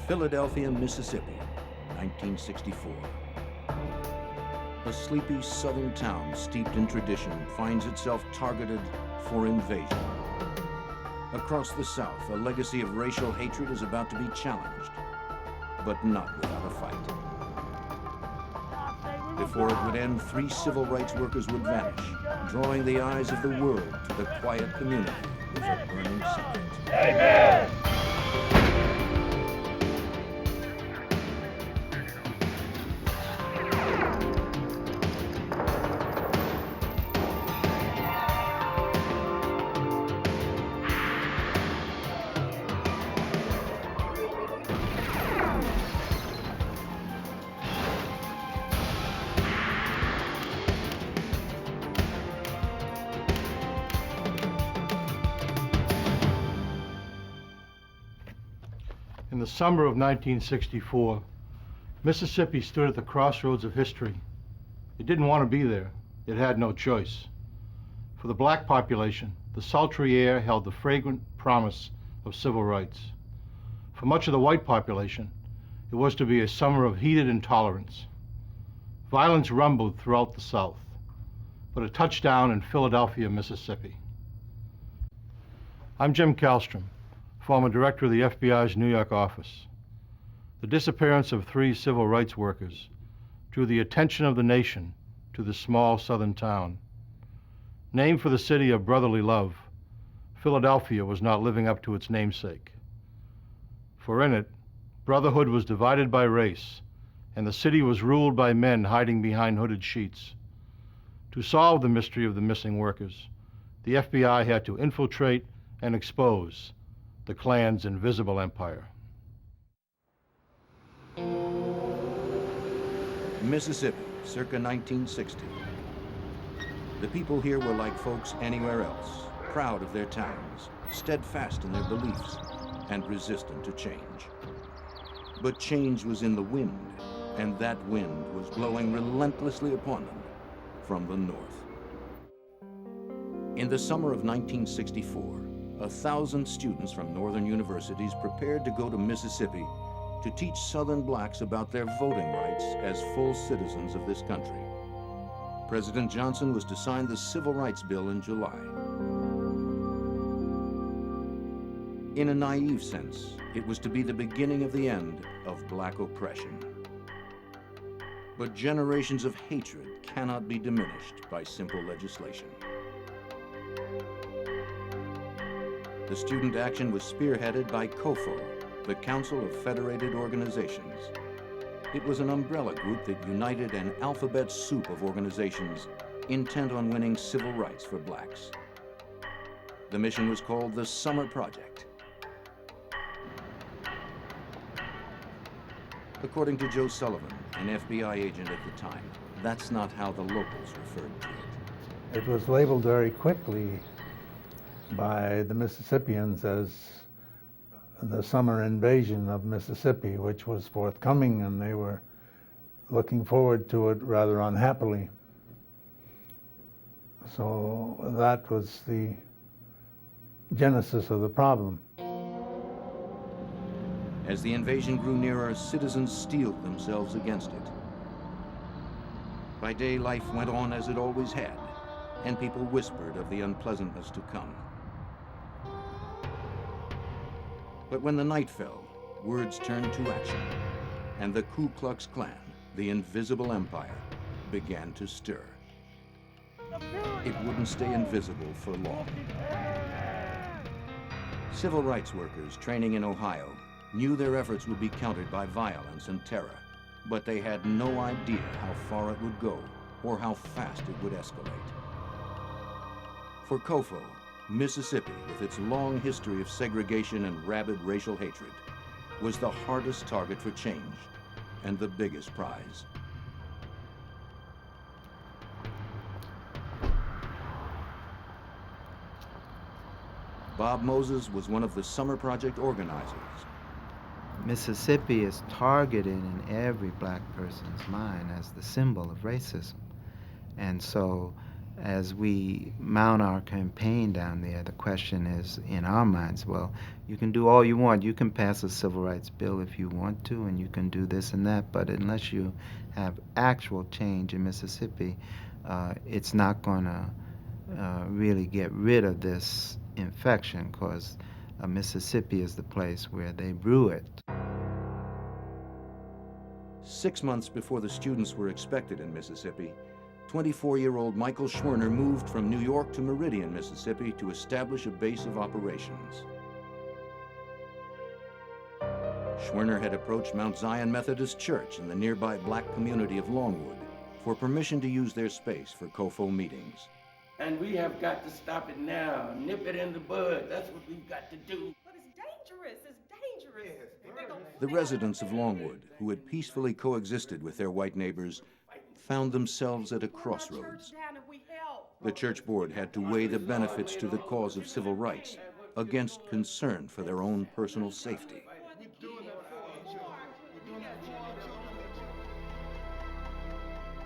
Philadelphia, Mississippi, 1964. A sleepy southern town steeped in tradition finds itself targeted for invasion. Across the South, a legacy of racial hatred is about to be challenged, but not without a fight. Before it would end, 3 civil rights workers would vanish, drawing the eyes of the world to the quiet community with a burning secret. Amen! In the summer of 1964, Mississippi stood at the crossroads of history. It didn't want to be there. It had no choice. For the black population, the sultry air held the fragrant promise of civil rights. For much of the white population, it was to be a summer of heated intolerance. Violence rumbled throughout the South, but it touched down in Philadelphia, Mississippi. I'm Jim Kallstrom, former director of the FBI's New York office. The disappearance of 3 civil rights workers drew the attention of the nation to this small southern town. Named for the city of brotherly love, Philadelphia was not living up to its namesake. For in it, brotherhood was divided by race, and the city was ruled by men hiding behind hooded sheets. To solve the mystery of the missing workers, the FBI had to infiltrate and expose the Klan's invisible empire. Mississippi, circa 1960. The people here were like folks anywhere else, proud of their towns, steadfast in their beliefs, and resistant to change. But change was in the wind, and that wind was blowing relentlessly upon them from the north. In the summer of 1964, 1,000 students from northern universities prepared to go to Mississippi to teach Southern blacks about their voting rights as full citizens of this country. President Johnson was to sign the Civil Rights Bill in July. In a naive sense, it was to be the beginning of the end of black oppression. But generations of hatred cannot be diminished by simple legislation. The student action was spearheaded by COFO, the Council of Federated Organizations. It was an umbrella group that united an alphabet soup of organizations intent on winning civil rights for blacks. The mission was called the Summer Project. According to Joe Sullivan, an FBI agent at the time, that's not how the locals referred to it. It was labeled very quickly by the Mississippians as the summer invasion of Mississippi, which was forthcoming, and they were looking forward to it rather unhappily. So that was the genesis of the problem. As the invasion grew nearer, citizens steeled themselves against it. By day, life went on as it always had, and people whispered of the unpleasantness to come. But when the night fell, words turned to action, and the Ku Klux Klan, the invisible empire, began to stir. It wouldn't stay invisible for long. Civil rights workers training in Ohio knew their efforts would be countered by violence and terror, but they had no idea how far it would go or how fast it would escalate. For COFO, Mississippi, with its long history of segregation and rabid racial hatred, was the hardest target for change and the biggest prize. Bob Moses was one of the Summer Project organizers. Mississippi is targeted in every black person's mind as the symbol of racism. And so as we mount our campaign down there, the question is in our minds, well, you can do all you want. You can pass a civil rights bill if you want to, and you can do this and that, but unless you have actual change in Mississippi, it's not going to really get rid of this infection, because Mississippi is the place where they brew it. 6 months before the students were expected in Mississippi, 24-year-old Michael Schwerner moved from New York to Meridian, Mississippi to establish a base of operations. Schwerner had approached Mount Zion Methodist Church in the nearby black community of Longwood for permission to use their space for COFO meetings. And we have got to stop it now, nip it in the bud. That's what we've got to do. But it's dangerous, it's dangerous. The residents of Longwood, who had peacefully coexisted with their white neighbors, found themselves at a crossroads. The church board had to weigh the benefits to the cause of civil rights against concern for their own personal safety.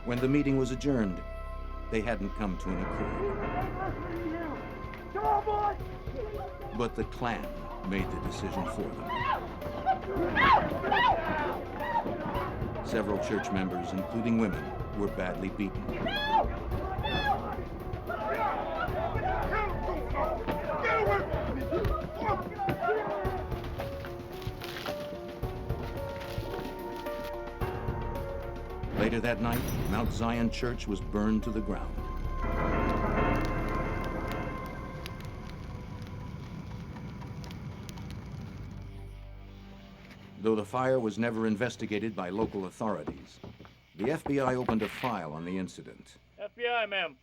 When the meeting was adjourned, they hadn't come to an accord. But the Klan made the decision for them. Several church members, including women, were badly beaten. Later that night, Mount Zion Church was burned to the ground. Though the fire was never investigated by local authorities, the FBI opened a file on the incident. FBI, ma'am.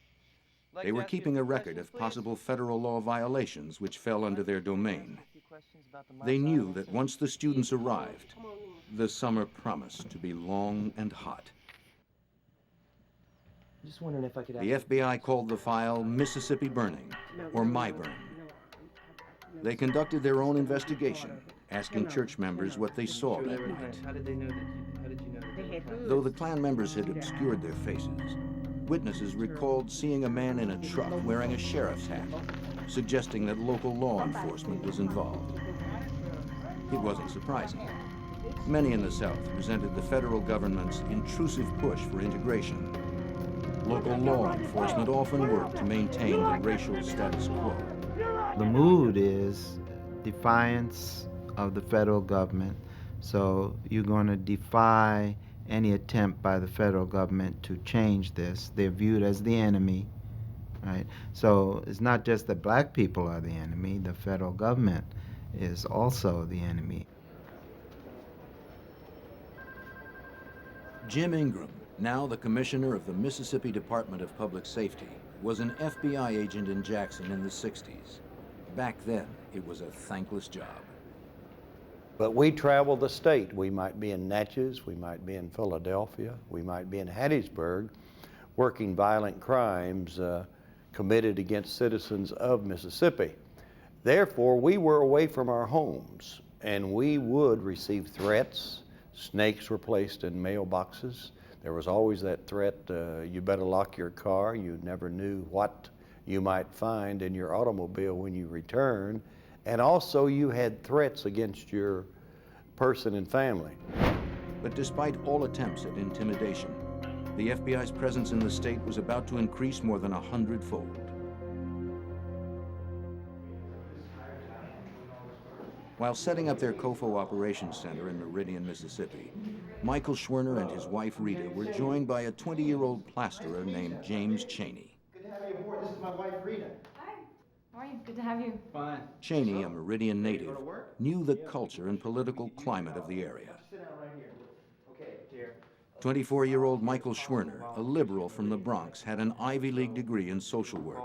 They were keeping a record of possible federal law violations which fell under their domain. They knew that once the students arrived, the summer promised to be long and hot. Just wondering if I could The FBI called the file Mississippi Burning, or My Burn. They conducted their own investigation, asking church members what they saw that night. How did they know that? How did you know that? Though the Klan members had obscured their faces, witnesses recalled seeing a man in a truck wearing a sheriff's hat, suggesting that local law enforcement was involved. It wasn't surprising. Many in the South resented the federal government's intrusive push for integration. Local law enforcement often worked to maintain the racial status quo. The mood is defiance of the federal government, so you're going to defy any attempt by the federal government to change this. They're viewed as the enemy, right? So it's not just that black people are the enemy, the federal government is also the enemy. Jim Ingram, now the commissioner of the Mississippi Department of Public Safety, was an FBI agent in Jackson in the 60s. Back then, it was a thankless job. But we travel the state. We might be in Natchez, we might be in Philadelphia, we might be in Hattiesburg, working violent crimes committed against citizens of Mississippi. Therefore, we were away from our homes, and we would receive threats. Snakes were placed in mailboxes. There was always that threat, you better lock your car. You never knew what you might find in your automobile when you return. And also you had threats against your person and family. But despite all attempts at intimidation, the FBI's presence in the state was about to increase more than 100-fold. While setting up their COFO Operations Center in Meridian, Mississippi, Michael Schwerner and his wife Rita were joined by a 20-year-old plasterer named James Cheney. Good to have you aboard. This is my wife, Rita. Hi, how are you? Good to have you. Fine. Cheney, a Meridian native, knew the culture and political climate of the area. Sit down right here. Okay, dear. 24-year-old Michael Schwerner, a liberal from the Bronx, had an Ivy League degree in social work.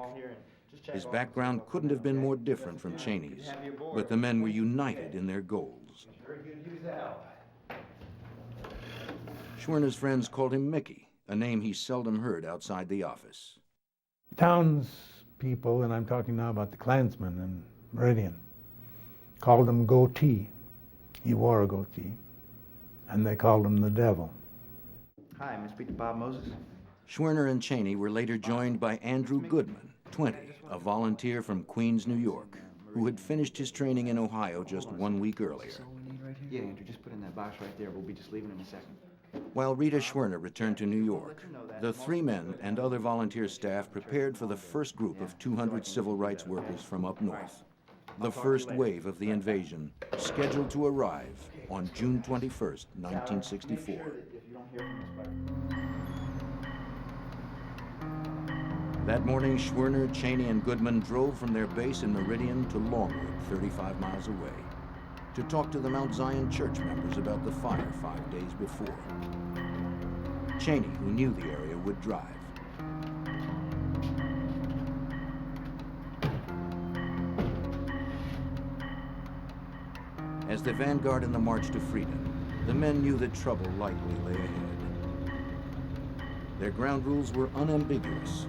His background couldn't have been more different from Cheney's, but the men were united in their goals. Schwerner's friends called him Mickey, a name he seldom heard outside the office. Townspeople, and I'm talking now about the Klansmen in Meridian, called him Goatee. He wore a goatee, and they called him the Devil. Hi, may I speak to Bob Moses? Schwerner and Cheney were later joined by Andrew Goodman, 20, a volunteer from Queens, New York, who had finished his training in Ohio just 1 week earlier. Yeah, Andrew, just put in that box right there. We'll be just leaving in a second. While Rita Schwerner returned to New York, the 3 men and other volunteer staff prepared for the first group of 200 civil rights workers from up north. The first wave of the invasion, scheduled to arrive on June 21st, 1964. That morning, Schwerner, Cheney, and Goodman drove from their base in Meridian to Longwood, 35 miles away, to talk to the Mount Zion church members about the fire 5 days before. Cheney, who knew the area, would drive. As the vanguard in the march to freedom, the men knew that trouble likely lay ahead. Their ground rules were unambiguous.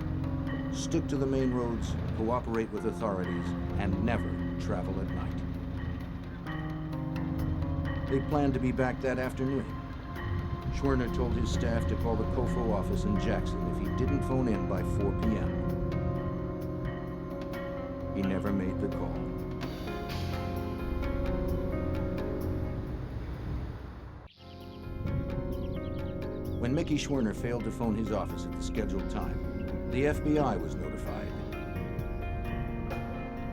Stick to the main roads, cooperate with authorities, and never travel at night. They planned to be back that afternoon. Schwerner told his staff to call the COFO office in Jackson if he didn't phone in by 4 p.m. He never made the call. When Mickey Schwerner failed to phone his office at the scheduled time, the FBI was notified.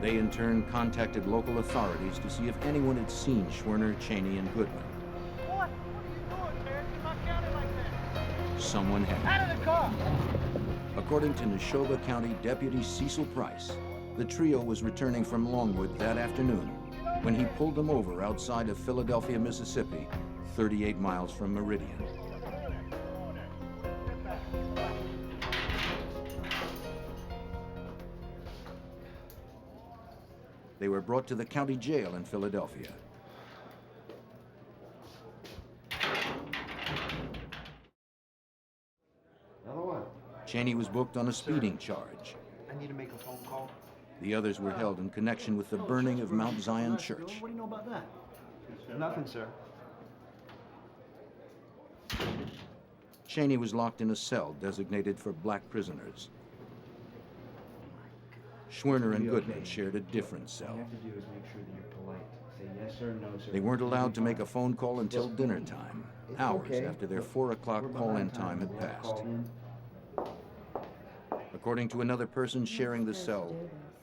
They in turn contacted local authorities to see if anyone had seen Schwerner, Cheney, and Goodman. What are you doing, man? You're not counting like that. Someone had. Out of the car! According to Neshoba County Deputy Cecil Price, the trio was returning from Longwood that afternoon when he pulled them over outside of Philadelphia, Mississippi, 38 miles from Meridian. They were brought to the county jail in Philadelphia. Another one. Cheney was booked on a speeding charge. I need to make a phone call. The others were held in connection with the burning of Mount Zion Church. What do you know about that? Nothing, sir. Cheney was locked in a cell designated for black prisoners. Schwerner and Goodman shared a different All cell. you have to do is make sure that you're polite. Say yes or no, sir. They weren't allowed to make a phone call until dinner time, hours after their 4 o'clock call-in time had passed. According to another person sharing the cell,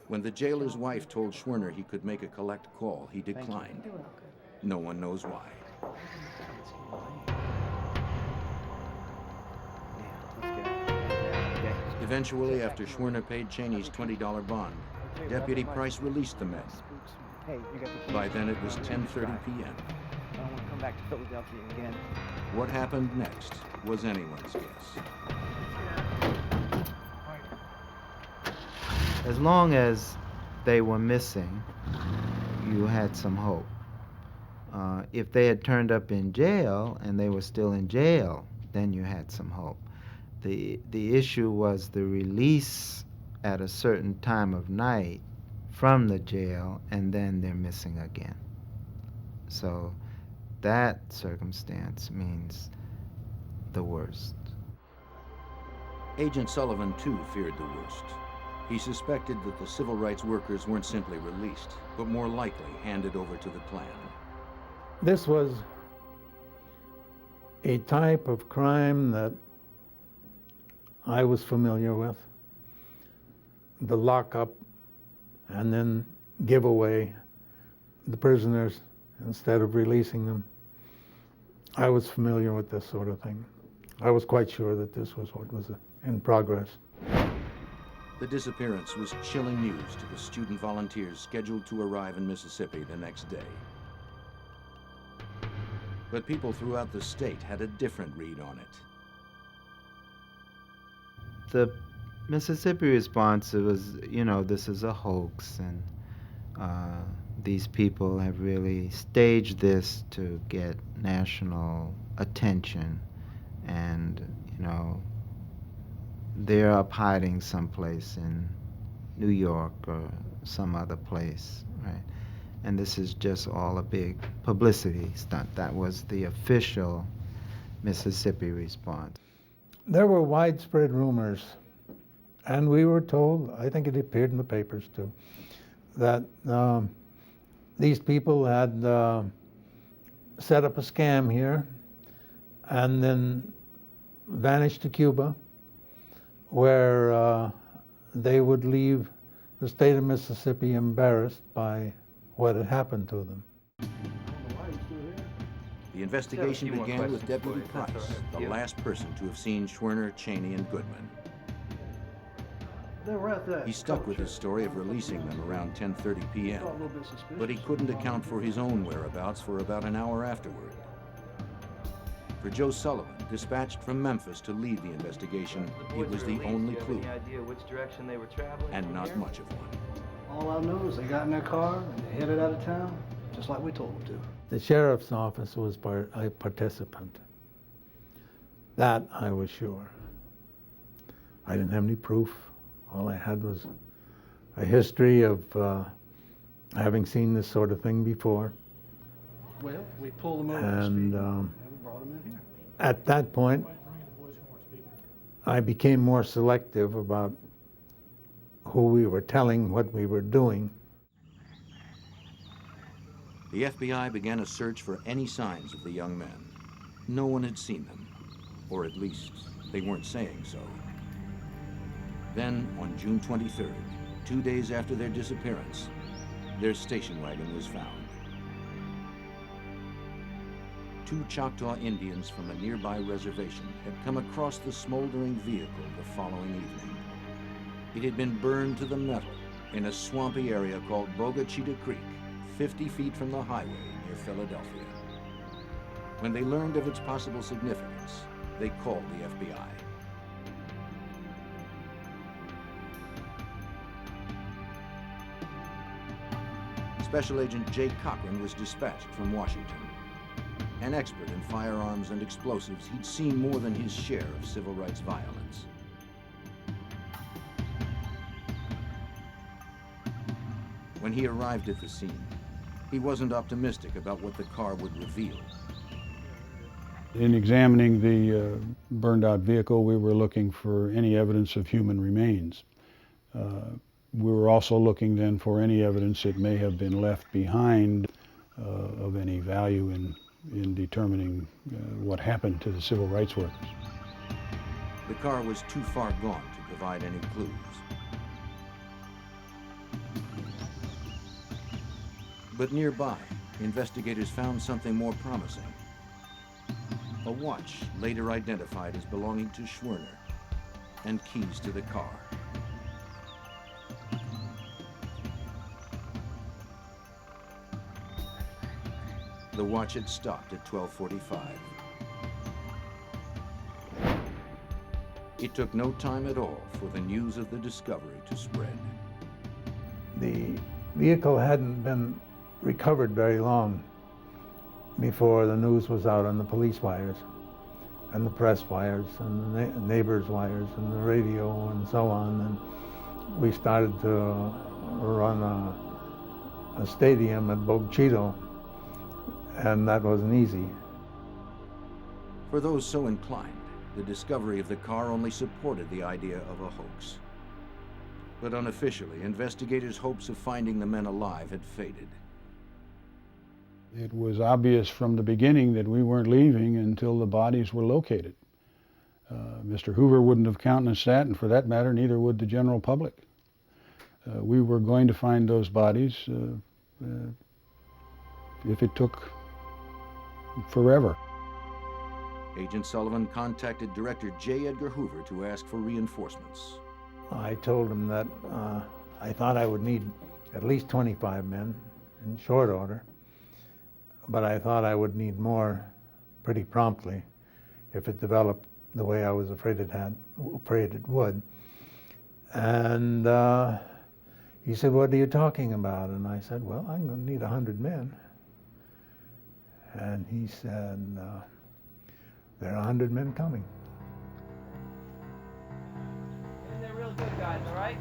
when the jailer's wife told Schwerner he could make a collect call, he declined. No one knows why. Eventually, after Schwerner paid Cheney's $20 bond, Deputy Price released the men. Hey, you got the By then, it was 10:30 p.m. I don't want to come back to Philadelphia again. What happened next was anyone's guess. As long as they were missing, you had some hope. If they had turned up in jail and they were still in jail, then you had some hope. The issue was the release at a certain time of night from the jail, and then they're missing again. So that circumstance means the worst. Agent Sullivan, too, feared the worst. He suspected that the civil rights workers weren't simply released, but more likely handed over to the Klan. This was a type of crime that I was familiar with. The lockup and then give away the prisoners instead of releasing them. I was familiar with this sort of thing. I was quite sure that this was what was in progress. The disappearance was chilling news to the student volunteers scheduled to arrive in Mississippi the next day. But people throughout the state had a different read on it. The Mississippi response, it was, this is a hoax, and these people have really staged this to get national attention, and, they're up hiding someplace in New York or some other place, right? And this is just all a big publicity stunt. That was the official Mississippi response. There were widespread rumors, and we were told, I think it appeared in the papers too, that these people had set up a scam here and then vanished to Cuba, where they would leave the state of Mississippi embarrassed by what had happened to them. The investigation began with Deputy Price, the last person to have seen Schwerner, Cheney, and Goodman. He stuck with his story of releasing them around 10:30 p.m., but he couldn't account for his own whereabouts for about an hour afterward. For Joe Sullivan, dispatched from Memphis to lead the investigation, it was the only clue, and not much of one. All I know is they got in their car and they headed out of town, just like we told them to. The sheriff's office was a participant. That I was sure. I didn't have any proof. All I had was a history of having seen this sort of thing before. Well, we pulled them over and we brought them in here. at that point, I became more selective about who we were telling, what we were doing. The FBI began a search for any signs of the young men. No one had seen them, or at least they weren't saying so. Then, on June 23rd, 2 days after their disappearance, their station wagon was found. 2 Choctaw Indians from a nearby reservation had come across the smoldering vehicle the following evening. It had been burned to the metal in a swampy area called Bogachita Creek, 50 feet from the highway near Philadelphia. When they learned of its possible significance, they called the FBI. Special Agent Jay Cochran was dispatched from Washington. An expert in firearms and explosives, he'd seen more than his share of civil rights violence. When he arrived at the scene, he wasn't optimistic about what the car would reveal. In examining the burned out vehicle, we were looking for any evidence of human remains. We were also looking then for any evidence that may have been left behind of any value in determining what happened to the civil rights workers. The car was too far gone to provide any clues. But nearby, investigators found something more promising. A watch later identified as belonging to Schwerner, and keys to the car. The watch had stopped at 12:45. It took no time at all for the news of the discovery to spread. The vehicle hadn't been recovered very long before the news was out on the police wires and the press wires and the neighbors' wires and the radio and so on. And we started to run a stadium at Bogachita, and that wasn't easy. For those so inclined, the discovery of the car only supported the idea of a hoax. But unofficially, investigators' hopes of finding the men alive had faded. It was obvious from the beginning that we weren't leaving until the bodies were located. Mr. Hoover wouldn't have countenanced that, and for that matter, neither would the general public. We were going to find those bodies if it took forever. Agent Sullivan contacted Director J. Edgar Hoover to ask for reinforcements. I told him that I thought I would need at least 25 men in short order, but I thought I would need more pretty promptly if it developed the way I was afraid it would. And he said, "What are you talking about?" And I said, "Well, I'm going to need 100 men." And he said, "There are 100 men coming." And they're real good guys, all right?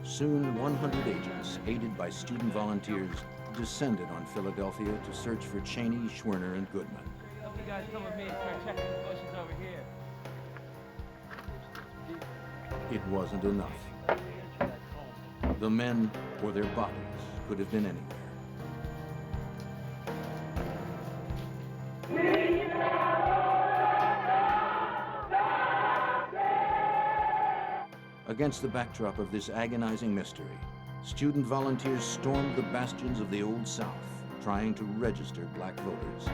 Soon, 100 agents, aided by student volunteers, descended on Philadelphia to search for Cheney, Schwerner, and Goodman. Hope you guys come with me and start checking the bushes over here. it wasn't enough. The men or their bodies could have been anywhere. Against the backdrop of this agonizing mystery, student volunteers stormed the bastions of the Old South, trying to register black voters.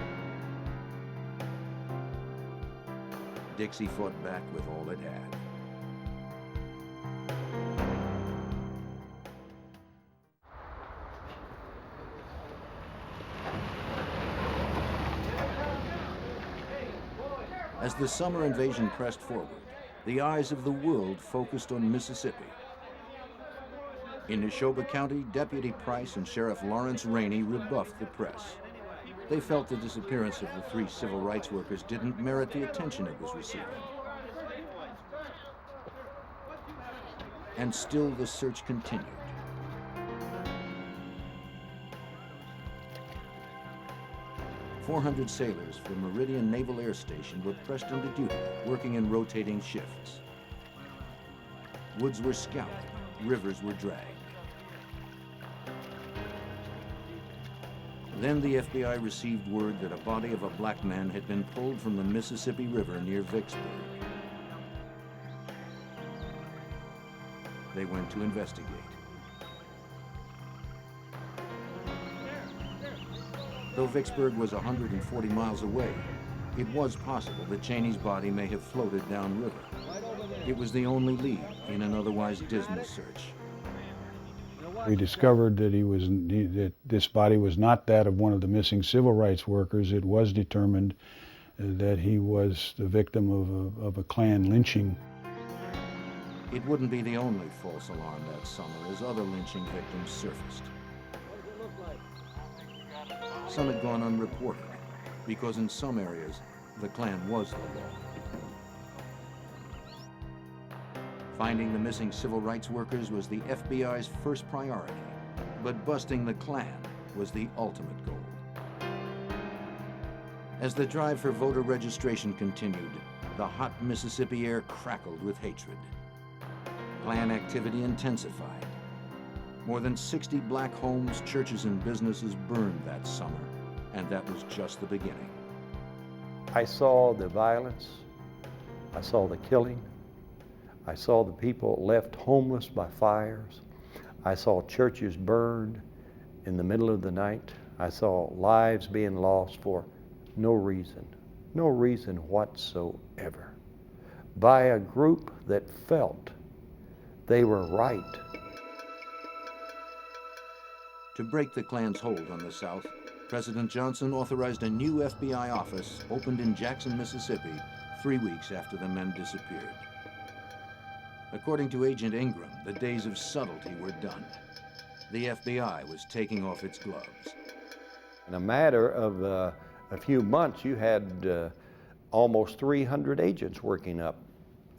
Dixie fought back with all it had. As the summer invasion pressed forward, the eyes of the world focused on Mississippi. In Neshoba County, Deputy Price and Sheriff Lawrence Rainey rebuffed the press. They felt the disappearance of the 3 civil rights workers didn't merit the attention it was receiving. And still the search continued. "400 sailors from Meridian Naval Air Station were pressed into duty, working in rotating shifts. Woods were scoured, rivers were dragged. Then the FBI received word that a body of a black man had been pulled from the Mississippi River near Vicksburg. They went to investigate. Though Vicksburg was 140 miles away, it was possible that Cheney's body may have floated downriver. It was the only lead in an otherwise dismal search. We discovered that that this body was not that of one of the missing civil rights workers. It was determined that he was the victim of a Klan lynching. It wouldn't be the only false alarm that summer as other lynching victims surfaced. Some had gone unreported, because in some areas, the Klan was the law. Finding the missing civil rights workers was the FBI's first priority, but busting the Klan was the ultimate goal. As the drive for voter registration continued, the hot Mississippi air crackled with hatred. Klan activity intensified. More than 60 black homes, churches, and businesses burned that summer, and that was just the beginning. I saw the violence, I saw the killing, I saw the people left homeless by fires, I saw churches burned in the middle of the night, I saw lives being lost for no reason whatsoever, by a group that felt they were right. To break the Klan's hold on the South, President Johnson authorized a new FBI office opened in Jackson, Mississippi, 3 weeks after the men disappeared. According to Agent Ingram, the days of subtlety were done. The FBI was taking off its gloves. In a matter of a few months, you had almost 300 agents working up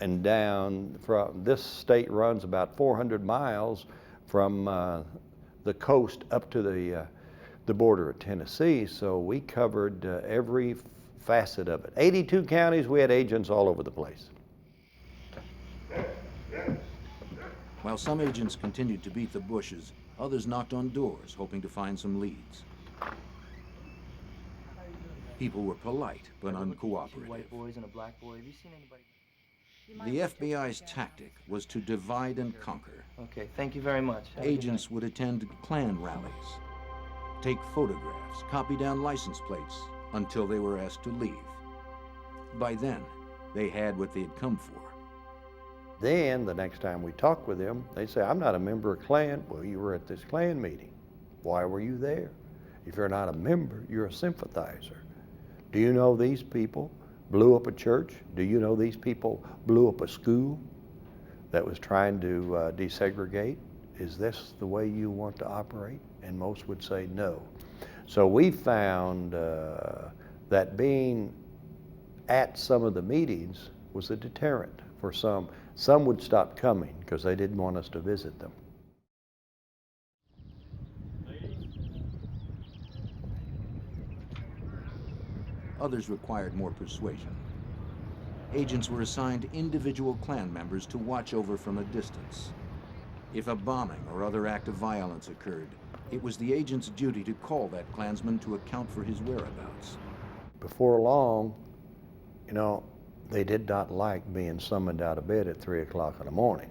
and down. From this state runs about 400 miles from the coast up to the border of Tennessee, so we covered every facet of it. 82 counties, we had agents all over the place. While some agents continued to beat the bushes, others knocked on doors, hoping to find some leads. People were polite, but uncooperative. White boys and a black boy. Have you seen anybody? The FBI's tactic was to divide and conquer. Okay, thank you very much. Agents would attend Klan rallies, take photographs, copy down license plates, until they were asked to leave. By then, they had what they had come for. Then, the next time we talked with them, they'd say, I'm not a member of Klan. Well, you were at this Klan meeting. Why were you there? If you're not a member, you're a sympathizer. Do you know these people blew up a church? Do you know these people blew up a school that was trying to desegregate? Is this the way you want to operate? And most would say no. So we found that being at some of the meetings was a deterrent for some. Some would stop coming because they didn't want us to visit them. Others required more persuasion. Agents were assigned individual Klan members to watch over from a distance. If a bombing or other act of violence occurred, it was the agent's duty to call that Klansman to account for his whereabouts. Before long, you know, they did not like being summoned out of bed at 3 o'clock in the morning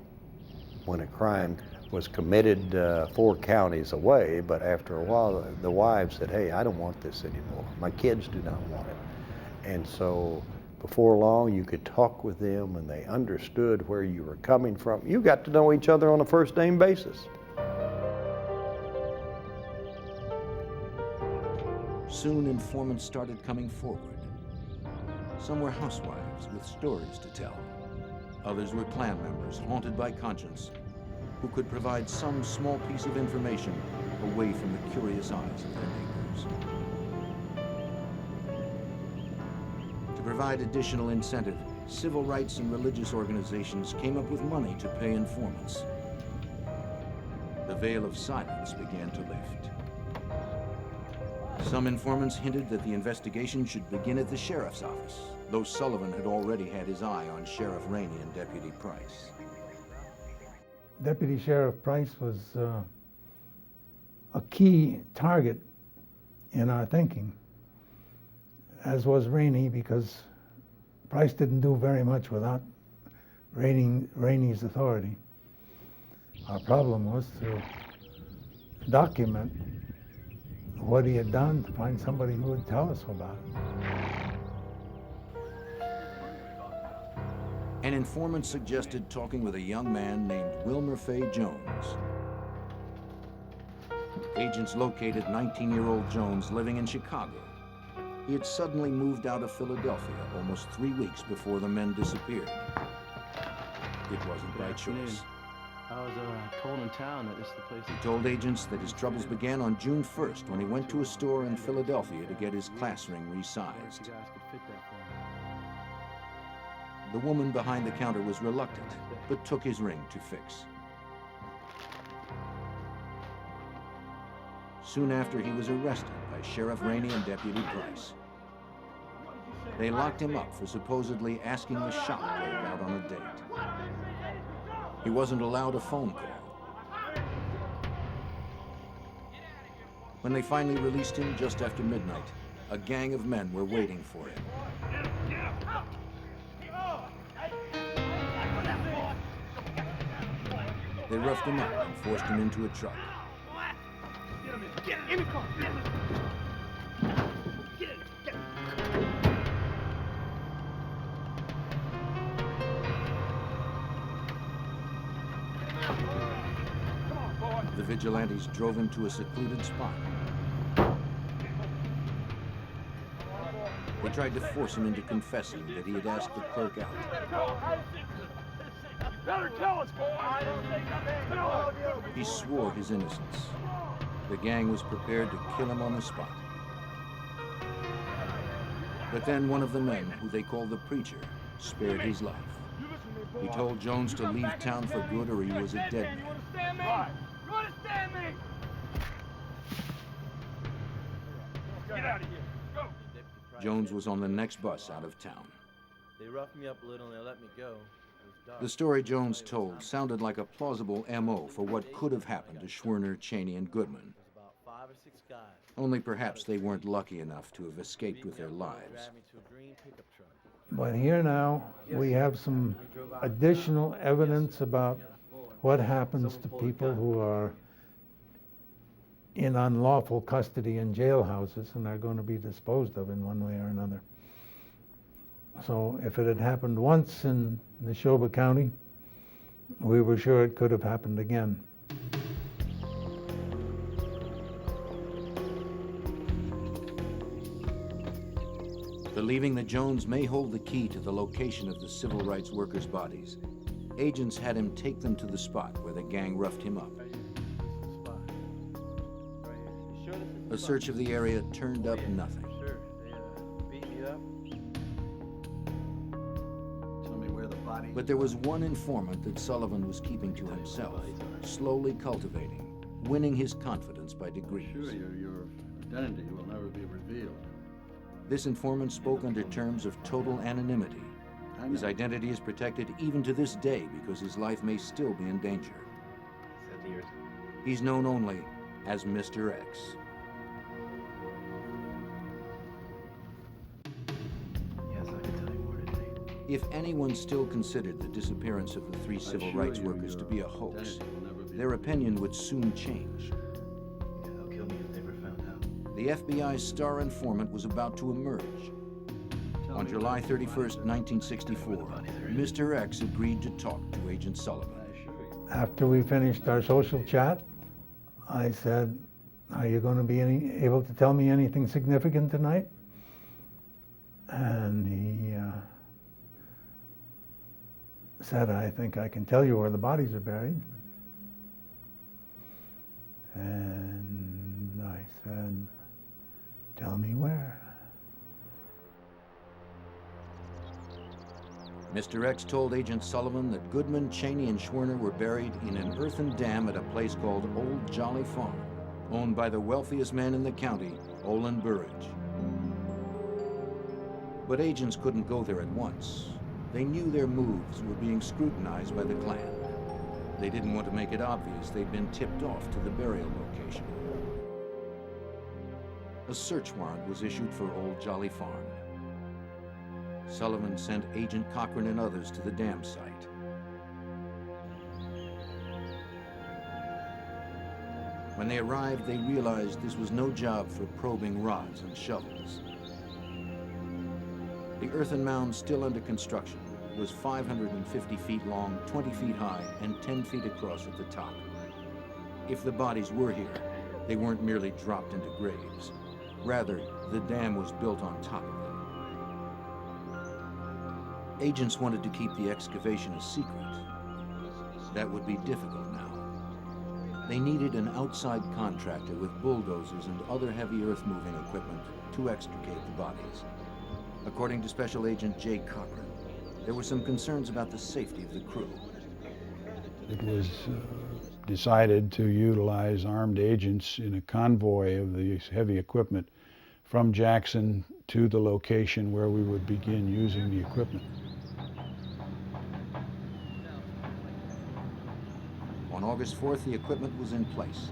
when a crime was committed 4 counties away, but after a while the wives said, hey, I don't want this anymore. My kids do not want it. And so before long you could talk with them and they understood where you were coming from. You got to know each other on a first name basis. Soon informants started coming forward. Some were housewives with stories to tell. Others were Klan members haunted by conscience who could provide some small piece of information away from the curious eyes of their neighbors. To provide additional incentive, civil rights and religious organizations came up with money to pay informants. The veil of silence began to lift. Some informants hinted that the investigation should begin at the sheriff's office, though Sullivan had already had his eye on Sheriff Rainey and Deputy Price. Deputy Sheriff Price was a key target in our thinking, as was Rainey, because Price didn't do very much without Rainey's authority. Our problem was to document what he had done, to find somebody who would tell us about it. An informant suggested talking with a young man named Wilmer Fay Jones. Agents located 19-year-old Jones living in Chicago. He had suddenly moved out of Philadelphia almost 3 weeks before the men disappeared. It wasn't by choice. I was told in town that this is the place. He told agents that his troubles began on June 1st when he went to a store in Philadelphia to get his class ring resized. The woman behind the counter was reluctant, but took his ring to fix. Soon after, he was arrested by Sheriff Rainey and Deputy Price. They locked him up for supposedly asking the shop clerk out on a date. He wasn't allowed a phone call. When they finally released him just after midnight, a gang of men were waiting for him. They roughed him up and forced him into a truck. Get in the car! Get it! The vigilantes drove him to a secluded spot. They tried to force him into confessing that he had asked the clerk out. Better tell us, boy! He swore his innocence. The gang was prepared to kill him on the spot. But then one of the men, who they called the preacher, spared his life. He told Jones to leave town for good or he was a dead man. You understand me? Get out of here. Go. Jones was on the next bus out of town. They roughed me up a little and they let me go. The story Jones told sounded like a plausible M.O. for what could have happened to Schwerner, Cheney, and Goodman. Only perhaps they weren't lucky enough to have escaped with their lives. But here now, we have some additional evidence about what happens to people who are in unlawful custody in jailhouses and are going to be disposed of in one way or another. So if it had happened once in Neshoba County, we were sure it could have happened again. Believing that Jones may hold the key to the location of the civil rights workers' bodies, agents had him take them to the spot where the gang roughed him up. A search of the area turned up nothing. But there was one informant that Sullivan was keeping to himself, slowly cultivating, winning his confidence by degrees. Sure, your identity will never be revealed. This informant spoke under terms of total anonymity. His identity is protected even to this day because his life may still be in danger. He's known only as Mr. X. Yes, I can tell you more tonight. If anyone still considered the disappearance of the three civil rights workers to be a hoax, their opinion would soon change. Yeah, they'll kill me if they were found out. The FBI's star informant was about to emerge. On July 31st, 1964, Mr. X agreed to talk to Agent Sullivan. After we finished our social chat, I said, "Are you going to be able to tell me anything significant tonight?" And he said, "I think I can tell you where the bodies are buried." And I said, "Tell me where." Mr. X told Agent Sullivan that Goodman, Cheney, and Schwerner were buried in an earthen dam at a place called Old Jolly Farm, owned by the wealthiest man in the county, Olin Burridge. But agents couldn't go there at once. They knew their moves were being scrutinized by the Klan. They didn't want to make it obvious they'd been tipped off to the burial location. A search warrant was issued for Old Jolly Farm. Sullivan sent Agent Cochran and others to the dam site. When they arrived, they realized this was no job for probing rods and shovels. The earthen mound still under construction was 550 feet long, 20 feet high, and 10 feet across at the top. If the bodies were here, they weren't merely dropped into graves. Rather, the dam was built on top of them. Agents wanted to keep the excavation a secret. That would be difficult now. They needed an outside contractor with bulldozers and other heavy earth-moving equipment to extricate the bodies. According to Special Agent J. Cochran, there were some concerns about the safety of the crew. It was decided to utilize armed agents in a convoy of the heavy equipment from Jackson to the location where we would begin using the equipment. On August 4th, the equipment was in place.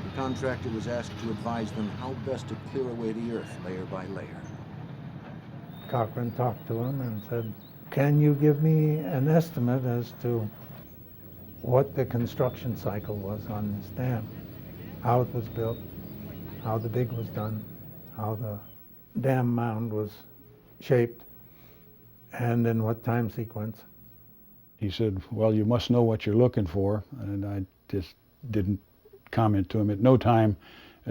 The contractor was asked to advise them how best to clear away the earth layer by layer. Cochran talked to him and said, "Can you give me an estimate as to what the construction cycle was on this dam? How it was built, how the dig was done, how the dam mound was shaped, and in what time sequence?" He said, "Well, you must know what you're looking for," and I just didn't comment to him. At no time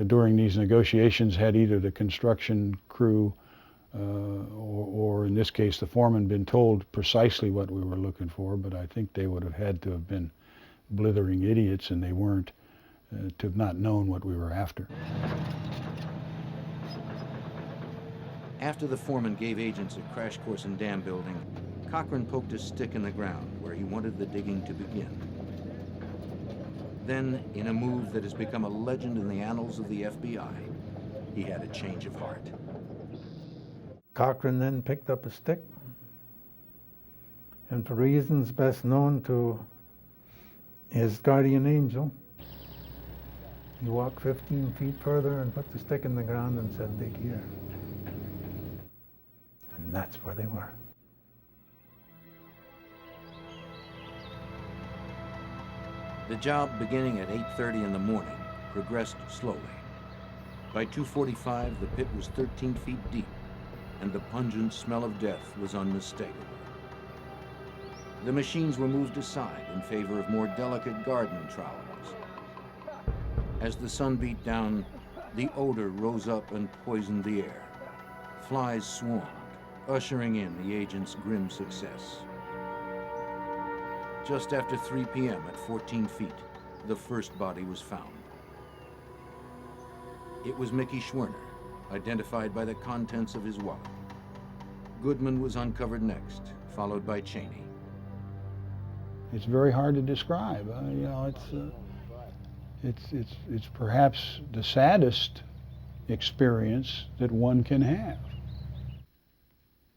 during these negotiations had either the construction crew or in this case the foreman been told precisely what we were looking for, but I think they would have had to have been blithering idiots, and they weren't, to have not known what we were after. After the foreman gave agents a crash course in dam building, Cochran poked a stick in the ground where he wanted the digging to begin. Then, in a move that has become a legend in the annals of the FBI, he had a change of heart. Cochran then picked up a stick, and for reasons best known to his guardian angel, he walked 15 feet further and put the stick in the ground and said, "Dig here." And that's where they were. The job, beginning at 8:30 in the morning, progressed slowly. By 2:45, the pit was 13 feet deep, and the pungent smell of death was unmistakable. The machines were moved aside in favor of more delicate garden trowels. As the sun beat down, the odor rose up and poisoned the air. Flies swarmed, ushering in the agent's grim success. Just after 3 p.m. at 14 feet, the first body was found. It was Mickey Schwerner, identified by the contents of his wallet. Goodman was uncovered next, followed by Cheney. It's very hard to describe. You know, it's perhaps the saddest experience that one can have.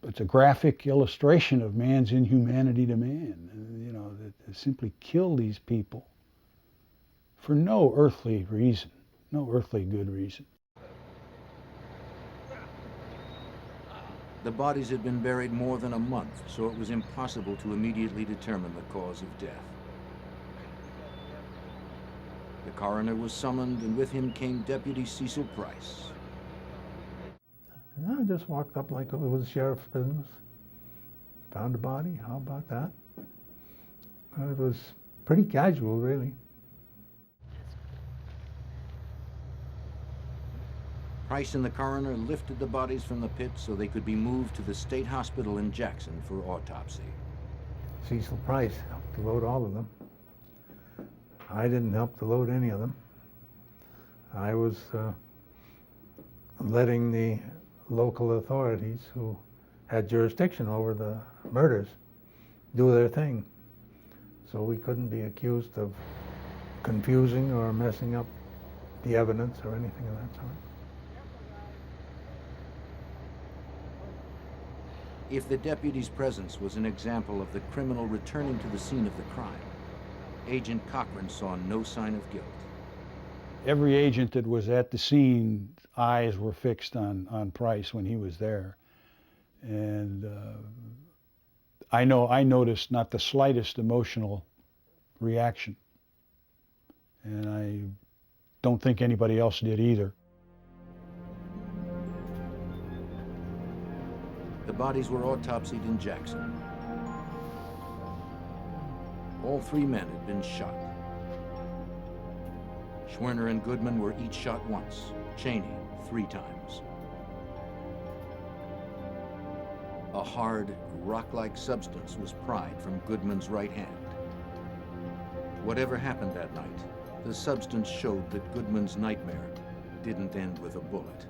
it's a graphic illustration of man's inhumanity to man. You know, that simply kill these people for no earthly reason, no earthly good reason. The bodies had been buried more than a month, so it was impossible to immediately determine the cause of death. The coroner was summoned, and with him came Deputy Cecil Price. I just walked up like it was sheriff's business. Found a body, how about that? It was pretty casual, really. Price and the coroner lifted the bodies from the pit so they could be moved to the state hospital in Jackson for autopsy. Cecil Price helped to load all of them. I didn't help to load any of them. I was letting the local authorities who had jurisdiction over the murders do their thing. So we couldn't be accused of confusing or messing up the evidence or anything of that sort. If the deputy's presence was an example of the criminal returning to the scene of the crime, Agent Cochran saw no sign of guilt. Every agent that was at the scene, eyes were fixed on Price when he was there. And I noticed not the slightest emotional reaction. And I don't think anybody else did either. The bodies were autopsied in Jackson. All three men had been shot. Schwerner and Goodman were each shot once, Cheney 3 times. A hard, rock-like substance was pried from Goodman's right hand. Whatever happened that night, the substance showed that Goodman's nightmare didn't end with a bullet.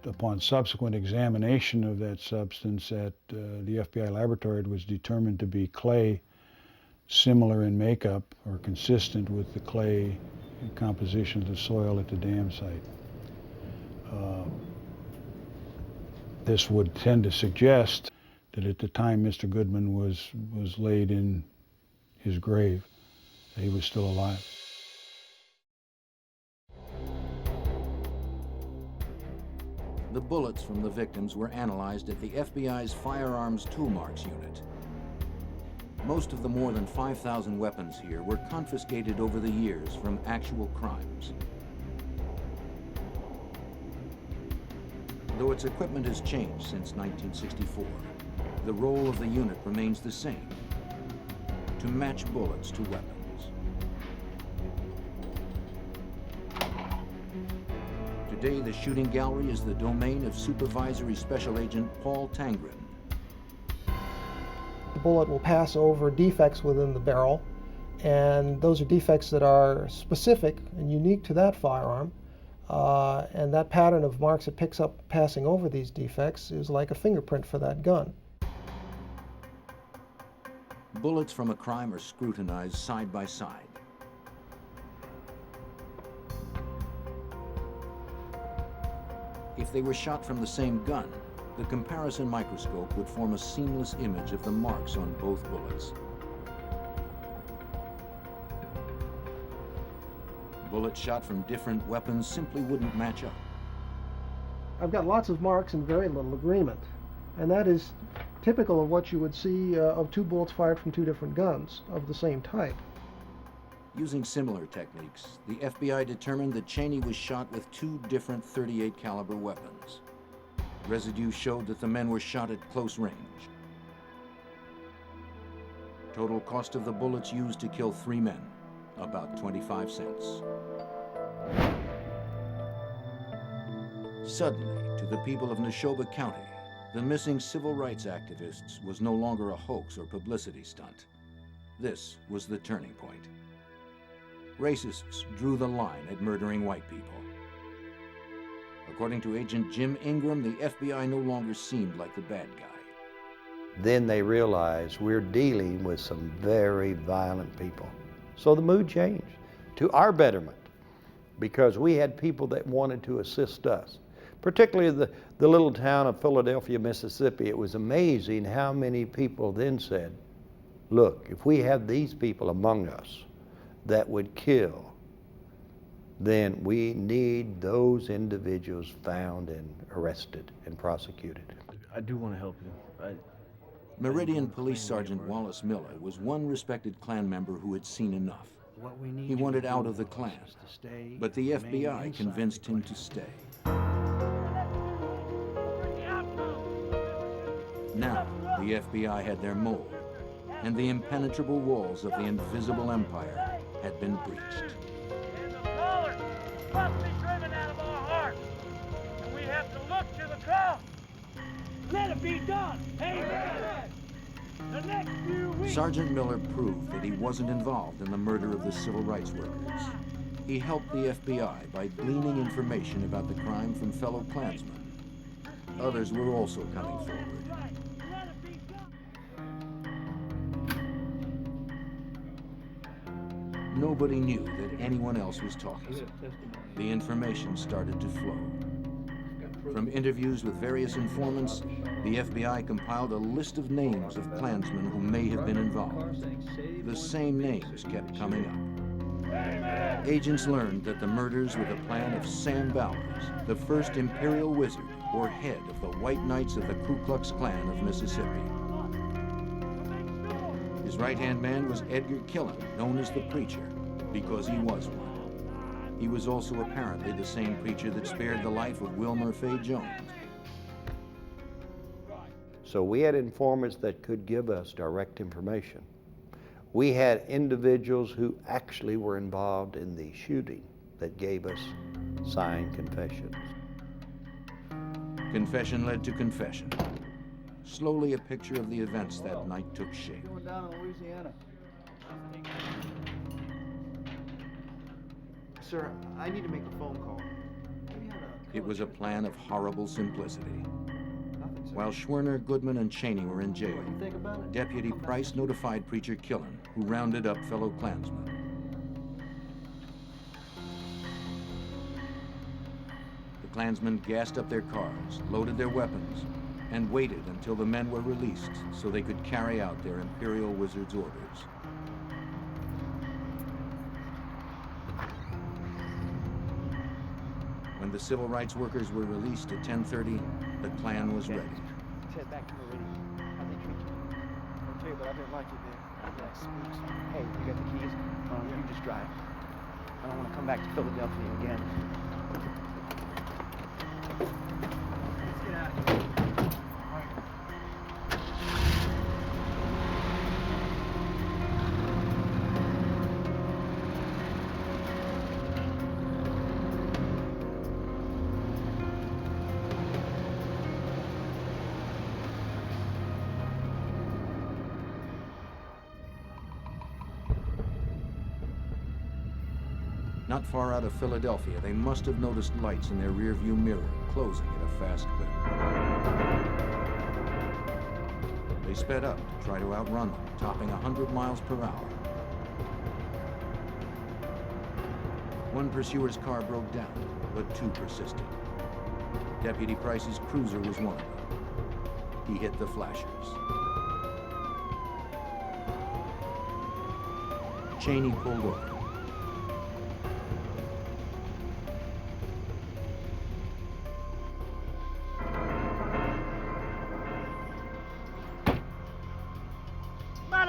Upon subsequent examination of that substance at the FBI laboratory, it was determined to be clay similar in makeup or consistent with the clay composition of the soil at the dam site. This would tend to suggest that at the time Mr. Goodman was laid in his grave, that he was still alive. The bullets from the victims were analyzed at the FBI's Firearms Toolmarks Unit. Most of the more than 5,000 weapons here were confiscated over the years from actual crimes. Though its equipment has changed since 1964, the role of the unit remains the same: to match bullets to weapons. Today, the shooting gallery is the domain of Supervisory Special Agent Paul Tangren. The bullet will pass over defects within the barrel, and those are defects that are specific and unique to that firearm. And that pattern of marks it picks up passing over these defects is like a fingerprint for that gun. Bullets from a crime are scrutinized side by side. If they were shot from the same gun, the comparison microscope would form a seamless image of the marks on both bullets. Bullets shot from different weapons simply wouldn't match up. I've got lots of marks and very little agreement, and that is typical of what you would see of 2 bullets fired from 2 different guns of the same type. Using similar techniques, the FBI determined that Cheney was shot with 2 different .38 caliber weapons. Residue showed that the men were shot at close range. Total cost of the bullets used to kill 3 men, about 25 cents. Suddenly, to the people of Neshoba County, the missing civil rights activists was no longer a hoax or publicity stunt. This was the turning point. Racists drew the line at murdering white people. According to Agent Jim Ingram, the FBI no longer seemed like the bad guy. Then they realized we're dealing with some very violent people. So the mood changed to our betterment, because we had people that wanted to assist us. particularly the little town of Philadelphia, Mississippi. It was amazing how many people then said, look, if we have these people among us that would kill, then we need those individuals found and arrested and prosecuted. I do want to help you. Meridian Police Sergeant Wallace Miller was one respected Klan member who had seen enough. He wanted out of the Klan, but the FBI convinced him to stay. Now, the FBI had their mold, and the impenetrable walls of the invisible empire had been breached. And the color must be driven out of our hearts. And we have to look to the cross. Let it be done. Amen. The next few weeks. Sergeant Miller proved that he wasn't involved in the murder of the civil rights workers. He helped the FBI by gleaning information about the crime from fellow Klansmen. Others were also coming forward. Nobody knew that anyone else was talking. The information started to flow. From interviews with various informants, the FBI compiled a list of names of Klansmen who may have been involved. The same names kept coming up. Agents learned that the murders were the plan of Sam Bowers, the first Imperial Wizard, or head of the White Knights of the Ku Klux Klan of Mississippi. His right-hand man was Edgar Killen, known as the Preacher, because he was one. He was also apparently the same preacher that spared the life of Wilmer Fay Jones. So we had informants that could give us direct information. We had individuals who actually were involved in the shooting that gave us signed confessions. Confession led to confession. Slowly, a picture of the events that night took shape. Going down in Louisiana. Sir, I need to make a phone call. It was a plan of horrible simplicity. While Schwerner, Goodman, and Cheney were in jail, Deputy Price notified Preacher Killen, who rounded up fellow Klansmen. The Klansmen gassed up their cars, loaded their weapons, and waited until the men were released so they could carry out their Imperial Wizard's orders. When the civil rights workers were released at 10:30, the Klan was ready. Let's head back to Meridian. How'd they treat you? I'll tell you, but I didn't like it there. Yeah, spooks. Hey, you got the keys? You just drive. I don't want to come back to Philadelphia again. Let's get out of here. Not far out of Philadelphia, they must have noticed lights in their rearview mirror, closing at a fast clip. They sped up to try to outrun them, topping 100 miles per hour. One pursuer's car broke down, but two persisted. Deputy Price's cruiser was one of them. He hit the flashers. Cheney pulled over.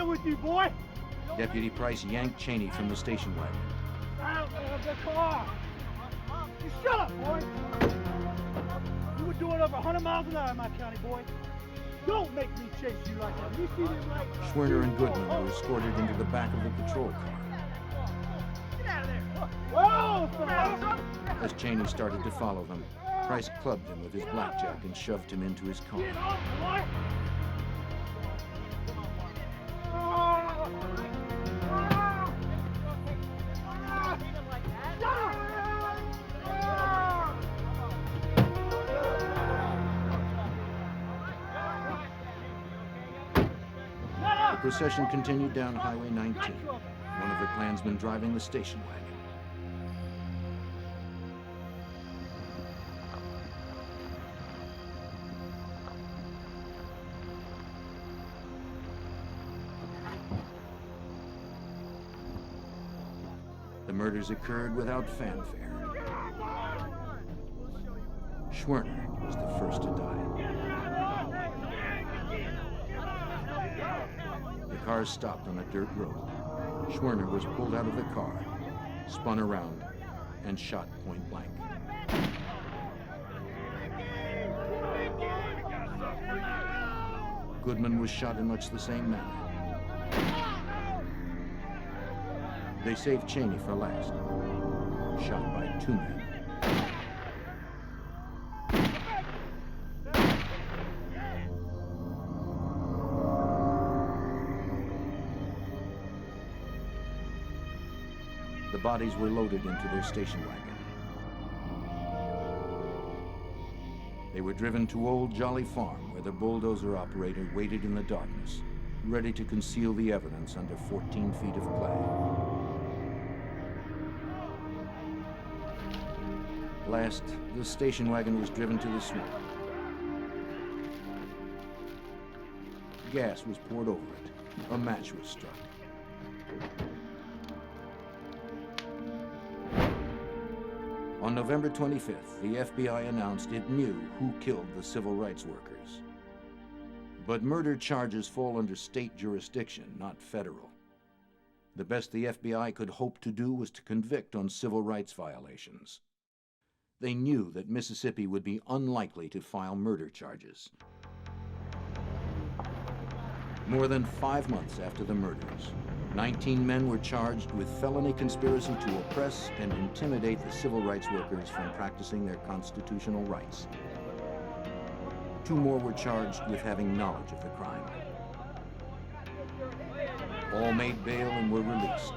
With you, boy. Deputy Price yanked Cheney from the station wagon. Out of the car. You shut up, boy. You were doing over 100 miles an hour in my county, boy. Don't make me chase you like that. You see this light? Schwerner and Goodman were escorted into the back of the patrol car. Get out of there. Whoa! As Cheney started to follow them, Price clubbed him with his blackjack and shoved him into his car. Get off, boy. The procession continued down Highway 19, one of the Klansmen driving the station wagon. murders occurred without fanfare. Schwerner was the first to die. The car stopped on a dirt road. Schwerner was pulled out of the car, spun around, and shot point blank. Goodman was shot in much the same manner. They saved Cheney for last, shot by 2 men. The bodies were loaded into their station wagon. They were driven to Old Jolly Farm, where the bulldozer operator waited in the darkness, ready to conceal the evidence under 14 feet of clay. Last, the station wagon was driven to the swamp. Gas was poured over it. A match was struck. On November 25th, the FBI announced it knew who killed the civil rights workers. But murder charges fall under state jurisdiction, not federal. The best the FBI could hope to do was to convict on civil rights violations. They knew that Mississippi would be unlikely to file murder charges. More than 5 months after the murders, 19 men were charged with felony conspiracy to oppress and intimidate the civil rights workers from practicing their constitutional rights. 2 more were charged with having knowledge of the crime. All made bail and were released.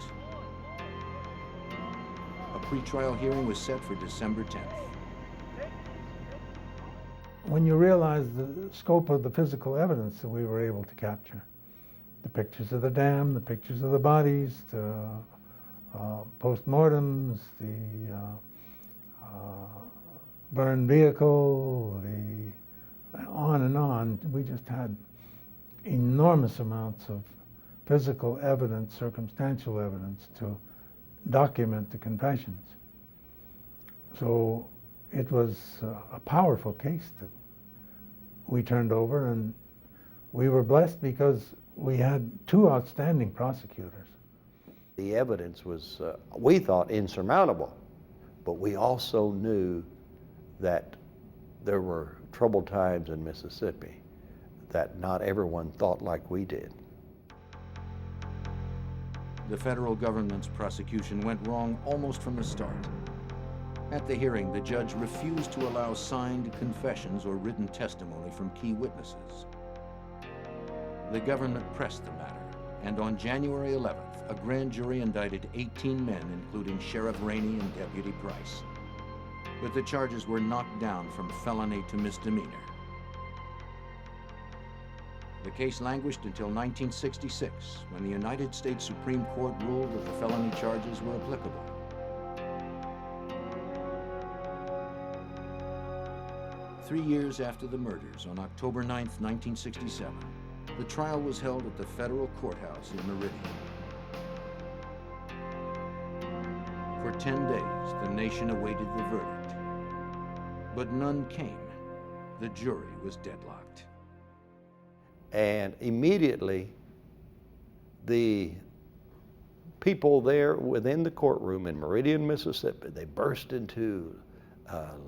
A pretrial hearing was set for December 10th. When you realize the scope of the physical evidence that we were able to capture, the pictures of the dam, the pictures of the bodies, the postmortems, the burned vehicle, on and on. We just had enormous amounts of physical evidence, circumstantial evidence to document the confessions. So it was a powerful case that we turned over, and we were blessed because we had 2 outstanding prosecutors. The evidence was, we thought, insurmountable, but we also knew that there were troubled times in Mississippi, that not everyone thought like we did. The federal government's prosecution went wrong almost from the start. At the hearing, the judge refused to allow signed confessions or written testimony from key witnesses. The government pressed the matter, and on January 11th, a grand jury indicted 18 men, including Sheriff Rainey and Deputy Price. But the charges were knocked down from felony to misdemeanor. The case languished until 1966, when the United States Supreme Court ruled that the felony charges were applicable. Three years after the murders, on October 9th, 1967, the trial was held at the federal courthouse in Meridian. For 10 days, the nation awaited the verdict. But none came. The jury was deadlocked. And immediately, the people there within the courtroom in Meridian, Mississippi, they burst into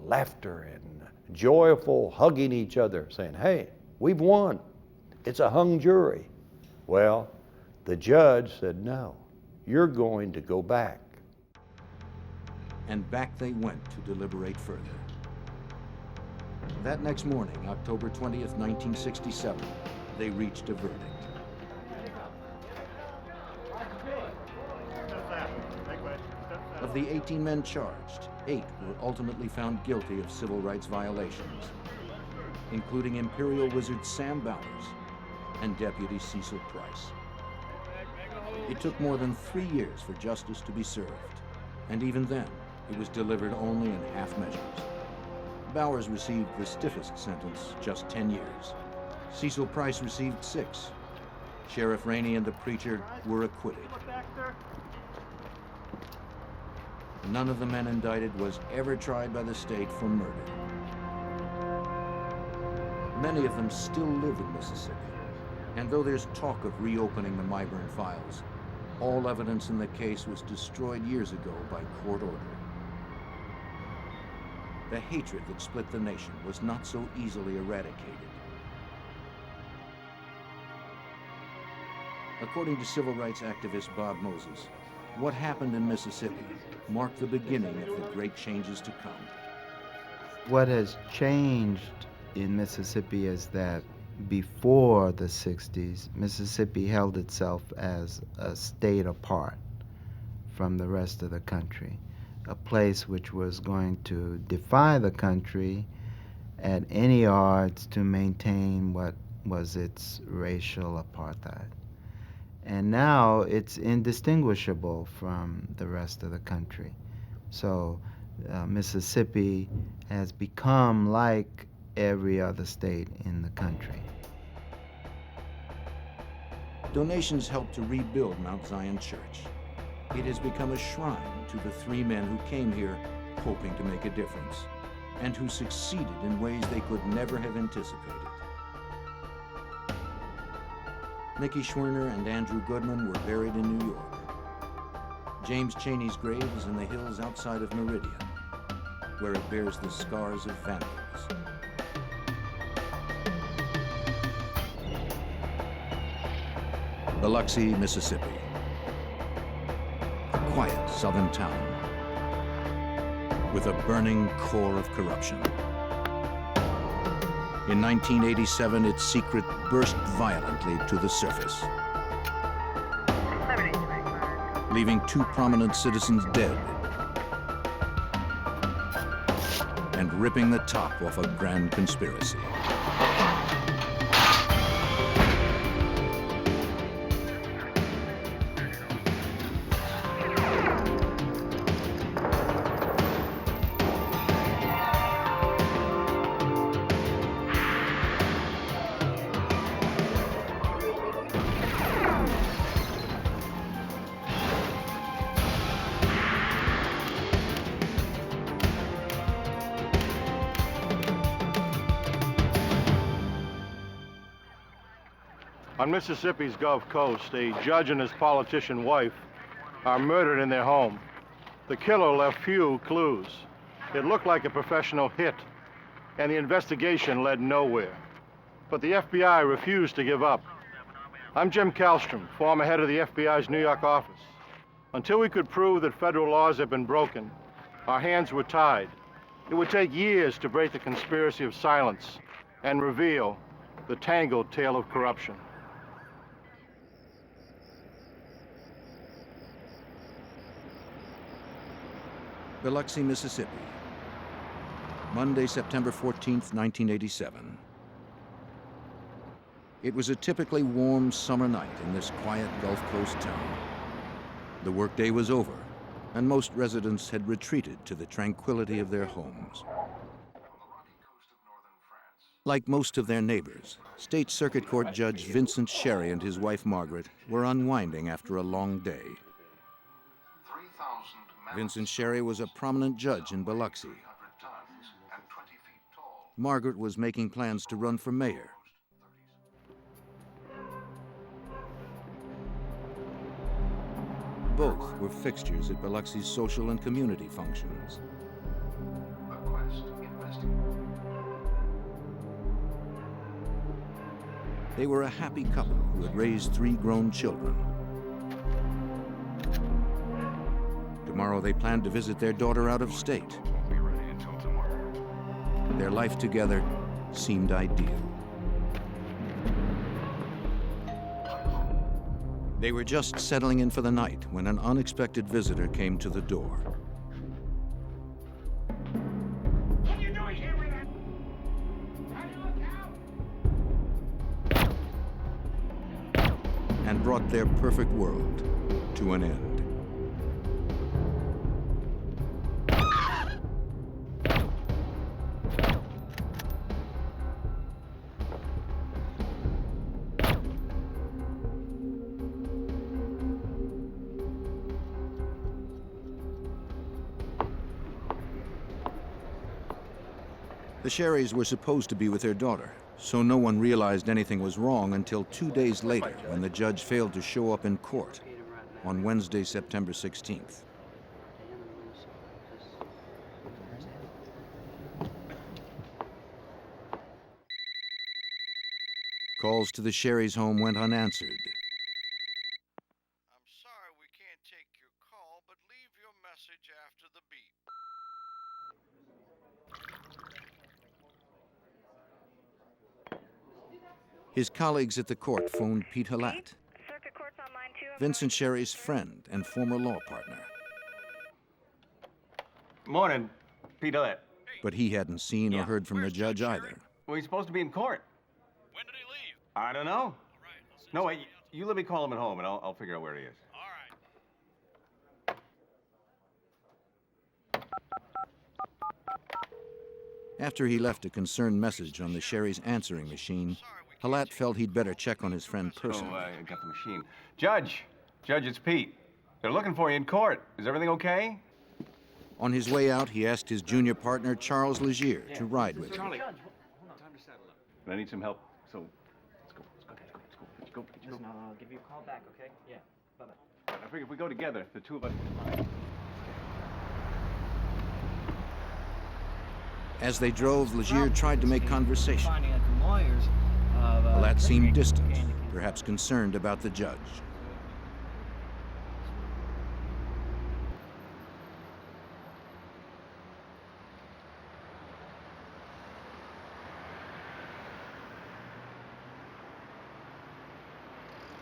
laughter and joyful hugging each other, saying, "Hey, we've won. It's a hung jury." Well, the judge said, "No, you're going to go back." And back they went to deliberate further. That next morning, October 20th, 1967, they reached a verdict. Of the 18 men charged, 8 were ultimately found guilty of civil rights violations, including Imperial Wizard Sam Bowers and Deputy Cecil Price. It took more than 3 years for justice to be served, and even then, it was delivered only in half measures. Bowers received the stiffest sentence, just 10 years. Cecil Price received 6. Sheriff Rainey and the preacher were acquitted. none of the men indicted was ever tried by the state for murder. Many of them still live in Mississippi, and though there's talk of reopening the Myburn files, all evidence in the case was destroyed years ago by court order. The hatred that split the nation was not so easily eradicated. According to civil rights activist Bob Moses, what happened in Mississippi marked the beginning of the great changes to come. What has changed in Mississippi is that before the 60s, Mississippi held itself as a state apart from the rest of the country, a place which was going to defy the country at any odds to maintain what was its racial apartheid. And now it's indistinguishable from the rest of the country. So Mississippi has become like every other state in the country. Donations helped to rebuild Mount Zion Church. It has become a shrine to the three men who came here hoping to make a difference, and who succeeded in ways they could never have anticipated. Nicky Schwerner and Andrew Goodman were buried in New York. James Chaney's grave is in the hills outside of Meridian, where it bears the scars of vandals. Biloxi, Mississippi. A quiet southern town with a burning core of corruption. In 1987, its secret burst violently to the surface, leaving two prominent citizens dead and ripping the top off a grand conspiracy. On Mississippi's Gulf Coast, a judge and his politician wife are murdered in their home. The killer left few clues. It looked like a professional hit, and the investigation led nowhere. But the FBI refused to give up. I'm Jim Kallstrom, former head of the FBI's New York office. Until we could prove that federal laws had been broken, our hands were tied. It would take years to break the conspiracy of silence and reveal the tangled tale of corruption. Biloxi, Mississippi. Monday, September 14th, 1987. It was a typically warm summer night in this quiet Gulf Coast town. The workday was over, and most residents had retreated to the tranquility of their homes. Like most of their neighbors, State Circuit Court Judge Vincent Sherry and his wife Margaret were unwinding after a long day. Vincent Sherry was a prominent judge in Biloxi. Margaret was making plans to run for mayor. Both were fixtures at Biloxi's social and community functions. They were a happy couple who had raised 3 grown children. Tomorrow they planned to visit their daughter out of state. Their life together seemed ideal. They were just settling in for the night when an unexpected visitor came to the door. What are you doing here with that? Can you look out? And brought their perfect world to an end. The Sherrys were supposed to be with their daughter, so no one realized anything was wrong until 2 days later when the judge failed to show up in court on Wednesday, September 16th. Calls to the Sherrys' home went unanswered. I'm sorry we can't take your call, but leave your message after the beep. His colleagues at the court phoned Pete Halat, Vincent Sherry's friend and former law partner. Morning, Pete Halat. But he hadn't seen or heard from the judge either. Well, he's supposed to be in court. When did he leave? I don't know. All right, No, wait, you let me call him at home and I'll figure out where he is. All right. After he left a concerned message on the Sherry's answering machine, Halat felt he'd better check on his friend personally. Oh, I got the machine. Judge, it's Pete. They're looking for you in court. Is everything okay? On his way out, he asked his junior partner, Charles Legier, to ride with him. Charlie, hold on, time to saddle up. And I need some help, so let's go. Listen, I'll give you a call back, okay? Yeah, bye-bye. I figure if we go together, the two of us can find. As they drove, Legier tried to make conversation. Finding out from lawyers. Halat seemed distant, perhaps concerned about the judge.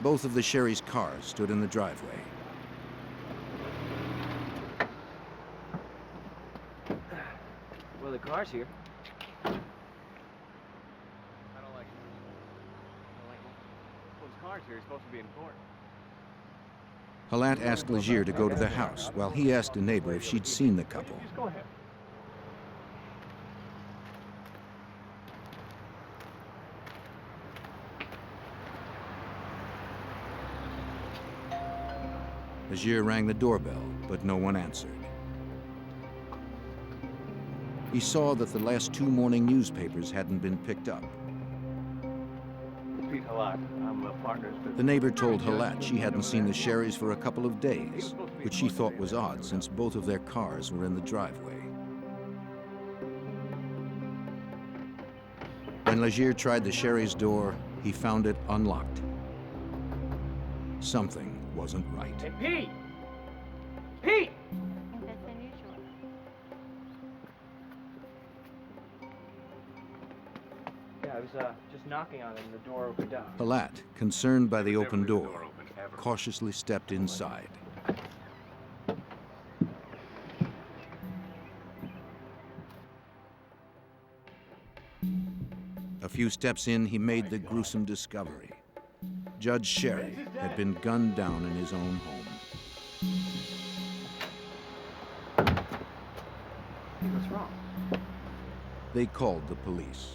Both of the Sherry's cars stood in the driveway. Well, the car's here. I don't like it. Well, his car's here. He's supposed to be in court. Halat asked Legier to go to the house, while he asked a neighbor if she'd seen the couple. Just go ahead. Legier rang the doorbell, but no one answered. He saw that the last 2 morning newspapers hadn't been picked up. Pete Halat. I'm a partner. The neighbor told Halat she hadn't seen the Sherrys for a couple of days, which she thought was odd since both of their cars were in the driveway. When Legier tried the Sherry's door, he found it unlocked. Something wasn't right. Hey, Pete! Pete! That's unusual. Yeah, I was just knocking on it and the door opened up. Halat, concerned by the open door, cautiously stepped inside. A few steps in, he made the gruesome discovery. Judge Sherry had been gunned down in his own home. Hey, what's wrong? They called the police.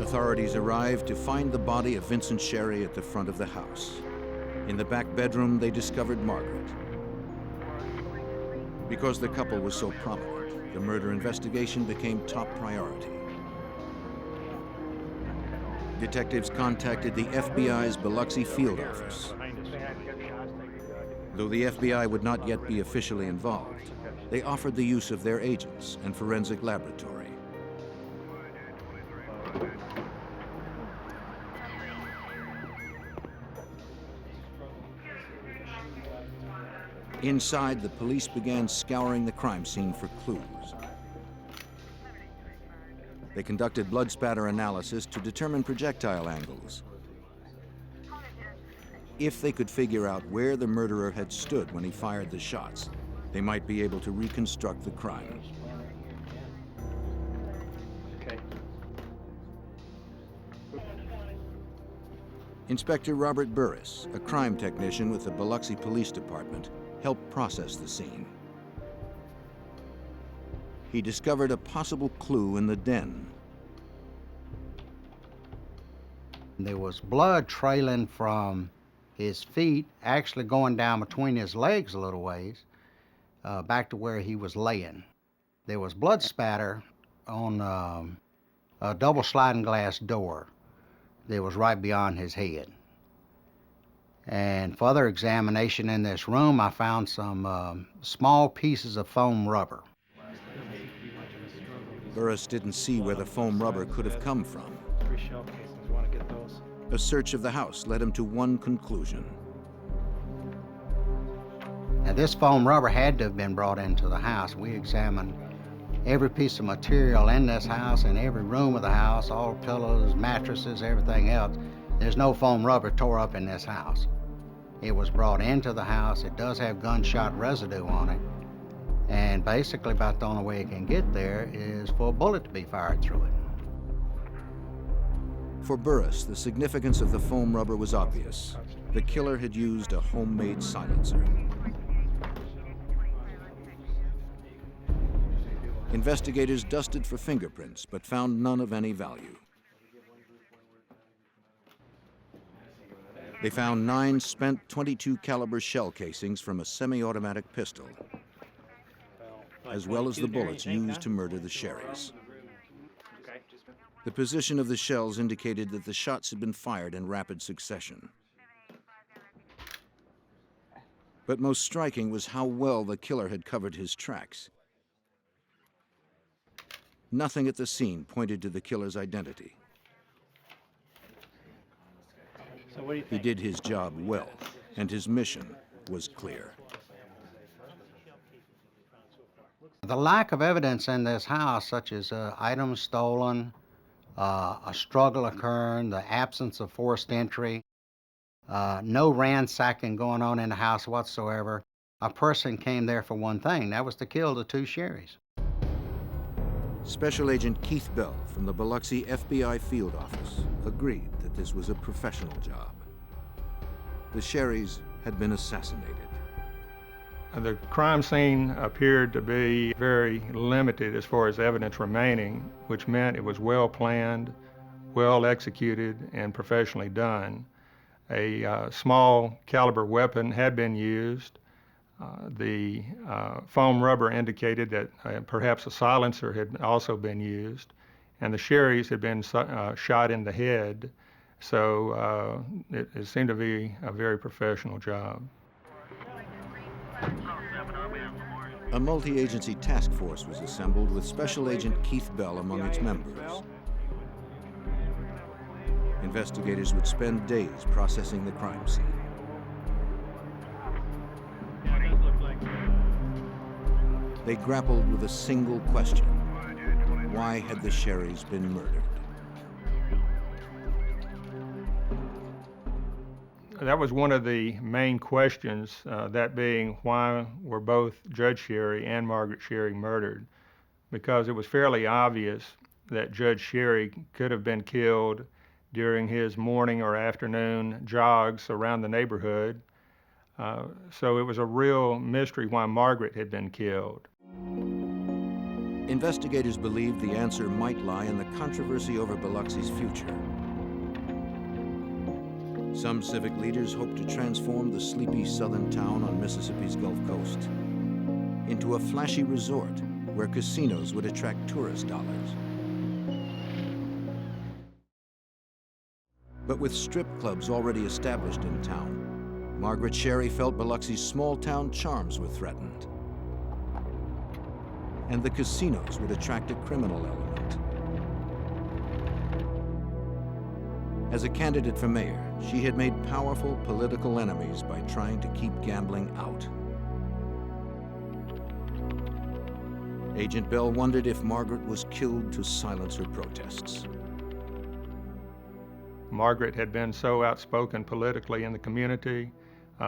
Authorities arrived to find the body of Vincent Sherry at the front of the house. In the back bedroom, they discovered Margaret. Because the couple was so prominent, the murder investigation became top priority. Detectives contacted the FBI's Biloxi field office. Though the FBI would not yet be officially involved, they offered the use of their agents and forensic laboratory. Inside, the police began scouring the crime scene for clues. They conducted blood spatter analysis to determine projectile angles. If they could figure out where the murderer had stood when he fired the shots, they might be able to reconstruct the crime. Okay. Inspector Robert Burris, a crime technician with the Biloxi Police Department, helped process the scene. He discovered a possible clue in the den. There was blood trailing from his feet, actually going down between his legs a little ways. back to where he was laying. There was blood spatter on a double sliding glass door that was right beyond his head. And further examination in this room, I found some small pieces of foam rubber. Burris didn't see where the foam rubber could have come from. 3 shell casings, want to get those? A search of the house led him to one conclusion. Now, this foam rubber had to have been brought into the house. We examined every piece of material in this house, in every room of the house, all pillows, mattresses, everything else. There's no foam rubber tore up in this house. It was brought into the house. It does have gunshot residue on it. And basically about the only way it can get there is for a bullet to be fired through it. For Burris, the significance of the foam rubber was obvious. The killer had used a homemade silencer. Investigators dusted for fingerprints, but found none of any value. They found 9 spent .22 caliber shell casings from a semi-automatic pistol, as well as the bullets used to murder the Sherrys. The position of the shells indicated that the shots had been fired in rapid succession. But most striking was how well the killer had covered his tracks. Nothing at the scene pointed to the killer's identity. So what do you think? He did his job well, and his mission was clear. The lack of evidence in this house, such as items stolen, a struggle occurring, the absence of forced entry, no ransacking going on in the house whatsoever. A person came there for one thing, that was to kill the 2 Sherrys. Special Agent Keith Bell from the Biloxi FBI field office agreed that this was a professional job. The Sherrys had been assassinated. The crime scene appeared to be very limited as far as evidence remaining, which meant it was well planned, well executed, and professionally done. A small caliber weapon had been used. The foam rubber indicated that perhaps a silencer had also been used, and the Sherrys had been shot in the head, so it seemed to be a very professional job. A multi-agency task force was assembled with Special Agent Keith Bell among its members. Investigators would spend days processing the crime scene. They grappled with a single question. Why had the Sherrys been murdered? That was one of the main questions, that being why were both Judge Sherry and Margaret Sherry murdered? Because it was fairly obvious that Judge Sherry could have been killed during his morning or afternoon jogs around the neighborhood. So it was a real mystery why Margaret had been killed. Investigators believed the answer might lie in the controversy over Biloxi's future. Some civic leaders hoped to transform the sleepy southern town on Mississippi's Gulf Coast into a flashy resort where casinos would attract tourist dollars. But with strip clubs already established in town, Margaret Sherry felt Biloxi's small-town charms were threatened. And the casinos would attract a criminal element. As a candidate for mayor, she had made powerful political enemies by trying to keep gambling out. Agent Bell wondered if Margaret was killed to silence her protests. Margaret had been so outspoken politically in the community.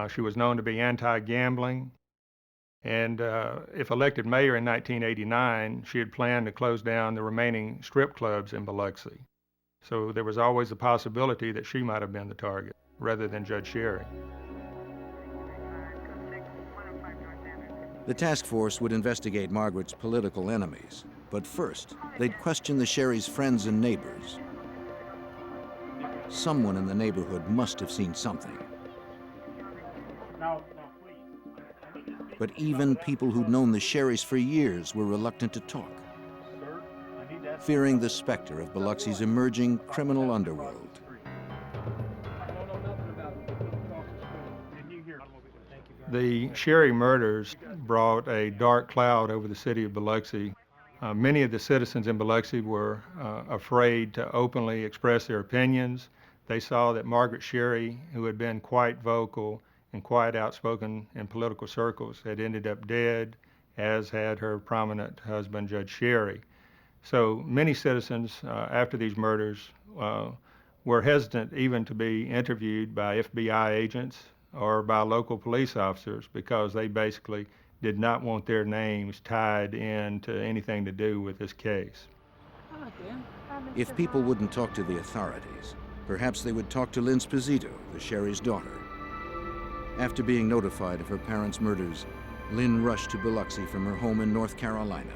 She was known to be anti-gambling. And if elected mayor in 1989, she had planned to close down the remaining strip clubs in Biloxi. So there was always the possibility that she might have been the target, rather than Judge Sherry. The task force would investigate Margaret's political enemies, but first, they'd question the Sherry's friends and neighbors. Someone in the neighborhood must have seen something. Now, please. But even people who'd known the Sherrys for years were reluctant to talk, fearing the specter of Biloxi's emerging criminal underworld. The Sherry murders brought a dark cloud over the city of Biloxi. Many of the citizens in Biloxi were afraid to openly express their opinions. They saw that Margaret Sherry, who had been quite vocal and quite outspoken in political circles, had ended up dead, as had her prominent husband, Judge Sherry. So many citizens, after these murders, were hesitant even to be interviewed by FBI agents or by local police officers because they basically did not want their names tied into anything to do with this case. If people wouldn't talk to the authorities, perhaps they would talk to Lynn Sposito, the Sherry's daughter. After being notified of her parents' murders, Lynn rushed to Biloxi from her home in North Carolina.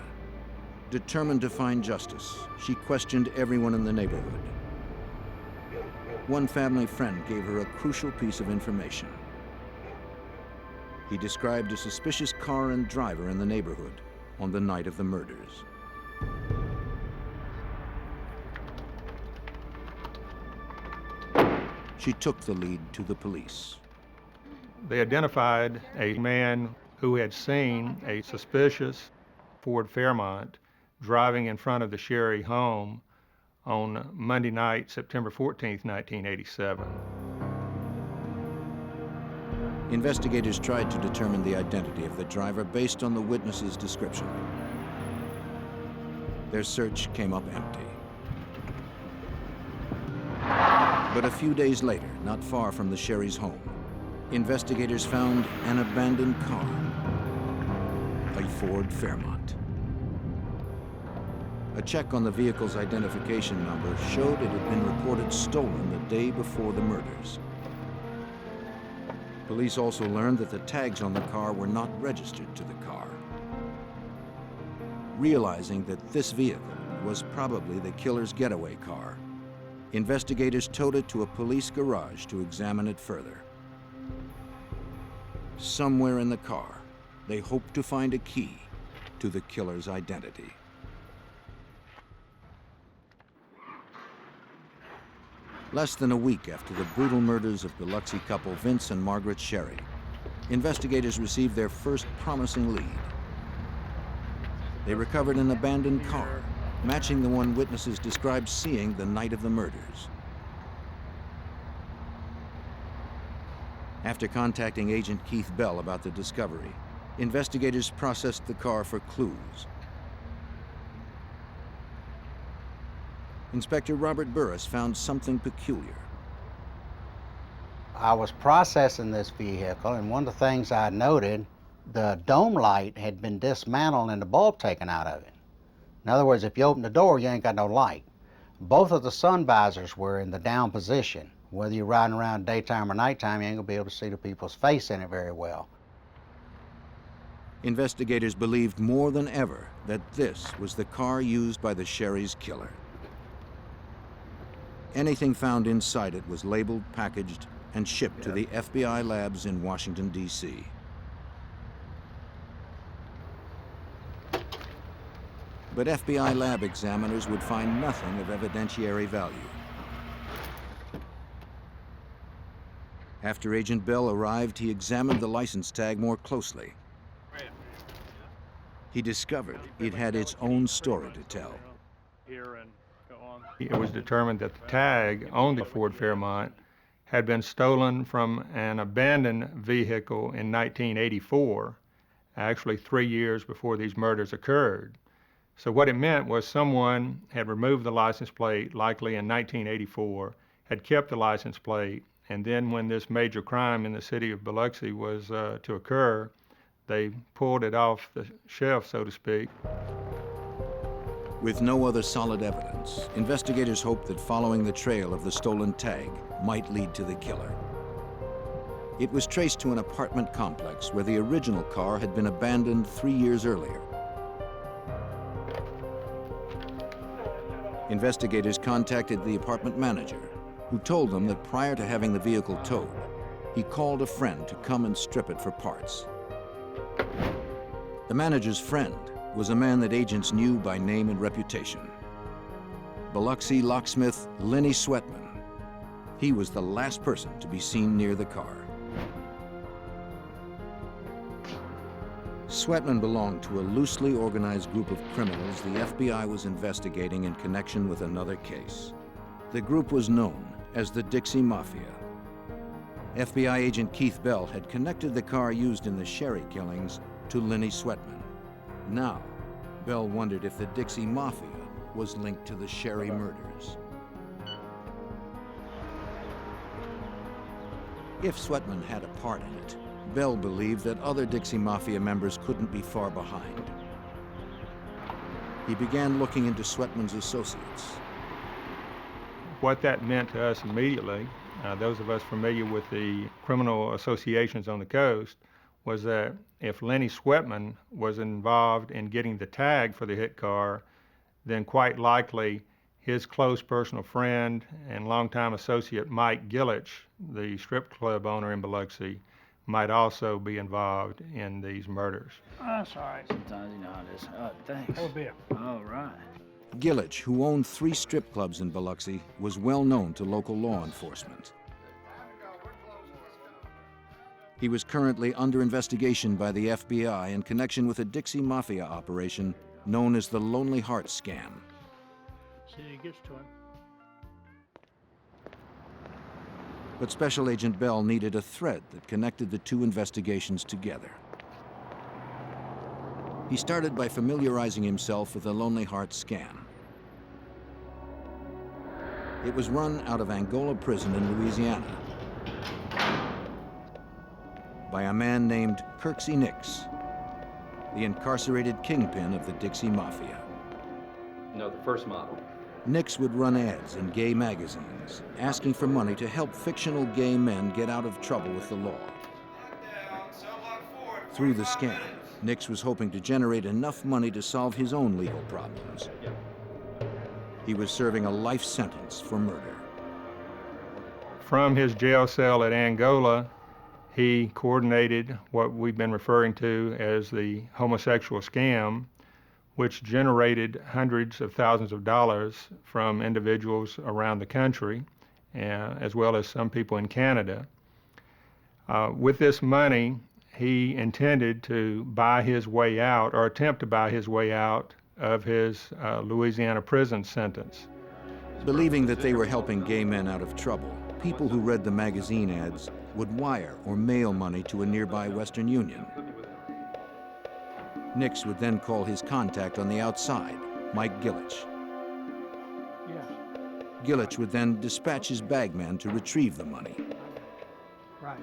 Determined to find justice, she questioned everyone in the neighborhood. One family friend gave her a crucial piece of information. He described a suspicious car and driver in the neighborhood on the night of the murders. She took the lead to the police. They identified a man who had seen a suspicious Ford Fairmont driving in front of the Sherry home on Monday night, September 14th, 1987. Investigators tried to determine the identity of the driver based on the witness's description. Their search came up empty. But a few days later, not far from the Sherry's home, investigators found an abandoned car, a Ford Fairmont. A check on the vehicle's identification number showed it had been reported stolen the day before the murders. Police also learned that the tags on the car were not registered to the car. Realizing that this vehicle was probably the killer's getaway car, investigators towed it to a police garage to examine it further. Somewhere in the car, they hoped to find a key to the killer's identity. Less than a week after the brutal murders of Biloxi couple Vince and Margaret Sherry, investigators received their first promising lead. They recovered an abandoned car, matching the one witnesses described seeing the night of the murders. After contacting Agent Keith Bell about the discovery, investigators processed the car for clues. Inspector Robert Burris found something peculiar. I was processing this vehicle, and one of the things I noted, the dome light had been dismantled and the bulb taken out of it. In other words, if you open the door, you ain't got no light. Both of the sun visors were in the down position. Whether you're riding around daytime or nighttime, you ain't gonna be able to see the people's face in it very well. Investigators believed more than ever that this was the car used by the Sherry's killer. Anything found inside it was labeled, packaged, and shipped to the FBI labs in Washington, D.C. But FBI lab examiners would find nothing of evidentiary value. After Agent Bell arrived, he examined the license tag more closely. He discovered it had its own story to tell. It was determined that the tag on the Ford Fairmont had been stolen from an abandoned vehicle in 1984, actually 3 years before these murders occurred. So what it meant was someone had removed the license plate, likely in 1984, had kept the license plate, and then when this major crime in the city of Biloxi was to occur, they pulled it off the shelf, so to speak. With no other solid evidence, investigators hoped that following the trail of the stolen tag might lead to the killer. It was traced to an apartment complex where the original car had been abandoned 3 years earlier. Investigators contacted the apartment manager, who told them that prior to having the vehicle towed, he called a friend to come and strip it for parts. The manager's friend was a man that agents knew by name and reputation. Biloxi locksmith Lenny Sweatman. He was the last person to be seen near the car. Sweatman belonged to a loosely organized group of criminals the FBI was investigating in connection with another case. The group was known as the Dixie Mafia. FBI agent Keith Bell had connected the car used in the Sherry killings to Lenny Sweatman. Now, Bell wondered if the Dixie Mafia was linked to the Sherry murders. If Sweatman had a part in it, Bell believed that other Dixie Mafia members couldn't be far behind. He began looking into Sweatman's associates. What that meant to us immediately, those of us familiar with the criminal associations on the coast, was that if Lenny Sweatman was involved in getting the tag for the hit car, then quite likely his close personal friend and longtime associate Mike Gillich, the strip club owner in Biloxi, might also be involved in these murders. That's all right. Sometimes you know how it is. Thanks. Have a beer. All right. Gillich, who owned 3 strip clubs in Biloxi, was well known to local law enforcement. He was currently under investigation by the FBI in connection with a Dixie Mafia operation known as the Lonely Heart Scam. See, he gets to him. But Special Agent Bell needed a thread that connected the 2 investigations together. He started by familiarizing himself with the Lonely Heart Scam. It was run out of Angola Prison in Louisiana by a man named Kirksey Nix, the incarcerated kingpin of the Dixie Mafia. No, the first model. Nix would run ads in gay magazines, asking for money to help fictional gay men get out of trouble with the law. Through the scam, Nix was hoping to generate enough money to solve his own legal problems. He was serving a life sentence for murder. From his jail cell at Angola, he coordinated what we've been referring to as the homosexual scam, which generated hundreds of thousands of dollars from individuals around the country, as well as some people in Canada. With this money, he intended to buy his way out, or attempt to buy his way out, of his Louisiana prison sentence. Believing that they were helping gay men out of trouble, people who read the magazine ads would wire or mail money to a nearby Western Union. Nix would then call his contact on the outside, Mike Gillich. Gillich would then dispatch his bagman to retrieve the money. Right.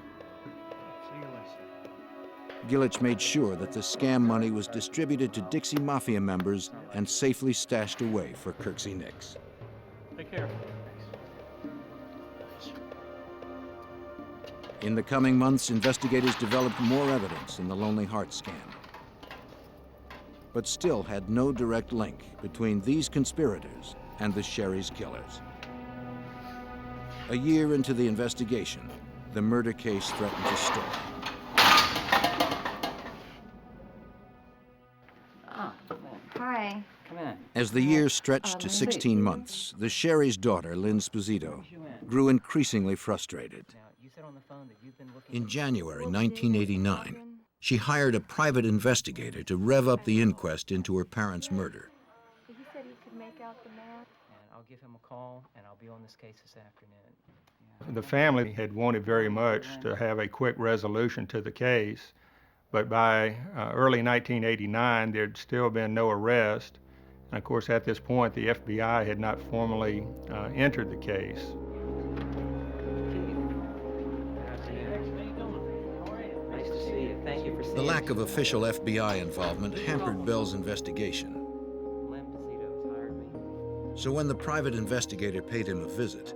See you later. Gillich made sure that the scam money was distributed to Dixie Mafia members and safely stashed away for Kirksey Nix. Take care. In the coming months, investigators developed more evidence in the Lonely Heart scam, but still had no direct link between these conspirators and the Sherry's killers. A year into the investigation, the murder case threatened to stall. Hi. Come in. As the year stretched to 16 months, the Sherry's daughter, Lynn Sposito, grew increasingly frustrated. In January 1989, she hired a private investigator to rev up the inquest into her parents' murder. He said he could make out the man. And I'll give him a call, and I'll be on this case this afternoon. The family had wanted very much to have a quick resolution to the case, but by early 1989, there'd still been no arrest. And of course, at this point, the FBI had not formally entered the case. The lack of official FBI involvement hampered Bell's investigation. So when the private investigator paid him a visit,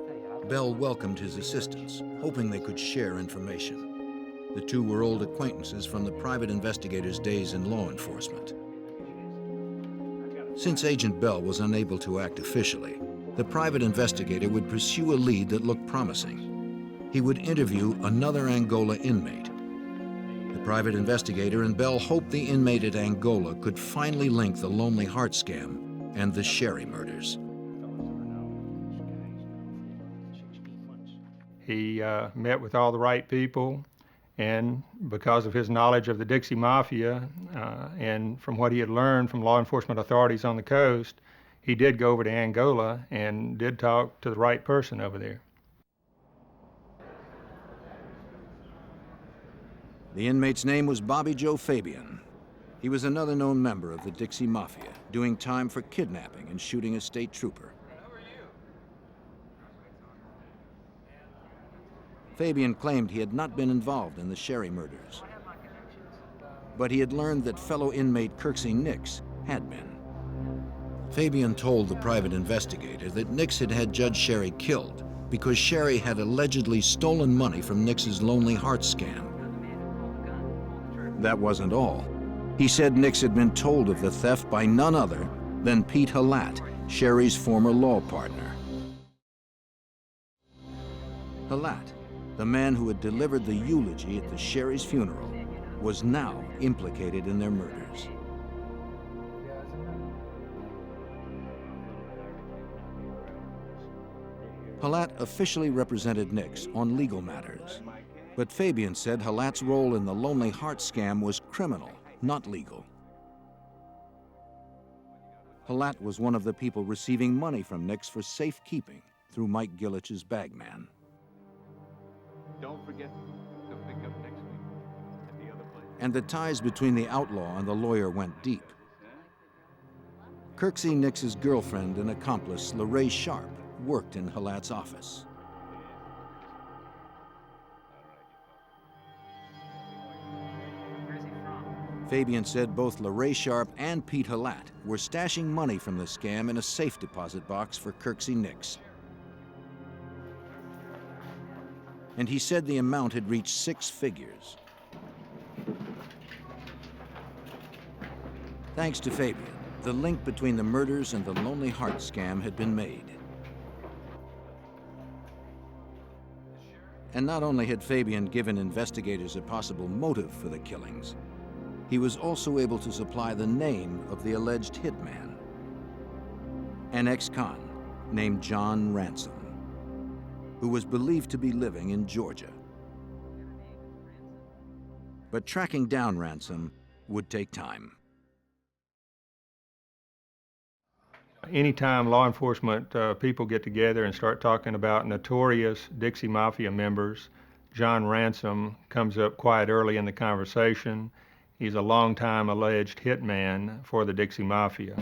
Bell welcomed his assistants, hoping they could share information. The 2 were old acquaintances from the private investigator's days in law enforcement. Since Agent Bell was unable to act officially, the private investigator would pursue a lead that looked promising. He would interview another Angola inmate. The private investigator and Bell hoped the inmate at Angola could finally link the Lonely Heart scam and the Sherry murders. He met with all the right people, and because of his knowledge of the Dixie Mafia and from what he had learned from law enforcement authorities on the coast, he did go over to Angola and did talk to the right person over there. The inmate's name was Bobby Joe Fabian. He was another known member of the Dixie Mafia, doing time for kidnapping and shooting a state trooper. Fabian claimed he had not been involved in the Sherry murders, but he had learned that fellow inmate Kirksey Nix had been. Fabian told the private investigator that Nix had had Judge Sherry killed because Sherry had allegedly stolen money from Nix's Lonely Heart scam. That wasn't all. He said Nix had been told of the theft by none other than Pete Halat, Sherry's former law partner. Halat, the man who had delivered the eulogy at the Sherry's funeral, was now implicated in their murders. Halat officially represented Nix on legal matters, but Fabian said Halat's role in the Lonely Heart scam was criminal, not legal. Halat was one of the people receiving money from Nix for safekeeping through Mike Gillich's bagman. Don't forget to pick up next week at the other place. And the ties between the outlaw and the lawyer went deep. Kirksey Nix's girlfriend and accomplice, LaRae Sharp, worked in Halat's office. Fabian said both LaRae Sharp and Pete Halat were stashing money from the scam in a safe deposit box for Kirksey Nix. And he said the amount had reached 6 figures. Thanks to Fabian, the link between the murders and the Lonely Heart scam had been made. And not only had Fabian given investigators a possible motive for the killings, he was also able to supply the name of the alleged hitman, an ex-con named John Ransom, who was believed to be living in Georgia. But tracking down Ransom would take time. Anytime law enforcement people get together and start talking about notorious Dixie Mafia members, John Ransom comes up quite early in the conversation. He's a longtime alleged hitman for the Dixie Mafia.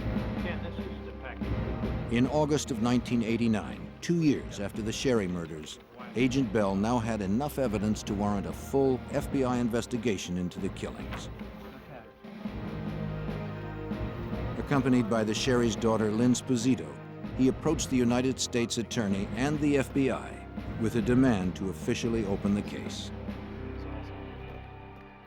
In August of 1989, 2 years after the Sherry murders, Agent Bell now had enough evidence to warrant a full FBI investigation into the killings. Accompanied by the Sherry's daughter, Lynn Sposito, he approached the United States Attorney and the FBI with a demand to officially open the case.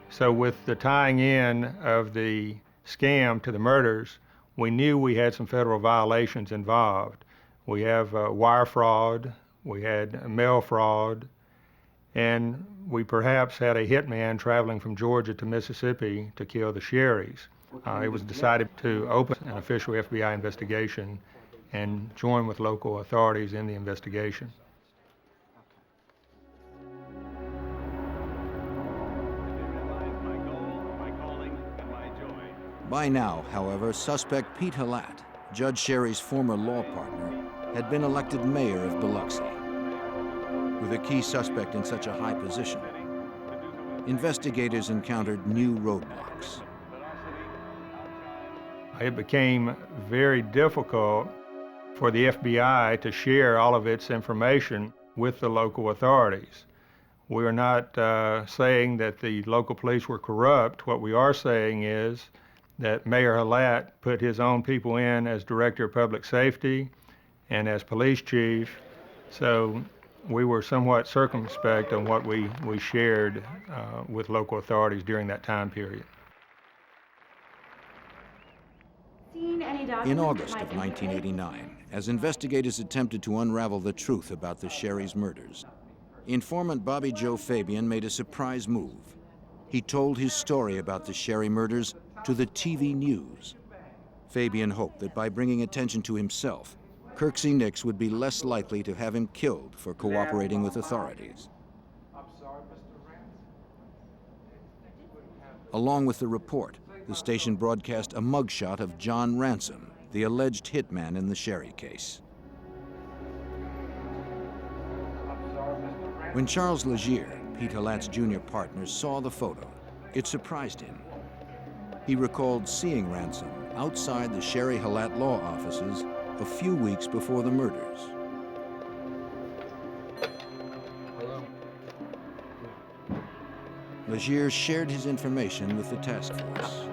So with the tying in of the scam to the murders, we knew we had some federal violations involved. We have wire fraud, we had mail fraud, and we perhaps had a hitman traveling from Georgia to Mississippi to kill the Sherrys. It was decided to open an official FBI investigation and join with local authorities in the investigation. By now, however, suspect Pete Halat, Judge Sherry's former law partner, had been elected mayor of Biloxi. With a key suspect in such a high position, investigators encountered new roadblocks. It became very difficult for the FBI to share all of its information with the local authorities. We are not saying that the local police were corrupt. What we are saying is that Mayor Halat put his own people in as Director of Public Safety and as Police Chief, so we were somewhat circumspect on what we shared with local authorities during that time period. In August of 1989, as investigators attempted to unravel the truth about the Sherry's murders, informant Bobby Joe Fabian made a surprise move. He told his story about the Sherry murders to the TV news. Fabian hoped that by bringing attention to himself, Kirksey Nix would be less likely to have him killed for cooperating with authorities. Along with the report, the station broadcast a mugshot of John Ransom, the alleged hitman in the Sherry case. When Charles Legier, Pete Halat's junior partner, saw the photo, it surprised him. He recalled seeing Ransom outside the Sherry Halat law offices a few weeks before the murders. Legier shared his information with the task force.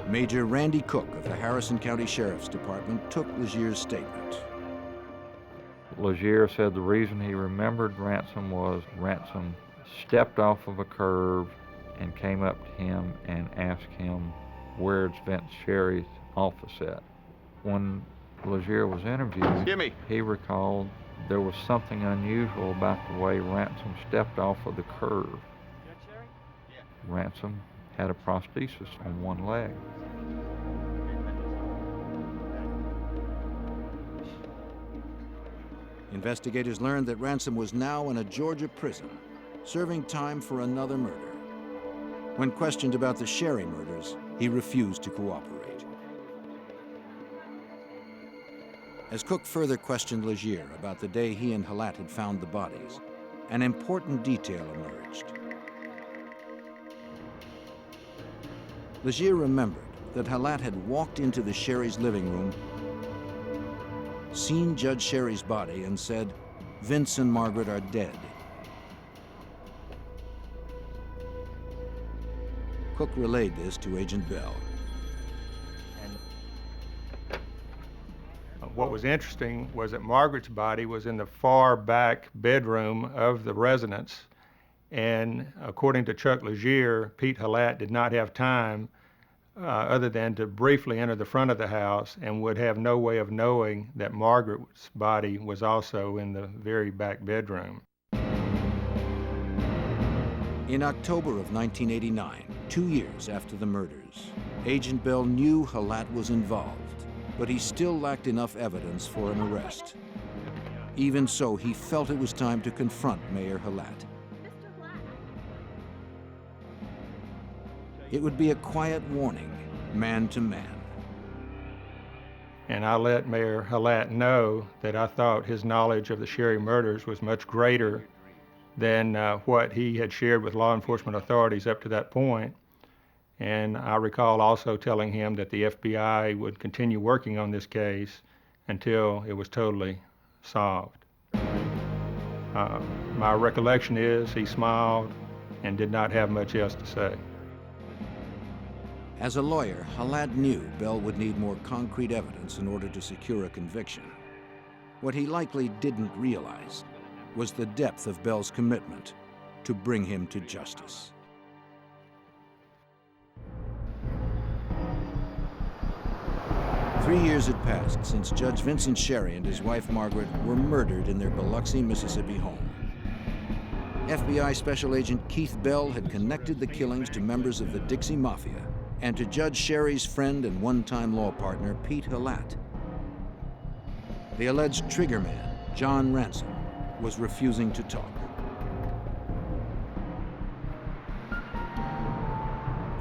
Major Randy Cook of the Harrison County Sheriff's Department took Legier's statement. Legier said the reason he remembered Ransom was Ransom stepped off of a curb and came up to him and asked him, "Where's Vince Sherry's office at?" When Legier was interviewed, he recalled there was something unusual about the way Ransom stepped off of the curb. Ransom had a prosthesis on one leg. Investigators learned that Ransom was now in a Georgia prison, serving time for another murder. When questioned about the Sherry murders, he refused to cooperate. As Cook further questioned Legier about the day he and Halat had found the bodies, an important detail emerged. Legier remembered that Halat had walked into the Sherry's living room, seen Judge Sherry's body, and said, "Vince and Margaret are dead." Cook relayed this to Agent Bell. What was interesting was that Margaret's body was in the far back bedroom of the residence, and according to Chuck Legier, Pete Halat did not have time other than to briefly enter the front of the house and would have no way of knowing that Margaret's body was also in the very back bedroom. In October of 1989, 2 years after the murders, Agent Bell knew Halat was involved, but he still lacked enough evidence for an arrest. Even so, he felt it was time to confront Mayor Halat. It would be a quiet warning, man to man. And I let Mayor Halat know that I thought his knowledge of the Sherry murders was much greater than what he had shared with law enforcement authorities up to that point. And I recall also telling him that the FBI would continue working on this case until it was totally solved. My recollection is he smiled and did not have much else to say. As a lawyer, Halat knew Bell would need more concrete evidence in order to secure a conviction. What he likely didn't realize was the depth of Bell's commitment to bring him to justice. Three years had passed since Judge Vincent Sherry and his wife Margaret were murdered in their Biloxi, Mississippi home. FBI Special Agent Keith Bell had connected the killings to members of the Dixie Mafia and to Judge Sherry's friend and one-time law partner, Pete Halat. The alleged triggerman, John Ransom, was refusing to talk.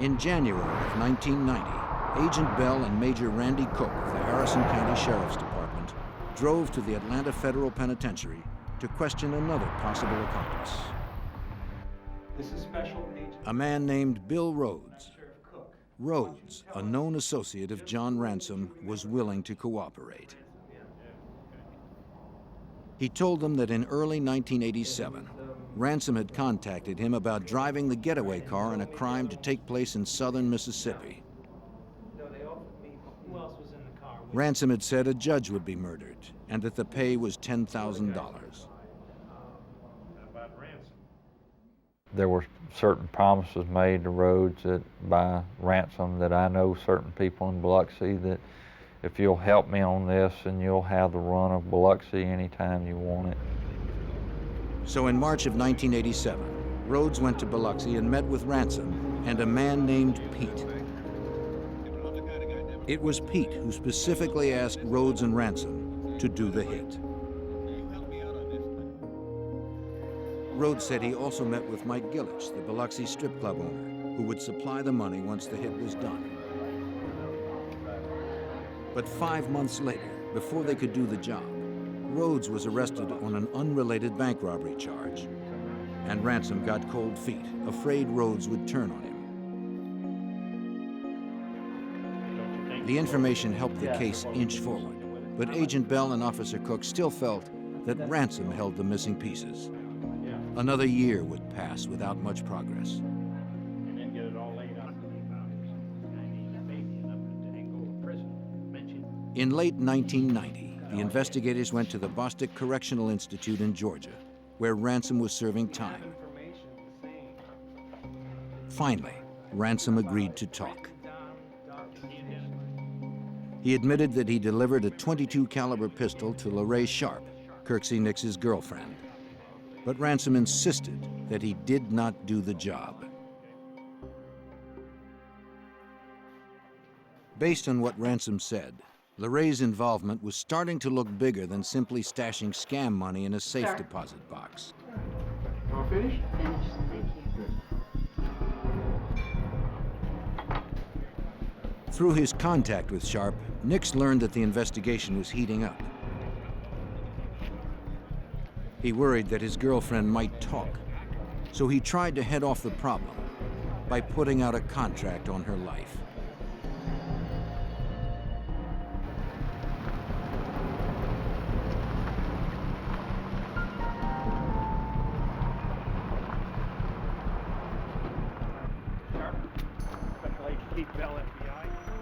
In January of 1990, Agent Bell and Major Randy Cook of the Harrison County Sheriff's Department drove to the Atlanta Federal Penitentiary to question another possible accomplice. This is Special Agent. A man named Bill Rhodes. Rhodes, a known associate of John Ransom, was willing to cooperate. He told them that in early 1987, Ransom had contacted him about driving the getaway car in a crime to take place in southern Mississippi. Ransom had said a judge would be murdered and that the pay was $10,000. There were certain promises made to Rhodes by Ransom that I know certain people in Biloxi that if you'll help me on this and you'll have the run of Biloxi anytime you want it. So in March of 1987, Rhodes went to Biloxi and met with Ransom and a man named Pete. It was Pete who specifically asked Rhodes and Ransom to do the hit. Rhodes said he also met with Mike Gillich, the Biloxi strip club owner, who would supply the money once the hit was done. But 5 months later, before they could do the job, Rhodes was arrested on an unrelated bank robbery charge. And Ransom got cold feet, afraid Rhodes would turn on him. The information helped the case inch forward, but Agent Bell and Officer Cook still felt that Ransom held the missing pieces. Another year would pass without much progress. In late 1990, the investigators went to the Bostic Correctional Institute in Georgia, where Ransom was serving time. Finally, Ransom agreed to talk. He admitted that he delivered a .22 caliber pistol to LaRae Sharp, Kirksey Nix's girlfriend. But Ransom insisted that he did not do the job. Based on what Ransom said, LaRae's involvement was starting to look bigger than simply stashing scam money in a safe deposit box. All finished? Finished, thank you. Through his contact with Sharp, Nix learned that the investigation was heating up. He worried that his girlfriend might talk, so he tried to head off the problem by putting out a contract on her life.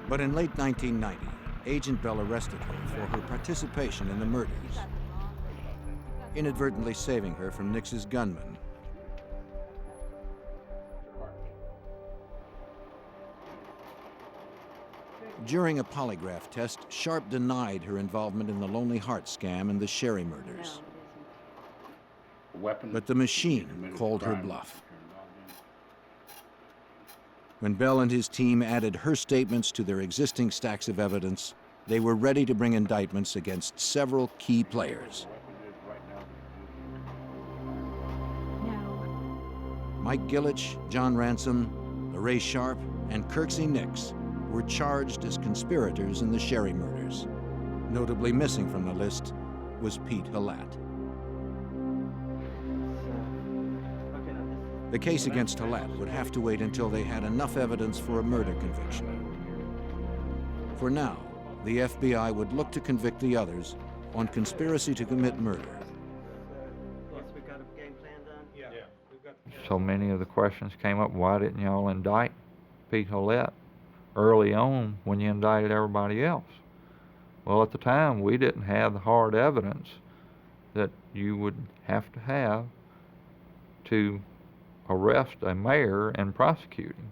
But in late 1990, Agent Bell arrested her for her participation in the murders, inadvertently saving her from Nix's gunman. During a polygraph test, Sharp denied her involvement in the Lonely Heart scam and the Sherry murders. But the machine called her bluff. When Bell and his team added her statements to their existing stacks of evidence, they were ready to bring indictments against several key players. Mike Gillich, John Ransom, LaRae Sharp, and Kirksey Nix were charged as conspirators in the Sherry murders. Notably missing from the list was Pete Halat. The case against Halat would have to wait until they had enough evidence for a murder conviction. For now, the FBI would look to convict the others on conspiracy to commit murder. So many of the questions came up, why didn't y'all indict Pete Halat early on when you indicted everybody else? Well, at the time, we didn't have the hard evidence that you would have to arrest a mayor and prosecute him.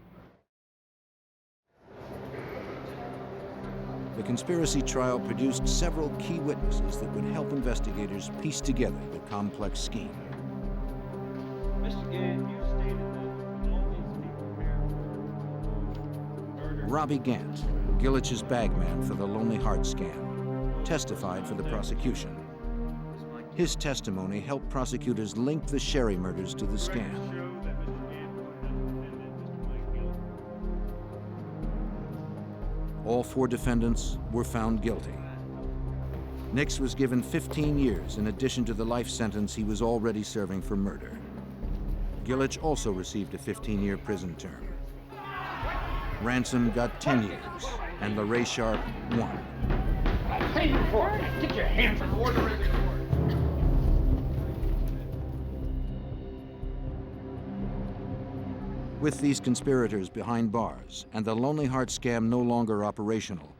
The conspiracy trial produced several key witnesses that would help investigators piece together the complex scheme. Mr. Gant, you stated that all these people here Robbie Gant, Gillich's bagman for the Lonely Heart scam, testified for the prosecution. His testimony helped prosecutors link the Sherry murders to the scam. All 4 defendants were found guilty. Nix was given 15 years in addition to the life sentence he was already serving for murder. Gillich also received a 15-year prison term. Ransom got 10 years, and LaRae Sharp 1. Hey, you for it. Get your hands in order in the court. With these conspirators behind bars and the Lonely Heart scam no longer operational,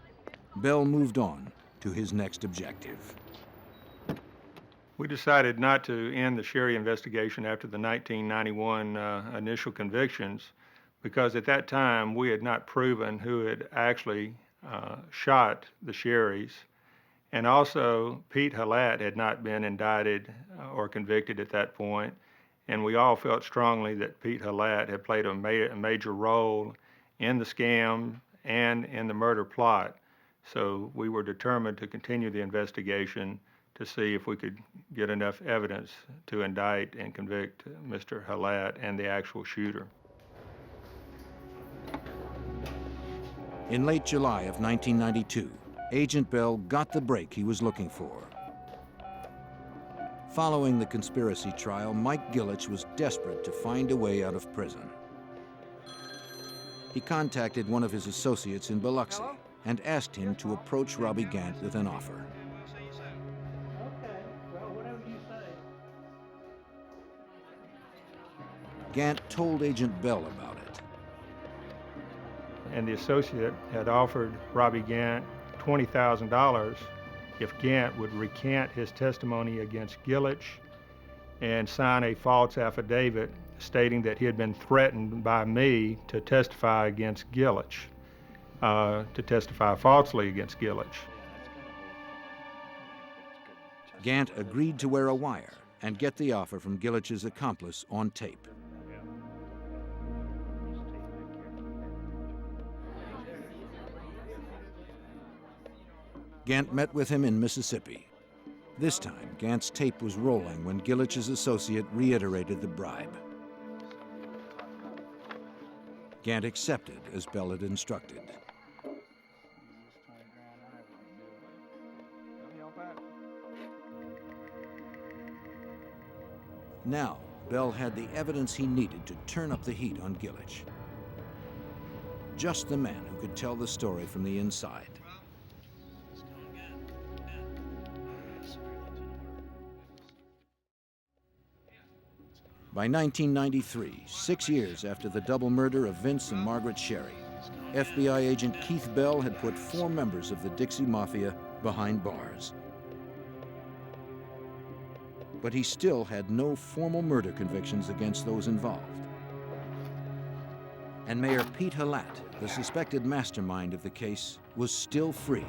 Bell moved on to his next objective. We decided not to end the Sherry investigation after the 1991 initial convictions because at that time we had not proven who had actually shot the Sherrys, And also, Pete Halat had not been indicted or convicted at that point, and we all felt strongly that Pete Halat had played a major role in the scam and in the murder plot. So we were determined to continue the investigation to see if we could get enough evidence to indict and convict Mr. Halat and the actual shooter. In late July of 1992, Agent Bell got the break he was looking for. Following the conspiracy trial, Mike Gillich was desperate to find a way out of prison. He contacted one of his associates in Biloxi and asked him to approach Robbie Gant with an offer. Gant told Agent Bell about it. And the associate had offered Robbie Gant $20,000 if Gant would recant his testimony against Gillich and sign a false affidavit stating that he had been threatened by me to testify against Gillich, to testify falsely against Gillich. Gant agreed to wear a wire and get the offer from Gillich's accomplice on tape. Gant met with him in Mississippi. This time, Gant's tape was rolling when Gillich's associate reiterated the bribe. Gant accepted as Bell had instructed. Now, Bell had the evidence he needed to turn up the heat on Gillich. Just the man who could tell the story from the inside. By 1993, 6 years after the double murder of Vince and Margaret Sherry, FBI agent Keith Bell had put 4 members of the Dixie Mafia behind bars. But he still had no formal murder convictions against those involved. And Mayor Pete Halat, the suspected mastermind of the case, was still free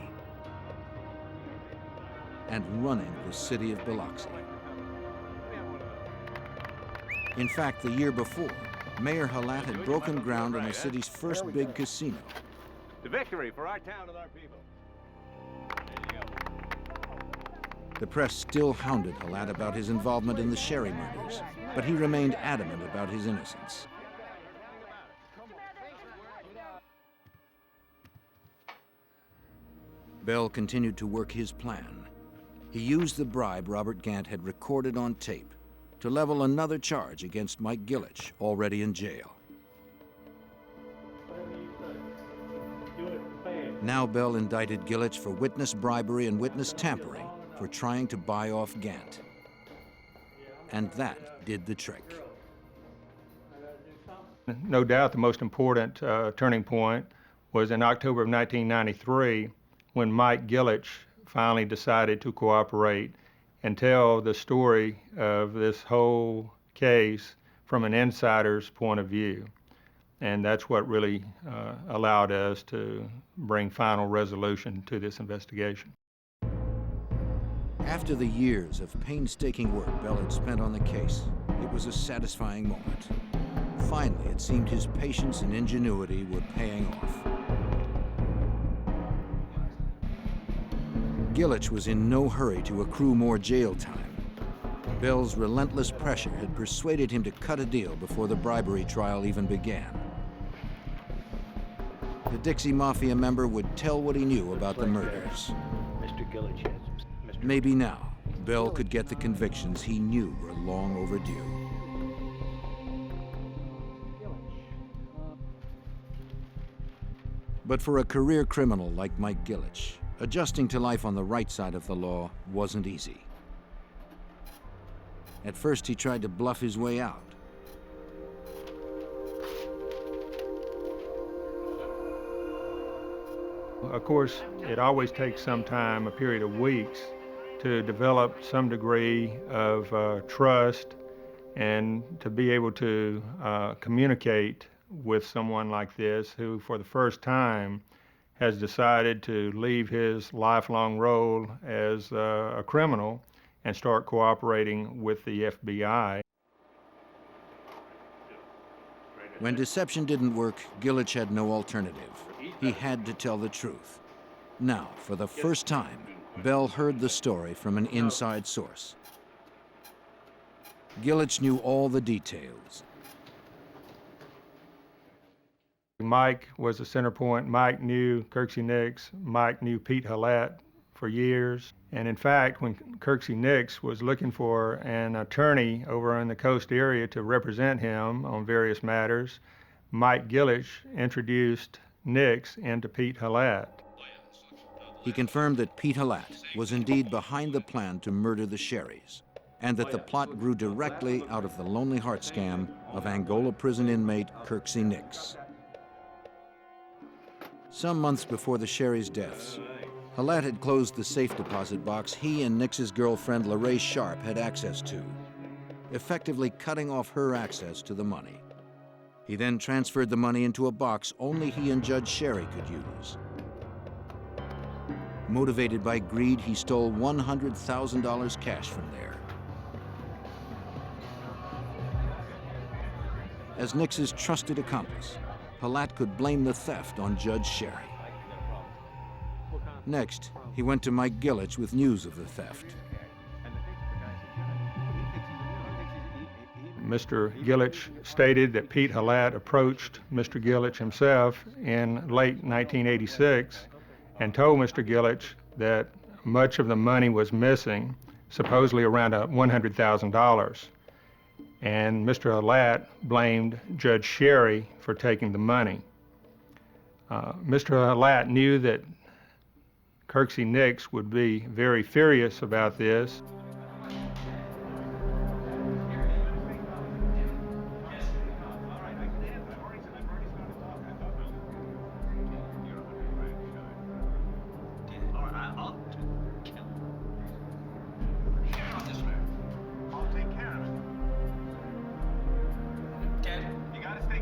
and running the city of Biloxi. In fact, the year before, Mayor Halat had broken ground on the city's first big casino. The victory for our town and our people. The press still hounded Halat about his involvement in the Sherry murders, but he remained adamant about his innocence. Bell continued to work his plan. He used the bribe Robert Gant had recorded on tape to level another charge against Mike Gillich, already in jail. Now Bell indicted Gillich for witness bribery and witness tampering for trying to buy off Gant. And that did the trick. No doubt the most important turning point was in October of 1993 when Mike Gillich finally decided to cooperate and tell the story of this whole case from an insider's point of view. And that's what really allowed us to bring final resolution to this investigation. After the years of painstaking work Bell had spent on the case, it was a satisfying moment. Finally, it seemed his patience and ingenuity were paying off. Gillich was in no hurry to accrue more jail time. Bell's relentless pressure had persuaded him to cut a deal before the bribery trial even began. The Dixie Mafia member would tell what he knew about the murders. Mr. Gillich has... Maybe now, Bell could get the convictions he knew were long overdue. But for a career criminal like Mike Gillich, adjusting to life on the right side of the law wasn't easy. At first, he tried to bluff his way out. Of course, it always takes some time, a period of weeks, to develop some degree of trust and to be able to communicate with someone like this who, for the first time, has decided to leave his lifelong role as a criminal and start cooperating with the FBI. When deception didn't work, Gillich had no alternative. He had to tell the truth. Now, for the first time, Bell heard the story from an inside source. Gillich knew all the details. Mike was the center point. Mike knew Kirksey Nix. Mike knew Pete Hallett for years. And in fact, when Kirksey Nix was looking for an attorney over in the coast area to represent him on various matters, Mike Gillich introduced Nix into Pete Hallett. He confirmed that Pete Hallett was indeed behind the plan to murder the Sherrys, and that the plot grew directly out of the Lonely Heart scam of Angola prison inmate Kirksey Nix. Some months before the Sherrys' deaths, Hallett had closed the safe deposit box he and Nix's girlfriend LaRae Sharp had access to, effectively cutting off her access to the money. He then transferred the money into a box only he and Judge Sherry could use. Motivated by greed, he stole $100,000 cash from there. As Nix's trusted accomplice, Hallett could blame the theft on Judge Sherry. Next, he went to Mike Gillich with news of the theft. Mr. Gillich stated that Pete Hallett approached Mr. Gillich himself in late 1986 and told Mr. Gillich that much of the money was missing, supposedly around $100,000. And Mr. Hallett blamed Judge Sherry for taking the money. Mr. Hallett knew that Kirksey Nix would be very furious about this.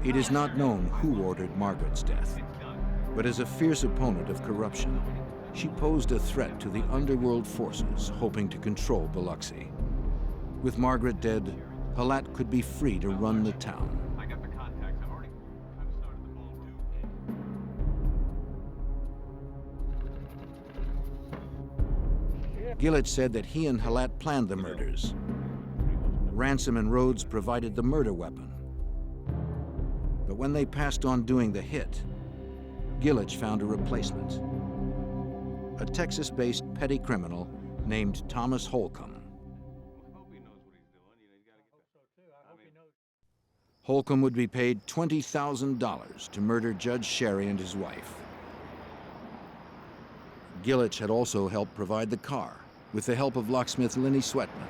It is not known who ordered Margaret's death, but as a fierce opponent of corruption, she posed a threat to the underworld forces hoping to control Biloxi. With Margaret dead, Hallett could be free to run the town. Gillich said that he and Hallett planned the murders. Ransom and Rhodes provided the murder weapon. But when they passed on doing the hit, Gillich found a replacement. A Texas-based petty criminal named Thomas Holcomb. Holcomb would be paid $20,000 to murder Judge Sherry and his wife. Gillich had also helped provide the car with the help of locksmith Lenny Sweatman.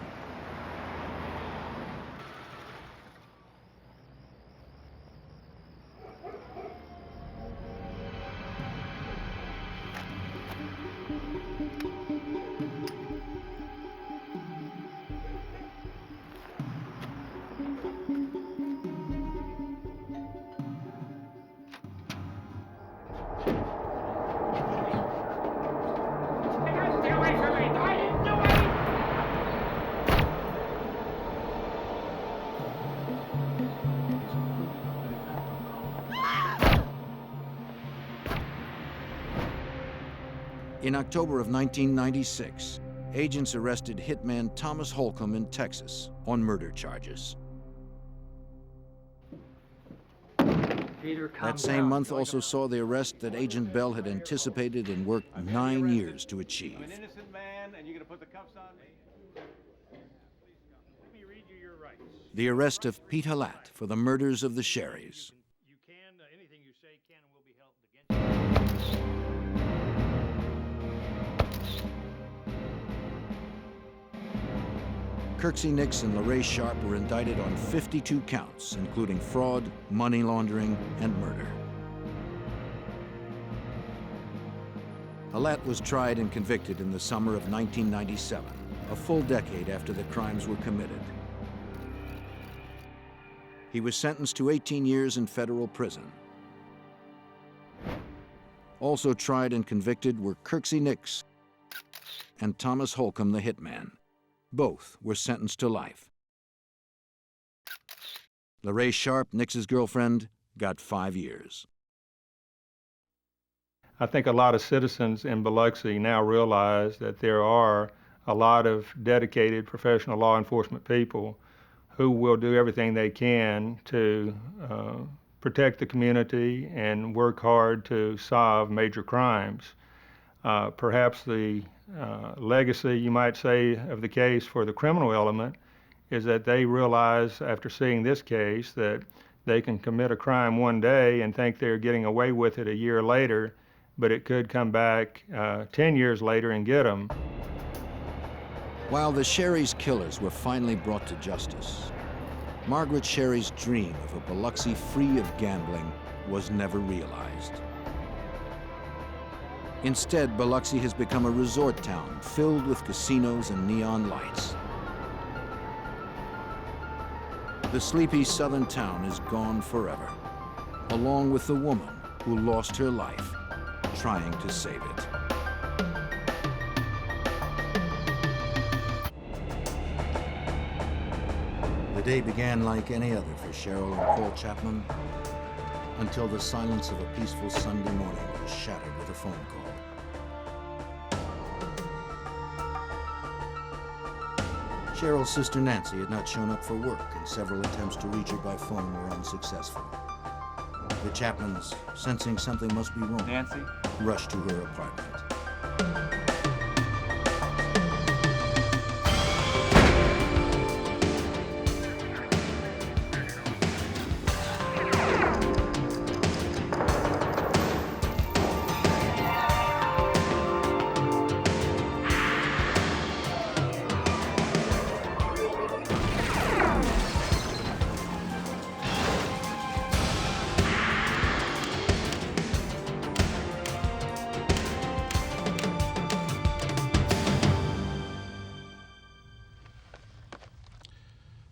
In October of 1996, agents arrested hitman Thomas Holcomb in Texas on murder charges. That same month also saw the arrest that Agent Bell had anticipated and worked 9 years to achieve. An innocent man, and you're gonna put the cuffs on me? Let me read you your rights. The arrest of Pete Hallett for the murders of the Sherrys. Anything you say can and will be held against you. Kirksey Nix and LaRae Sharp were indicted on 52 counts, including fraud, money laundering, and murder. Hallett was tried and convicted in the summer of 1997, a full decade after the crimes were committed. He was sentenced to 18 years in federal prison. Also tried and convicted were Kirksey Nix and Thomas Holcomb, the hitman. Both were sentenced to life. LaRae Sharp, Nix's girlfriend, got 5 years. I think a lot of citizens in Biloxi now realize that there are a lot of dedicated professional law enforcement people who will do everything they can to protect the community and work hard to solve major crimes. Perhaps the legacy, you might say, of the case for the criminal element is that they realize after seeing this case that they can commit a crime one day and think they're getting away with it a year later, but it could come back 10 years later and get them. While the Sherry's killers were finally brought to justice, Margaret Sherry's dream of a Biloxi free of gambling was never realized. Instead, Biloxi has become a resort town filled with casinos and neon lights. The sleepy southern town is gone forever, along with the woman who lost her life trying to save it. The day began like any other for Cheryl and Paul Chapman until the silence of a peaceful Sunday morning was shattered with a phone call. Cheryl's sister Nancy had not shown up for work, and several attempts to reach her by phone were unsuccessful. The Chapmans, sensing something must be wrong, Nancy? rushed to her apartment.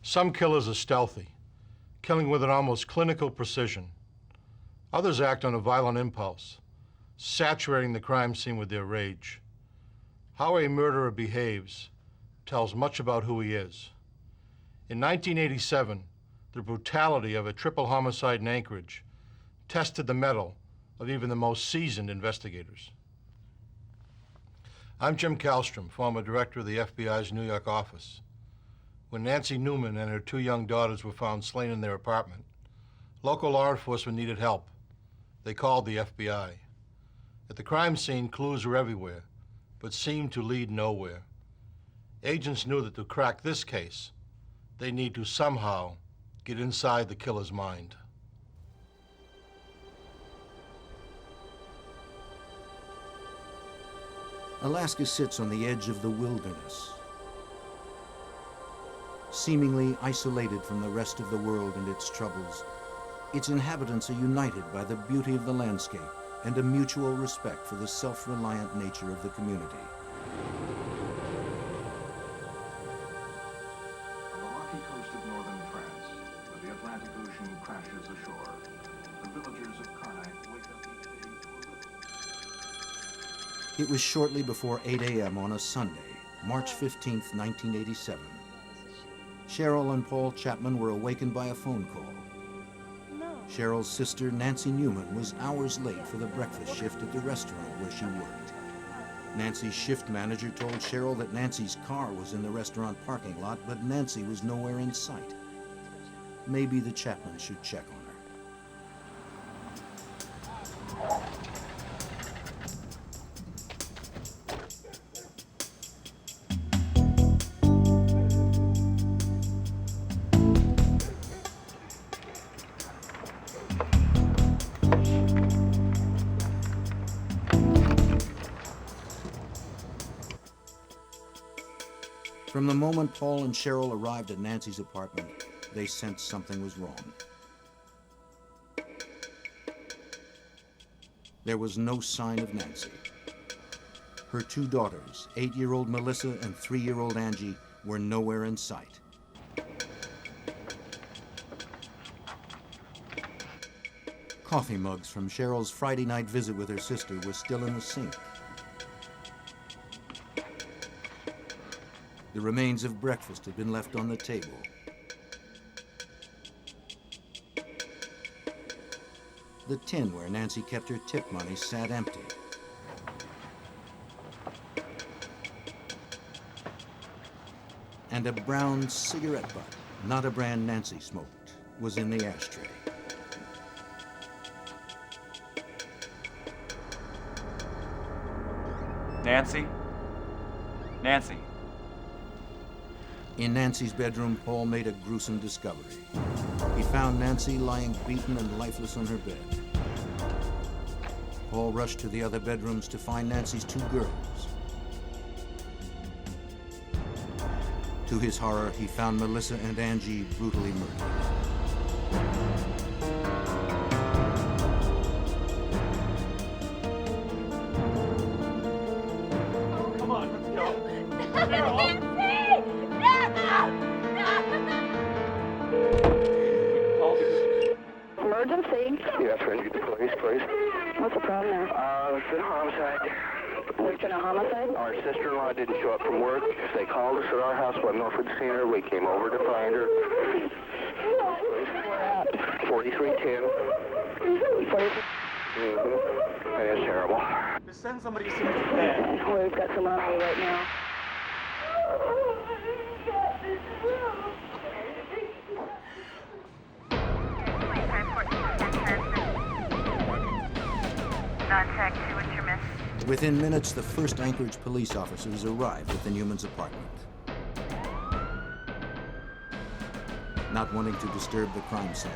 Some killers are stealthy, killing with an almost clinical precision. Others act on a violent impulse, saturating the crime scene with their rage. How a murderer behaves tells much about who he is. In 1987, the brutality of a triple homicide in Anchorage tested the mettle of even the most seasoned investigators. I'm Jim Kallstrom, former director of the FBI's New York office. When Nancy Newman and her 2 young daughters were found slain in their apartment, local law enforcement needed help. They called the FBI. At the crime scene, clues were everywhere, but seemed to lead nowhere. Agents knew that to crack this case, they need to somehow get inside the killer's mind. Alaska sits on the edge of the wilderness, seemingly isolated from the rest of the world and its troubles. Its inhabitants are united by the beauty of the landscape and a mutual respect for the self-reliant nature of the community. On the rocky coast of northern France, where the Atlantic Ocean crashes ashore, the villagers of Karnak wake up each day to a little. It was shortly before 8 a.m. on a Sunday, March 15th, 1987. Cheryl and Paul Chapman were awakened by a phone call. Cheryl's sister, Nancy Newman, was hours late for the breakfast shift at the restaurant where she worked. Nancy's shift manager told Cheryl that Nancy's car was in the restaurant parking lot, but Nancy was nowhere in sight. Maybe the Chapmans should check on her. From the moment Paul and Cheryl arrived at Nancy's apartment, they sensed something was wrong. There was no sign of Nancy. Her 2 daughters, 8-year-old Melissa and 3-year-old Angie, were nowhere in sight. Coffee mugs from Cheryl's Friday night visit with her sister were still in the sink. The remains of breakfast had been left on the table. The tin where Nancy kept her tip money sat empty. And a brown cigarette butt, not a brand Nancy smoked, was in the ashtray. Nancy? Nancy? In Nancy's bedroom, Paul made a gruesome discovery. He found Nancy lying beaten and lifeless on her bed. Paul rushed to the other bedrooms to find Nancy's two girls. To his horror, he found Melissa and Angie brutally murdered. Come on, let's go. Nancy! Emergency? Yes, Randy, the police, please. What's the problem there? It's been a homicide. There's been a homicide? Our sister-in-law didn't show up from work. They called us at our house when Norfolk seen her. We came over to find her. Where at? 4310. And it's terrible. Just send somebody as soon as you can. We've got someone on right now. Contact 2 with your miss. Within minutes, the first Anchorage police officers arrived at the Newman's apartment. Not wanting to disturb the crime scene,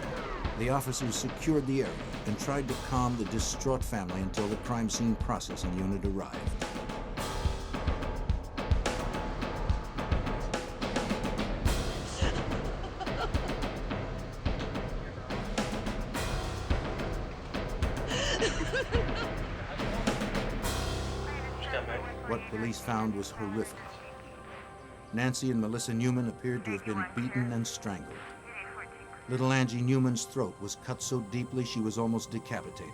the officers secured the area and tried to calm the distraught family until the crime scene processing unit arrived. What police found was horrific. Nancy and Melissa Newman appeared to have been beaten and strangled. Little Angie Newman's throat was cut so deeply she was almost decapitated.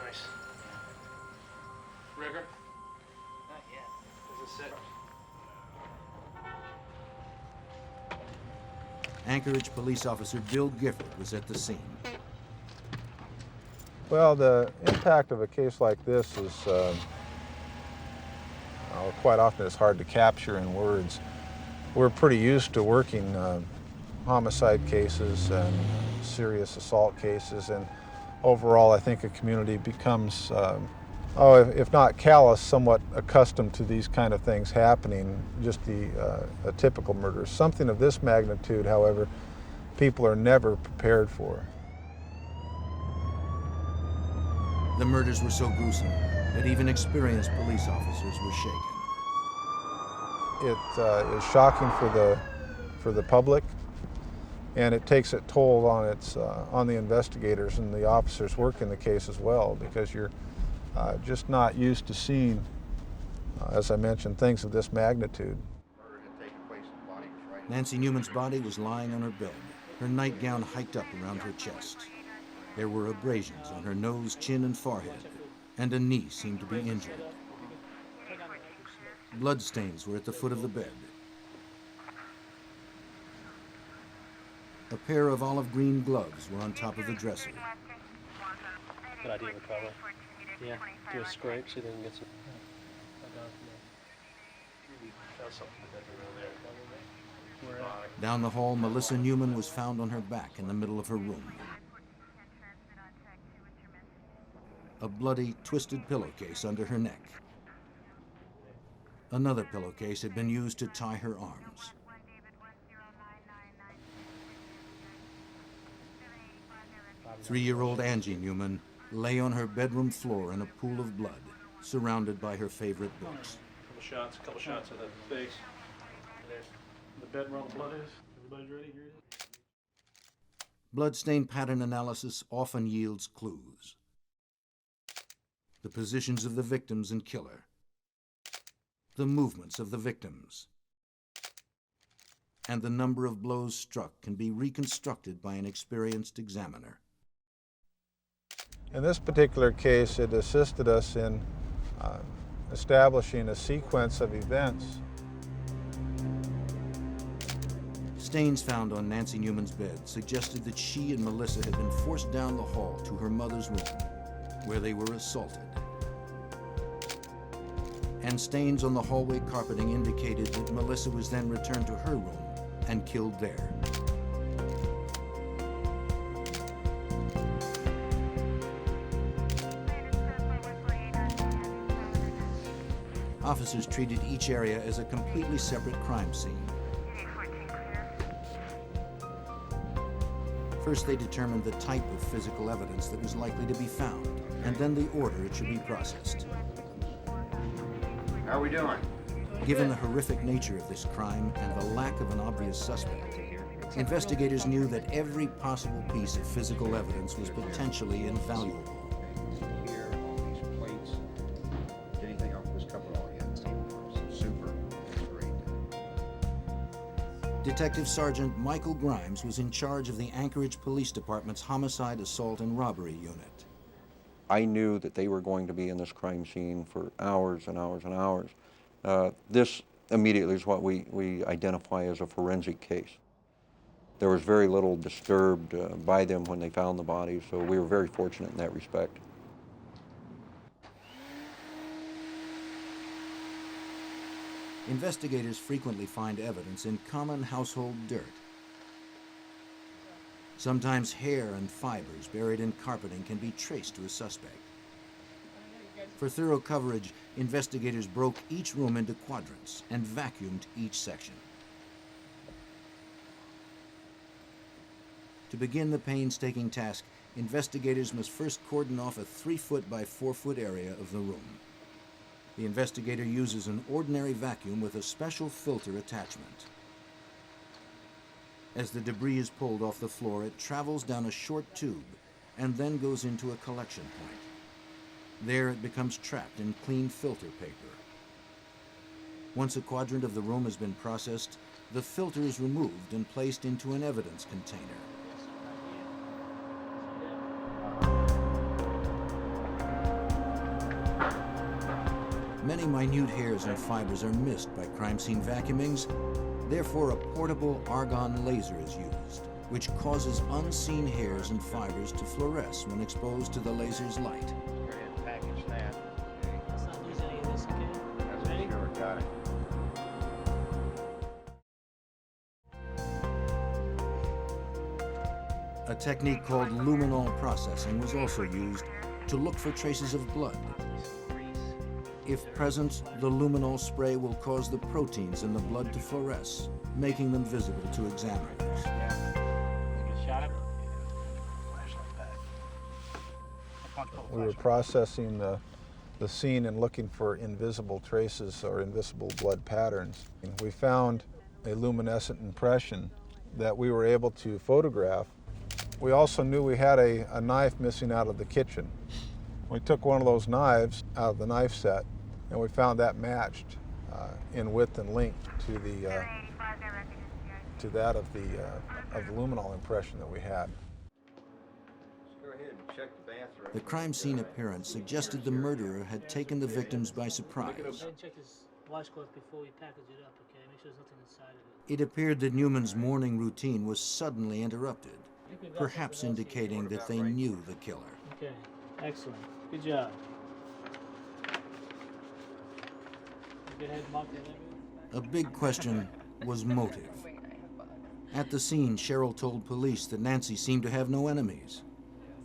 Nice. Rigger? Not yet. Does it sit? Anchorage police officer Bill Gifford was at the scene. Well, the impact of a case like this is quite often it's hard to capture in words. We're pretty used to working homicide cases and serious assault cases, and overall I think a community becomes, if not callous, somewhat accustomed to these kind of things happening, just a typical murder. Something of this magnitude, however, people are never prepared for. The murders were so gruesome that even experienced police officers were shaken. It is shocking for the public, and it takes a toll on the investigators and the officers working the case as well, because you're just not used to seeing, as I mentioned, things of this magnitude. Nancy Newman's body was lying on her bed, her nightgown hiked up around her chest. There were abrasions on her nose, chin, and forehead, and a knee seemed to be injured. Bloodstains were at the foot of the bed. A pair of olive green gloves were on top of the dresser. Good idea, recover. Yeah, do a scrape so they can get some. Down the hall, Melissa Newman was found on her back in the middle of her room. A bloody, twisted pillowcase under her neck. Another pillowcase had been used to tie her arms. Three-year-old Angie Newman lay on her bedroom floor in a pool of blood, surrounded by her favorite books. Couple shots of the face. The bed where all the blood is. Everybody's ready? Here it is. Bloodstain pattern analysis often yields clues. The positions of the victims and killer. The movements of the victims. and the number of blows struck can be reconstructed by an experienced examiner. In this particular case, it assisted us in establishing a sequence of events. Stains found on Nancy Newman's bed suggested that she and Melissa had been forced down the hall to her mother's room, where they were assaulted. And stains on the hallway carpeting indicated that Melissa was then returned to her room and killed there. Officers treated each area as a completely separate crime scene. First, they determined the type of physical evidence that was likely to be found, and then the order it should be processed. How are we doing? Given the horrific nature of this crime and the lack of an obvious suspect, investigators knew that every possible piece of physical evidence was potentially invaluable. Here, all these plates. Anything else was covered all yet? Super. Great. Detective Sergeant Michael Grimes was in charge of the Anchorage Police Department's Homicide, Assault, and Robbery Unit. I knew that they were going to be in this crime scene for hours and hours and hours. This immediately is what we identify as a forensic case. There was very little disturbed by them when they found the bodies, so we were very fortunate in that respect. Investigators frequently find evidence in common household dirt. Sometimes hair and fibers buried in carpeting can be traced to a suspect. For thorough coverage, investigators broke each room into quadrants and vacuumed each section. To begin the painstaking task, investigators must first cordon off a 3-foot by 4-foot area of the room. The investigator uses an ordinary vacuum with a special filter attachment. As the debris is pulled off the floor, it travels down a short tube and then goes into a collection point. There it becomes trapped in clean filter paper. Once a quadrant of the room has been processed, the filter is removed and placed into an evidence container. Many minute hairs and fibers are missed by crime scene vacuumings. Therefore, a portable argon laser is used, which causes unseen hairs and fibers to fluoresce when exposed to the laser's light. Package that. Let's not lose any of this, okay? That's for sure. Got it. A technique called luminol processing was also used to look for traces of blood. If present, the luminol spray will cause the proteins in the blood to fluoresce, making them visible to examiners. We were processing the scene and looking for invisible traces or invisible blood patterns. We found a luminescent impression that we were able to photograph. We also knew we had a knife missing out of the kitchen. We took one of those knives out of the knife set, and we found that matched in width and length to that of the luminol impression that we had. Go ahead and check the bathroom. The crime scene appearance suggested the murderer had taken the victims by surprise. Check this washcloth before we package it up, okay? Make sure there's nothing inside of it. It appeared that Newman's morning routine was suddenly interrupted, perhaps indicating that they knew the killer. Okay, excellent. Good job. Go ahead, mark that. A big question was motive. At the scene, Cheryl told police that Nancy seemed to have no enemies.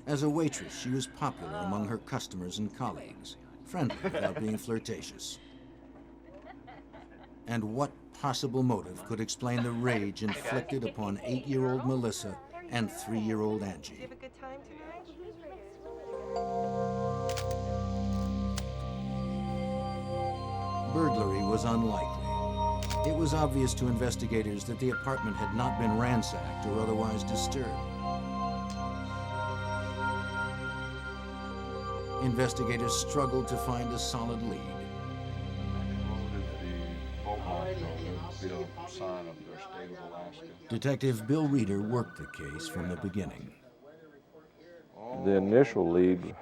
As a waitress, she was popular among her customers and colleagues, friendly without being flirtatious. And what possible motive could explain the rage inflicted upon 8-year-old Melissa and 3-year-old Angie? Did you have a good time tonight? Burglary was unlikely. It was obvious to investigators that the apartment had not been ransacked or otherwise disturbed. Investigators struggled to find a solid lead. The sign of their state of Detective Bill Reeder worked the case from the beginning. The initial lead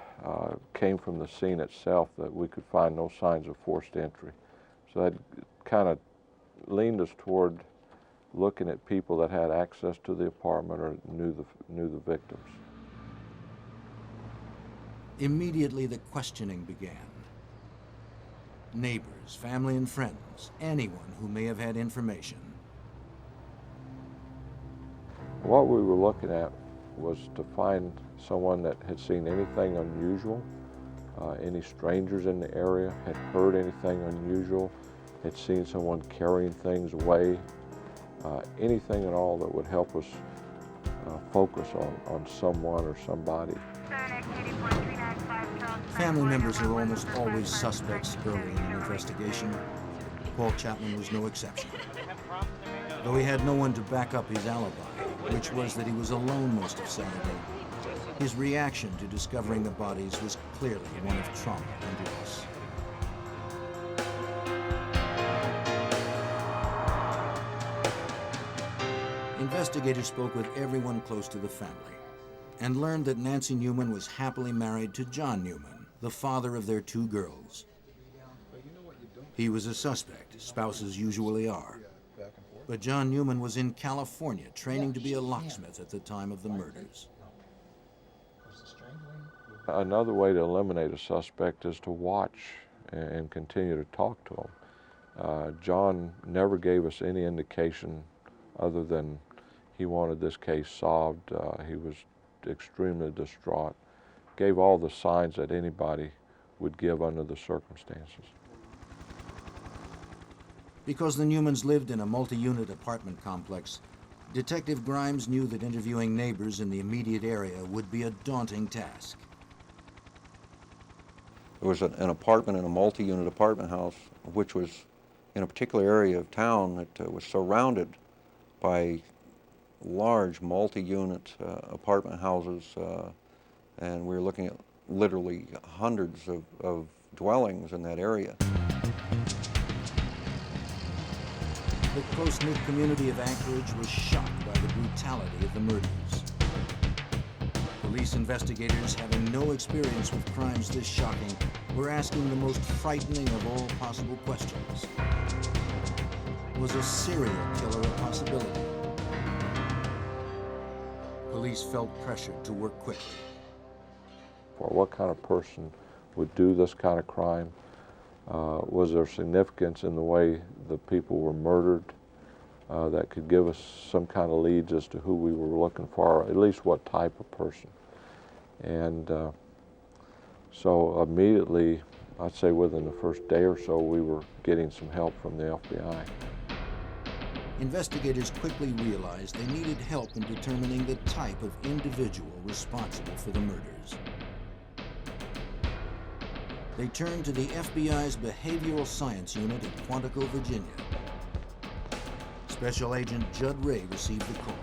came from the scene itself, that we could find no signs of forced entry. So that kind of leaned us toward looking at people that had access to the apartment or knew the victims. Immediately the questioning began. Neighbors, family and friends, anyone who may have had information. What we were looking at was to find someone that had seen anything unusual, any strangers in the area, had heard anything unusual, had seen someone carrying things away, anything at all that would help us focus on someone or somebody. Family members are almost always suspects early in an investigation. Paul Chapman was no exception. Though he had no one to back up his alibi, which was that he was alone most of Saturday, his reaction to discovering the bodies was clearly one of trauma and loss. Investigators spoke with everyone close to the family and learned that Nancy Newman was happily married to John Newman, the father of their 2 girls. He was a suspect, spouses usually are. But John Newman was in California training to be a locksmith at the time of the murders. Another way to eliminate a suspect is to watch and continue to talk to him. John never gave us any indication other than he wanted this case solved. He was extremely distraught, gave all the signs that anybody would give under the circumstances. Because the Newmans lived in a multi-unit apartment complex, Detective Grimes knew that interviewing neighbors in the immediate area would be a daunting task. There was an apartment in a multi-unit apartment house, which was in a particular area of town that was surrounded by large multi-unit apartment houses, and we were looking at literally hundreds of dwellings in that area. The close-knit community of Anchorage was shocked by the brutality of the murders. Police investigators, having no experience with crimes this shocking, were asking the most frightening of all possible questions. Was a serial killer a possibility? Police felt pressured to work quickly. What kind of person would do this kind of crime? Was there significance in the way the people were murdered that could give us some kind of leads as to who we were looking for, or at least what type of person? And so immediately, I'd say within the first day or so, we were getting some help from the FBI. Investigators quickly realized they needed help in determining the type of individual responsible for the murders. They turned to the FBI's Behavioral Science Unit in Quantico, Virginia. Special Agent Judd Ray received the call.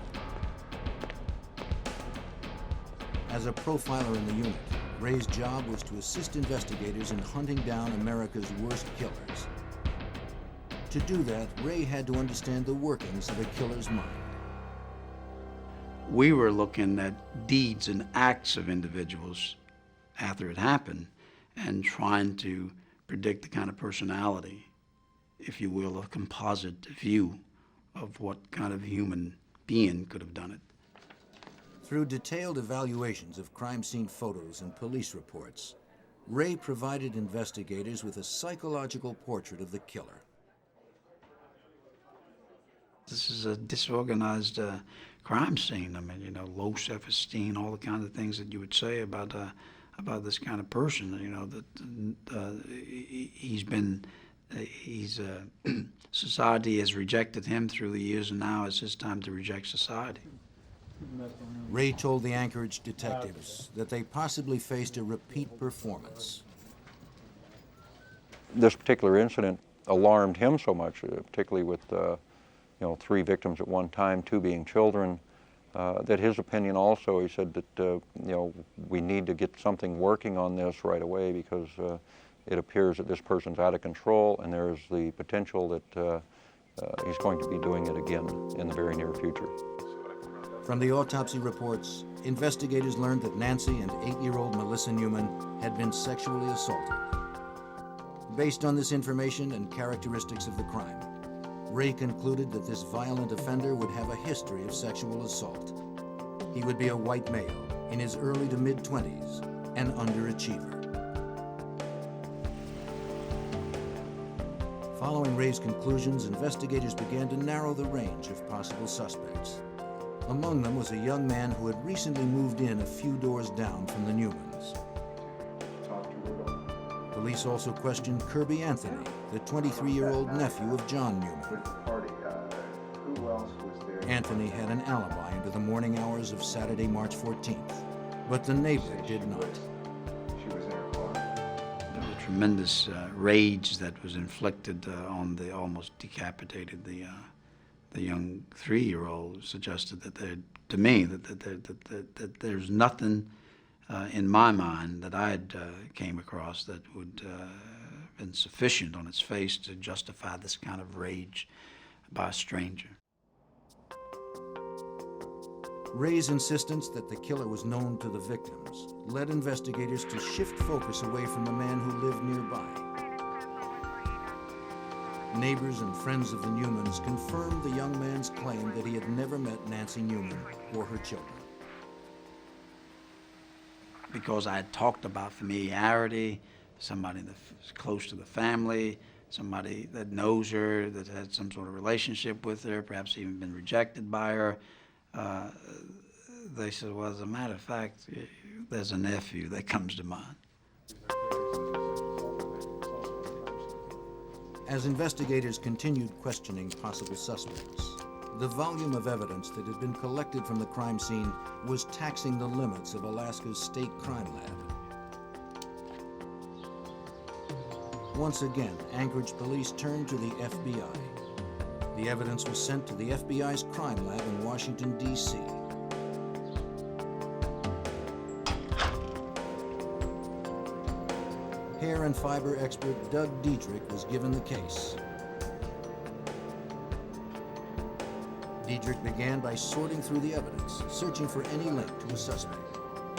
As a profiler in the unit, Ray's job was to assist investigators in hunting down America's worst killers. To do that, Ray had to understand the workings of a killer's mind. We were looking at deeds and acts of individuals after it happened and trying to predict the kind of personality, if you will, a composite view of what kind of human being could have done it. Through detailed evaluations of crime scene photos and police reports, Ray provided investigators with a psychological portrait of the killer. This is a disorganized crime scene. I mean, you know, low self-esteem, all the kinds of things that you would say about this kind of person. You know, that society has rejected him through the years, and now it's his time to reject society. Ray told the Anchorage detectives that they possibly faced a repeat performance. This particular incident alarmed him so much, particularly with 3 victims at one time, 2 being children, that his opinion also, he said that we need to get something working on this right away, because it appears that this person's out of control, and there's the potential that he's going to be doing it again in the very near future. From the autopsy reports, investigators learned that Nancy and 8-year-old Melissa Newman had been sexually assaulted. Based on this information and characteristics of the crime, Ray concluded that this violent offender would have a history of sexual assault. He would be a white male in his early to mid-20s, an underachiever. Following Ray's conclusions, investigators began to narrow the range of possible suspects. Among them was a young man who had recently moved in a few doors down from the Newmans. Police also questioned Kirby Anthony, the 23-year-old nephew of John Newman. Anthony had an alibi into the morning hours of Saturday, March 14th, but the neighbor did not. The tremendous rage that was inflicted on the almost decapitated the young 3-year-old suggested that to me that there's nothing in my mind that I'd came across that would have been sufficient on its face to justify this kind of rage by a stranger. Ray's insistence that the killer was known to the victims led investigators to shift focus away from the man who lived nearby. Neighbors and friends of the Newmans confirmed the young man's claim that he had never met Nancy Newman or her children. Because I had talked about familiarity, somebody that's close to the family, somebody that knows her, that had some sort of relationship with her, perhaps even been rejected by her. They said, well, as a matter of fact, there's a nephew that comes to mind. As investigators continued questioning possible suspects, the volume of evidence that had been collected from the crime scene was taxing the limits of Alaska's state crime lab. Once again, Anchorage police turned to the FBI. The evidence was sent to the FBI's crime lab in Washington, D.C. Hair and fiber expert Doug Diedrich was given the case. Diedrich began by sorting through the evidence, searching for any link to a suspect.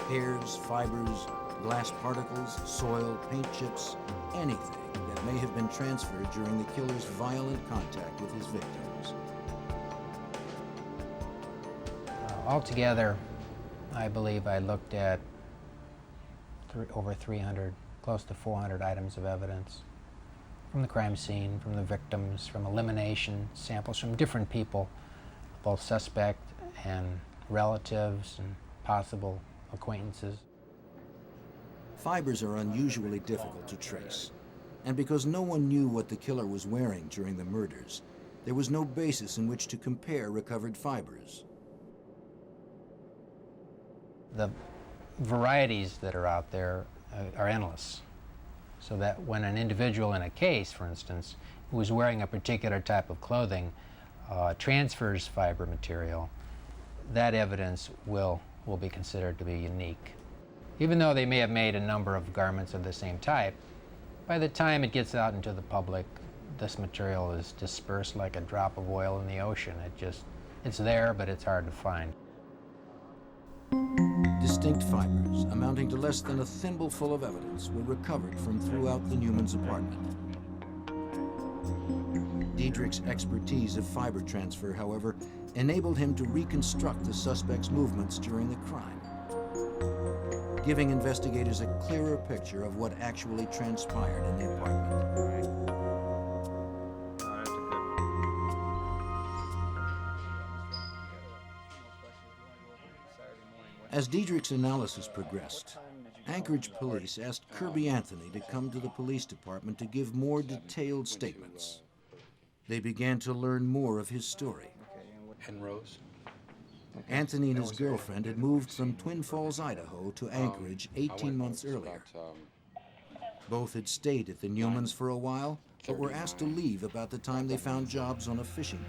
Hairs, fibers, glass particles, soil, paint chips, anything that may have been transferred during the killer's violent contact with his victims. Altogether, I believe I looked at over 300, close to 400 items of evidence from the crime scene, from the victims, from elimination samples from different people, both suspect and relatives and possible acquaintances. Fibers are unusually difficult to trace, and because no one knew what the killer was wearing during the murders, there was no basis in which to compare recovered fibers. The varieties that are out there are endless, so that when an individual in a case, for instance, who is wearing a particular type of clothing transfers fiber material, that evidence will be considered to be unique. Even though they may have made a number of garments of the same type, by the time it gets out into the public, this material is dispersed like a drop of oil in the ocean. It's there, but it's hard to find. Distinct fibers, amounting to less than a thimbleful of evidence, were recovered from throughout the Newmans' apartment. Diedrich's expertise of fiber transfer, however, enabled him to reconstruct the suspect's movements during the crime, giving investigators a clearer picture of what actually transpired in the apartment. As Diedrich's analysis progressed, Anchorage police asked Kirby Anthony to come to the police department to give more detailed statements. They began to learn more of his story. And Rose? Anthony and his girlfriend had moved from Twin Falls, Idaho to Anchorage 18 months earlier. Both had stayed at the Newmans for a while, but were asked to leave about the time they found jobs on a fishing boat.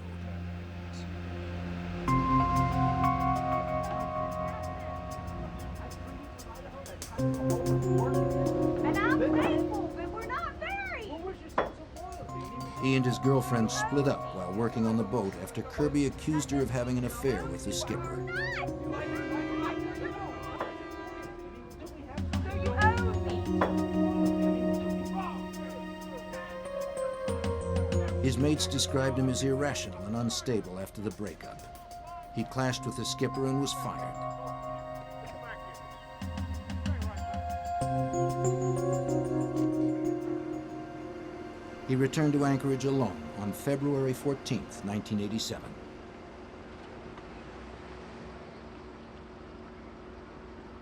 And I'm grateful, but we're not married. He and his girlfriend split up while working on the boat after Kirby accused her of having an affair with the skipper. His mates described him as irrational and unstable after the breakup. He clashed with the skipper and was fired. He returned to Anchorage alone on February 14th, 1987.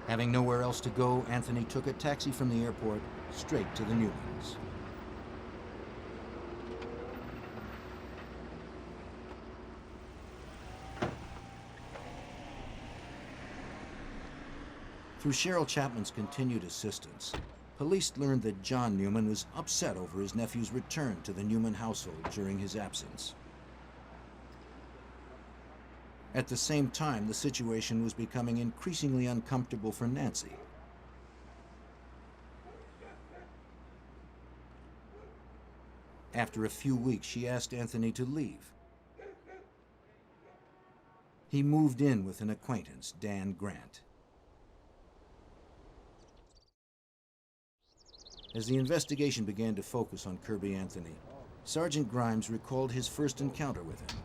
Having nowhere else to go, Anthony took a taxi from the airport straight to the Newmans. Through Cheryl Chapman's continued assistance, police learned that John Newman was upset over his nephew's return to the Newman household during his absence. At the same time, the situation was becoming increasingly uncomfortable for Nancy. After a few weeks, she asked Anthony to leave. He moved in with an acquaintance, Dan Grant. As the investigation began to focus on Kirby Anthony, Sergeant Grimes recalled his first encounter with him.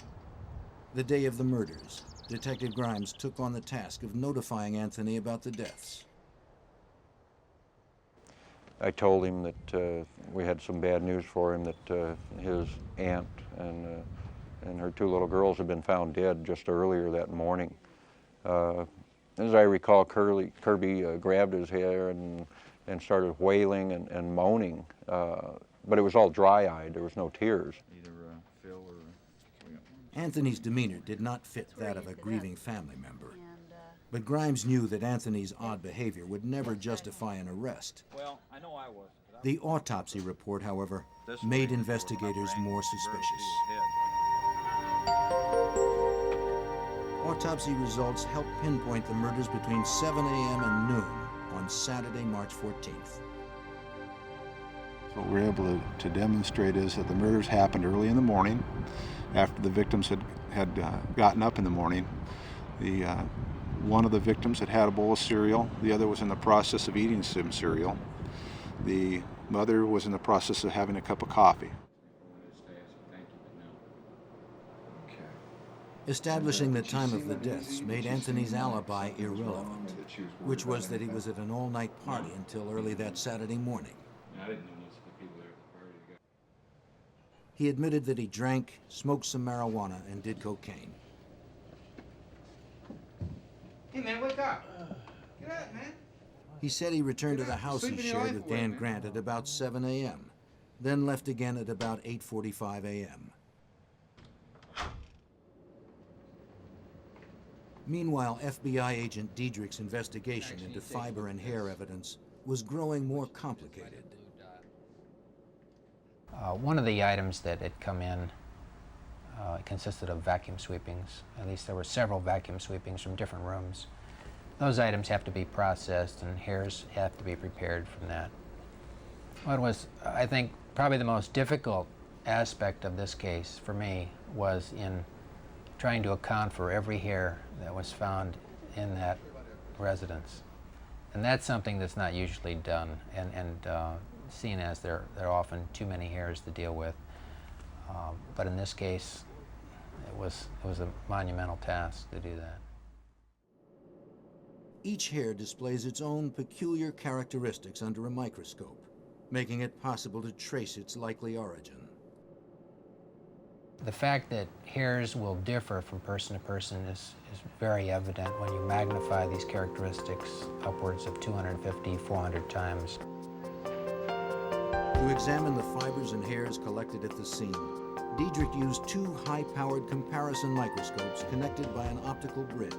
The day of the murders, Detective Grimes took on the task of notifying Anthony about the deaths. I told him that we had some bad news for him, that his aunt and her two little girls had been found dead just earlier that morning. As I recall, Kirby grabbed his hair and started wailing and moaning, but it was all dry-eyed. There was no tears. Anthony's demeanor did not fit that of a grieving family member, but Grimes knew that Anthony's odd behavior would never justify an arrest. Well, I know I was. The autopsy report, however, made investigators more suspicious. Autopsy results helped pinpoint the murders between 7 a.m. and noon on Saturday, March 14th. What we're able to demonstrate is that the murders happened early in the morning, after the victims had gotten up in the morning. One of the victims had had a bowl of cereal. The other was in the process of eating some cereal. The mother was in the process of having a cup of coffee. Establishing the time of the deaths made Anthony's alibi irrelevant, which was that he was at an all-night party until early that Saturday morning. He admitted that he drank, smoked some marijuana, and did cocaine. Hey man, wake up! Get up, man! He said he returned to the house he shared with Dan Grant at about 7 a.m., then left again at about 8:45 a.m. Meanwhile, FBI agent Diedrich's investigation into fiber and hair evidence was growing more complicated. One of the items that had come in consisted of vacuum sweepings. At least there were several vacuum sweepings from different rooms. Those items have to be processed and hairs have to be prepared from that. What was, I think, probably the most difficult aspect of this case for me was in trying to account for every hair that was found in that residence. And that's something that's not usually done and seen as there are often too many hairs to deal with. But in this case, it was a monumental task to do that. Each hair displays its own peculiar characteristics under a microscope, making it possible to trace its likely origin. The fact that hairs will differ from person to person is very evident when you magnify these characteristics upwards of 250, 400 times. To examine the fibers and hairs collected at the scene, Diedrich used two high-powered comparison microscopes connected by an optical bridge,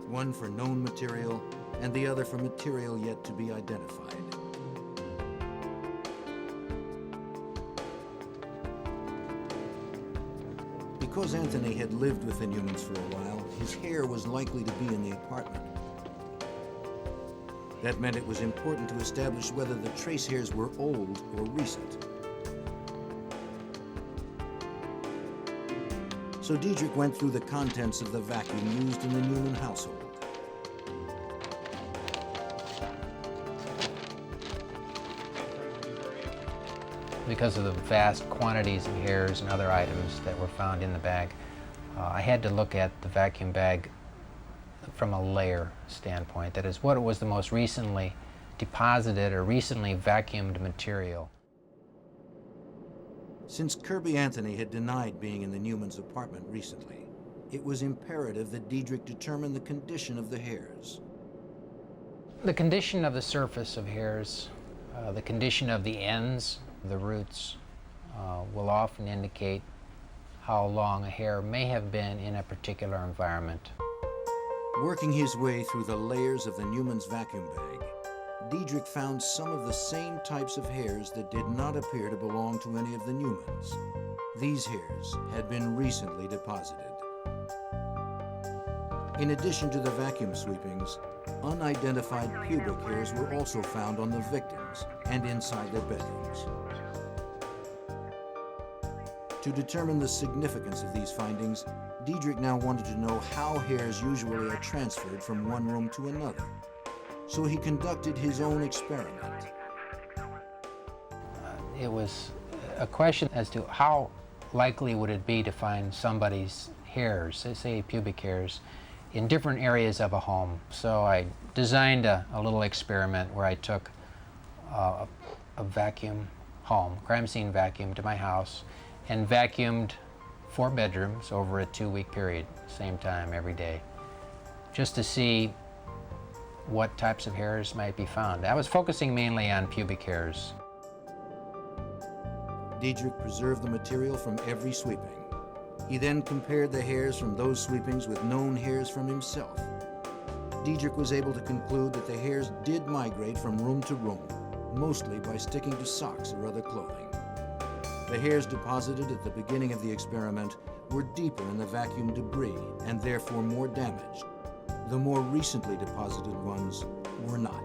one for known material and the other for material yet to be identified. Because Anthony had lived with the Newmans for a while, his hair was likely to be in the apartment. That meant it was important to establish whether the trace hairs were old or recent. So Diedrich went through the contents of the vacuum used in the Newman household. Because of the vast quantities of hairs and other items that were found in the bag, I had to look at the vacuum bag from a layer standpoint. That is, what was the most recently deposited or recently vacuumed material. Since Kirby Anthony had denied being in the Newmans' apartment recently, it was imperative that Diedrich determine the condition of the hairs. The condition of the surface of hairs, the condition of the ends, the roots, will often indicate how long a hair may have been in a particular environment. Working his way through the layers of the Newmans' vacuum bag, Diedrich found some of the same types of hairs that did not appear to belong to any of the Newmans. These hairs had been recently deposited. In addition to the vacuum sweepings, unidentified pubic hairs were also found on the victims and inside their bedrooms. To determine the significance of these findings, Diedrich now wanted to know how hairs usually are transferred from one room to another. So he conducted his own experiment. It was a question as to how likely would it be to find somebody's hairs, say pubic hairs, in different areas of a home. So I designed a little experiment where I took a vacuum home, crime scene vacuum, to my house and vacuumed 4 bedrooms over a 2-week period, same time every day, just to see what types of hairs might be found. I was focusing mainly on pubic hairs. Diedrich preserved the material from every sweeping. He then compared the hairs from those sweepings with known hairs from himself. Diedrich was able to conclude that the hairs did migrate from room to room, mostly by sticking to socks or other clothing. The hairs deposited at the beginning of the experiment were deeper in the vacuum debris and therefore more damaged. The more recently deposited ones were not.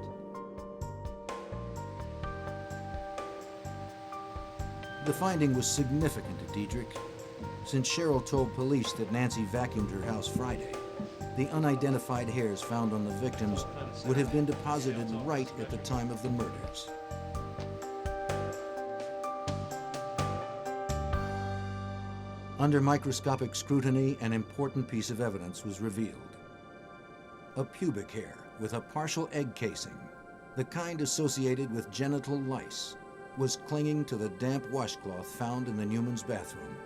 The finding was significant to Diedrich. Since Cheryl told police that Nancy vacuumed her house Friday, the unidentified hairs found on the victims would have been deposited right at the time of the murders. Under microscopic scrutiny, an important piece of evidence was revealed. A pubic hair with a partial egg casing, the kind associated with genital lice, was clinging to the damp washcloth found in the Newmans' bathroom.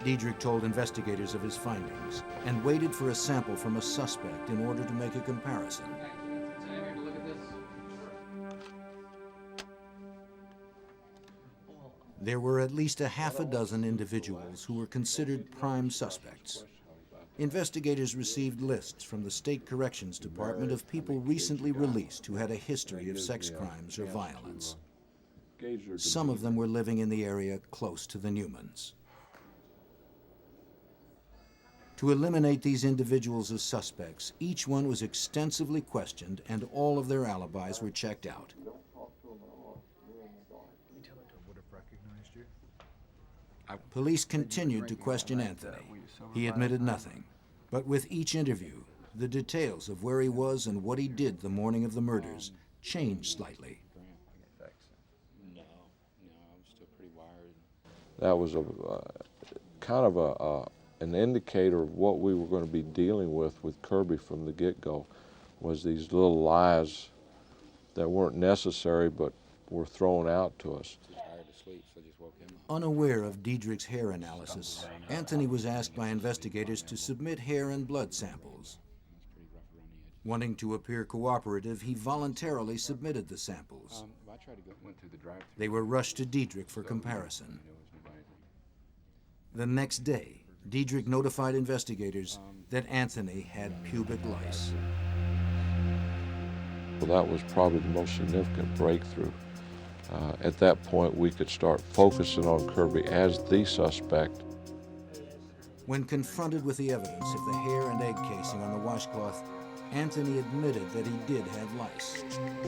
Diedrich told investigators of his findings and waited for a sample from a suspect in order to make a comparison. There were at least a half a dozen individuals who were considered prime suspects. Investigators received lists from the State Corrections Department of people recently released who had a history of sex crimes or violence. Some of them were living in the area close to the Newmans. To eliminate these individuals as suspects, each one was extensively questioned and all of their alibis were checked out. Police continued to question Anthony. He admitted nothing. But with each interview, the details of where he was and what he did the morning of the murders changed slightly. That was kind of an indicator of what we were going to be dealing with Kirby from the get-go, was these little lies that weren't necessary but were thrown out to us. Unaware of Diedrich's hair analysis, Anthony was asked by investigators to submit hair and blood samples. Wanting to appear cooperative, he voluntarily submitted the samples. They were rushed to Diedrich for comparison. The next day, Diedrich notified investigators that Anthony had pubic lice. Well, that was probably the most significant breakthrough. At that point, we could start focusing on Kirby as the suspect. When confronted with the evidence of the hair and egg casing on the washcloth, Anthony admitted that he did have lice.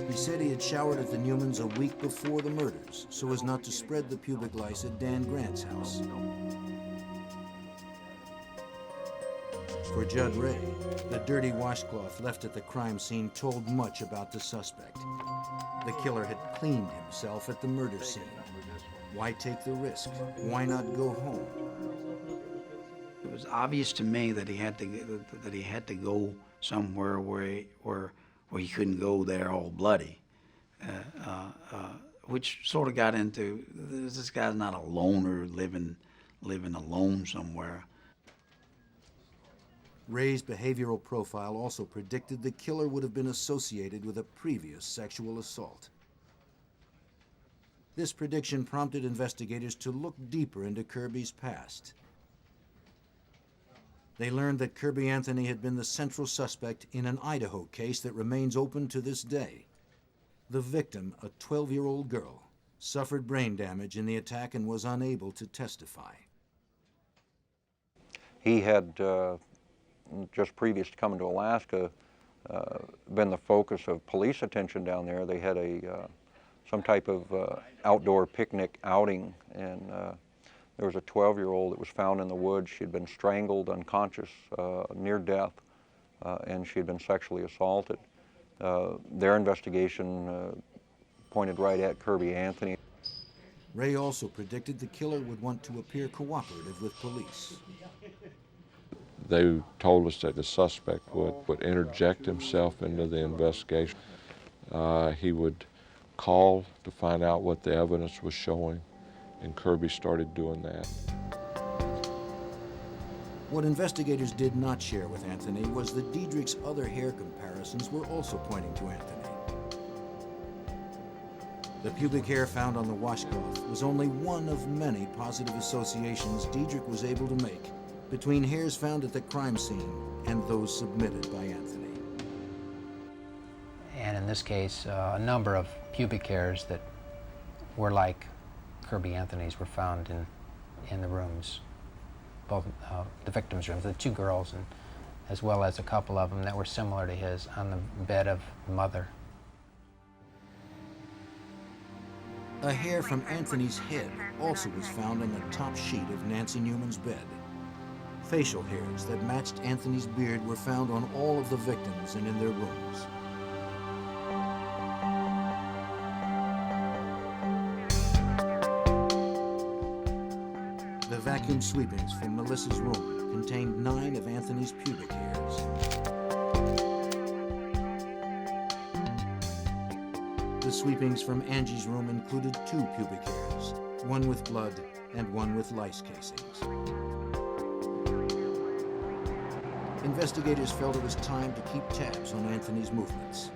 He said he had showered at the Newmans a week before the murders so as not to spread the pubic lice at Dan Grant's house. For Judd Ray, the dirty washcloth left at the crime scene told much about the suspect. The killer had cleaned himself at the murder scene. Why take the risk? Why not go home? It was obvious to me that he had to go somewhere where he couldn't go there all bloody, which sort of got into this guy's not a loner living alone somewhere. Ray's behavioral profile also predicted the killer would have been associated with a previous sexual assault. This prediction prompted investigators to look deeper into Kirby's past. They learned that Kirby Anthony had been the central suspect in an Idaho case that remains open to this day. The victim, a 12-year-old girl, suffered brain damage in the attack and was unable to testify. He had, just previous to coming to Alaska, been the focus of police attention down there. They had some type of outdoor picnic outing, and there was a 12-year-old that was found in the woods. She had been strangled, unconscious, near death, and she had been sexually assaulted. Their investigation pointed right at Kirby Anthony. Ray also predicted the killer would want to appear cooperative with police. They told us that the suspect would interject himself into the investigation. He would call to find out what the evidence was showing, and Kirby started doing that. What investigators did not share with Anthony was that Diedrich's other hair comparisons were also pointing to Anthony. The pubic hair found on the washcloth was only one of many positive associations Diedrich was able to make between hairs found at the crime scene and those submitted by Anthony. And in this case, a number of pubic hairs that were like Kirby Anthony's were found in the rooms, both the victims' rooms, the two girls, and as well as a couple of them that were similar to his on the bed of Mother. A hair from Anthony's head also was found on the top sheet of Nancy Newman's bed. Facial hairs that matched Anthony's beard were found on all of the victims and in their rooms. The vacuum sweepings from Melissa's room contained 9 of Anthony's pubic hairs. The sweepings from Angie's room included 2 pubic hairs, one with blood and one with lice casings. Investigators felt it was time to keep tabs on Anthony's movements.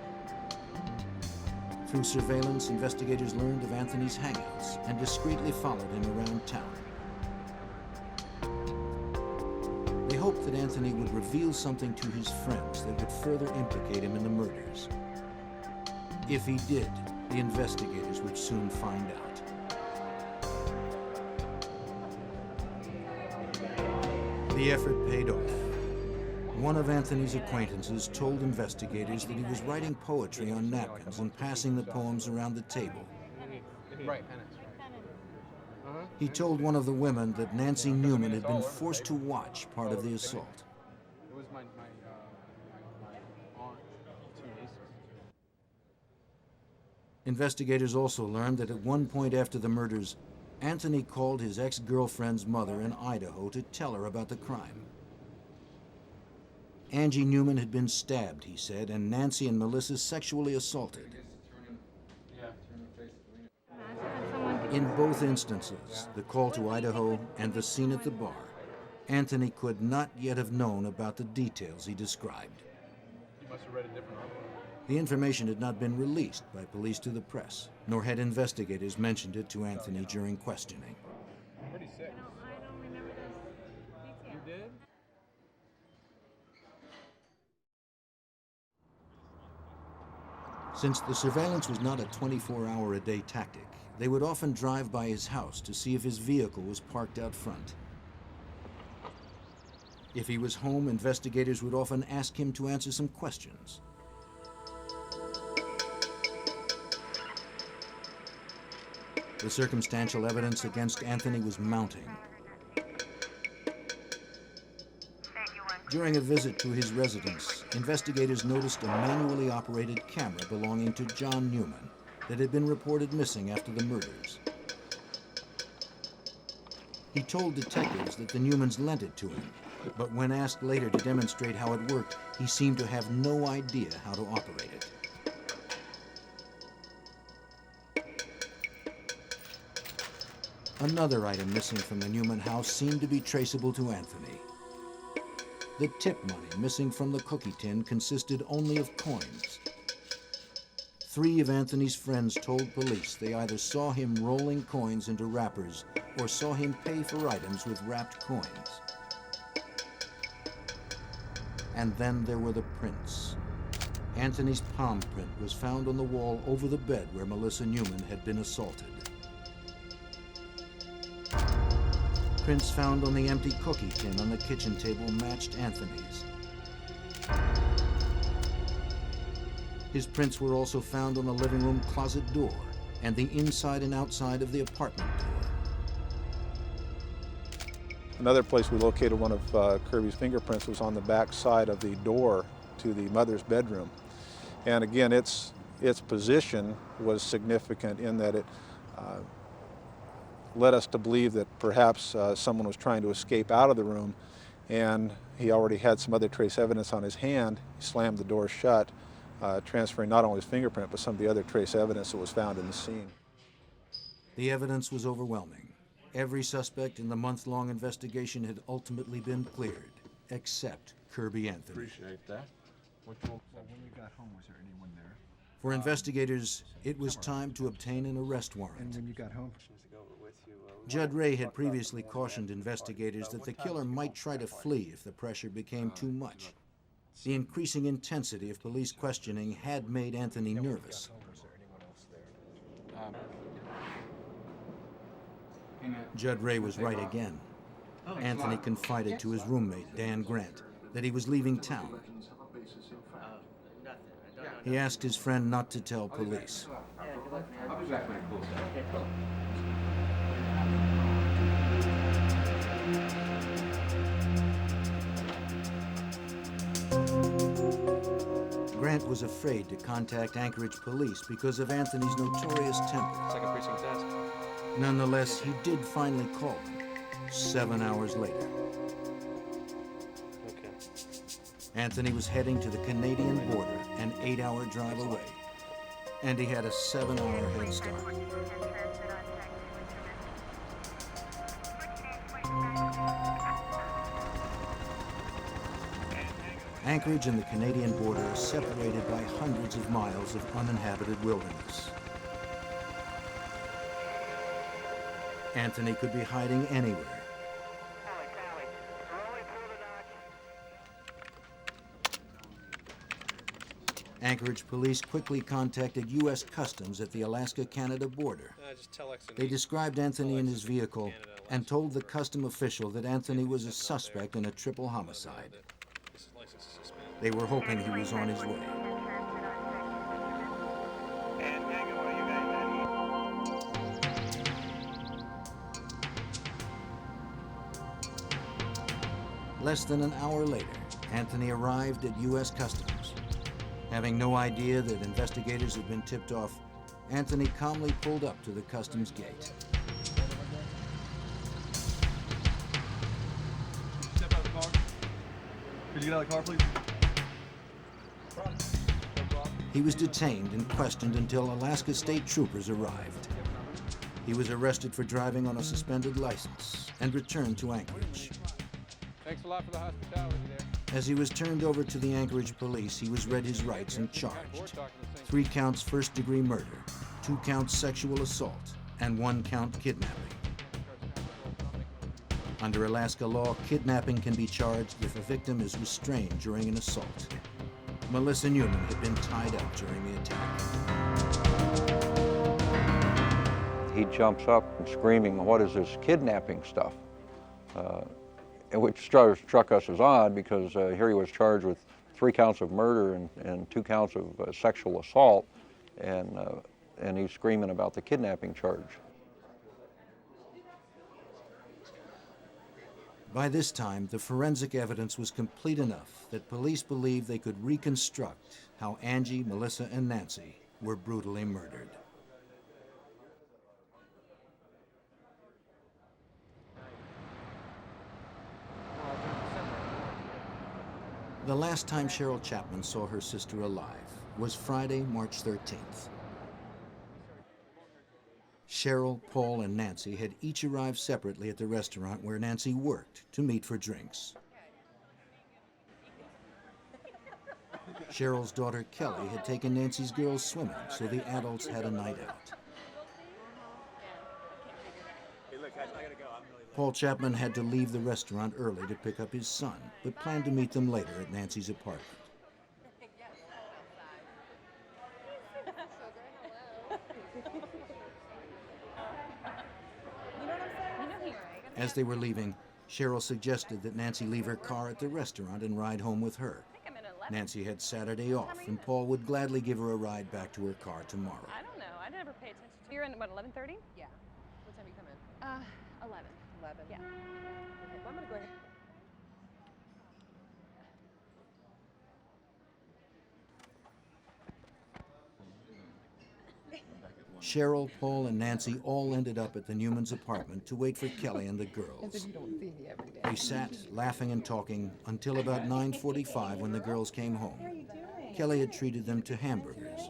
Through surveillance, investigators learned of Anthony's hangouts and discreetly followed him around town. They hoped that Anthony would reveal something to his friends that would further implicate him in the murders. If he did, the investigators would soon find out. The effort paid off. One of Anthony's acquaintances told investigators that he was writing poetry on napkins and passing the poems around the table. He told one of the women that Nancy Newman had been forced to watch part of the assault. It was my aunt, 2 nieces. Investigators also learned that at one point after the murders, Anthony called his ex-girlfriend's mother in Idaho to tell her about the crime. Angie Newman had been stabbed, he said, and Nancy and Melissa sexually assaulted. In both instances, the call to Idaho and the scene at the bar, Anthony could not yet have known about the details he described. You must have read a different article. The information had not been released by police to the press, nor had investigators mentioned it to Anthony during questioning. Pretty sick. I don't remember those details. You did? Since the surveillance was not a 24-hour-a-day tactic, they would often drive by his house to see if his vehicle was parked out front. If he was home, investigators would often ask him to answer some questions. The circumstantial evidence against Anthony was mounting. Said you were in During a visit to his residence, investigators noticed a manually operated camera belonging to John Newman that had been reported missing after the murders. He told detectives that the Newmans lent it to him, but when asked later to demonstrate how it worked, he seemed to have no idea how to operate it. Another item missing from the Newman house seemed to be traceable to Anthony. The tip money missing from the cookie tin consisted only of coins. 3 of Anthony's friends told police they either saw him rolling coins into wrappers or saw him pay for items with wrapped coins. And then there were the prints. Anthony's palm print was found on the wall over the bed where Melissa Newman had been assaulted. Prints found on the empty cookie tin on the kitchen table matched Anthony's. His prints were also found on the living room closet door and the inside and outside of the apartment door. Another place we located one of Kirby's fingerprints was on the back side of the door to the mother's bedroom. And again, its position was significant in that it led us to believe that perhaps someone was trying to escape out of the room, and he already had some other trace evidence on his hand. He slammed the door shut, transferring not only his fingerprint, but some of the other trace evidence that was found in the scene. The evidence was overwhelming. Every suspect in the month-long investigation had ultimately been cleared, except Kirby Anthony. Appreciate that. Well, when you got home, was there anyone there? For investigators, it was time to obtain an arrest warrant. And when you got home? Judd Ray had previously cautioned investigators that the killer might try to flee if the pressure became too much. The increasing intensity of police questioning had made Anthony nervous. Judd Ray was right again. Anthony confided to his roommate, Dan Grant, that he was leaving town. He asked his friend not to tell police. Grant was afraid to contact Anchorage police because of Anthony's notorious temper. Second precinct task. Nonetheless, he did finally call them 7 hours later. Okay. Anthony was heading to the Canadian border, an 8-hour drive away, and he had a 7-hour head start. Anchorage and the Canadian border are separated by hundreds of miles of uninhabited wilderness. Anthony could be hiding anywhere. Anchorage police quickly contacted U.S. Customs at the Alaska-Canada border. They described Anthony in his vehicle and told the custom official that Anthony was a suspect in a triple homicide. They were hoping he was on his way. Less than an hour later, Anthony arrived at U.S. Customs. Having no idea that investigators had been tipped off, Anthony calmly pulled up to the customs gate. Step out of the car. Could you get out of the car, please? He was detained and questioned until Alaska state troopers arrived. He was arrested for driving on a suspended license and returned to Anchorage. Thanks a lot for the hospitality there. As he was turned over to the Anchorage police, he was read his rights and charged. 3 counts first-degree murder, 2 counts sexual assault, and 1 count kidnapping. Under Alaska law, kidnapping can be charged if a victim is restrained during an assault. Melissa Newman had been tied up during the attack. He jumps up and screaming, "What is this kidnapping stuff?" Which struck us as odd because here he was charged with 3 counts of murder and 2 counts of sexual assault, and he's screaming about the kidnapping charge. By this time, the forensic evidence was complete enough that police believed they could reconstruct how Angie, Melissa, and Nancy were brutally murdered. The last time Cheryl Chapman saw her sister alive was Friday, March 13th. Cheryl, Paul, and Nancy had each arrived separately at the restaurant where Nancy worked to meet for drinks. Cheryl's daughter Kelly had taken Nancy's girls swimming, so the adults had a night out. Paul Chapman had to leave the restaurant early to pick up his son, but planned to meet them later at Nancy's apartment. As they were leaving, Cheryl suggested that Nancy leave her car at the restaurant and ride home with her. Nancy had Saturday off, and Paul would gladly give her a ride back to her car tomorrow. I don't know. I never pay attention to. You're in, what, 11:30? Yeah. What time do you come in? 11. 11? Yeah. Okay, well, I'm going to go ahead. Cheryl, Paul, and Nancy all ended up at the Newmans' apartment to wait for Kelly and the girls. You don't see me every day. They sat, laughing and talking, until about 9:45 when the girls came home. Kelly had treated them to hamburgers.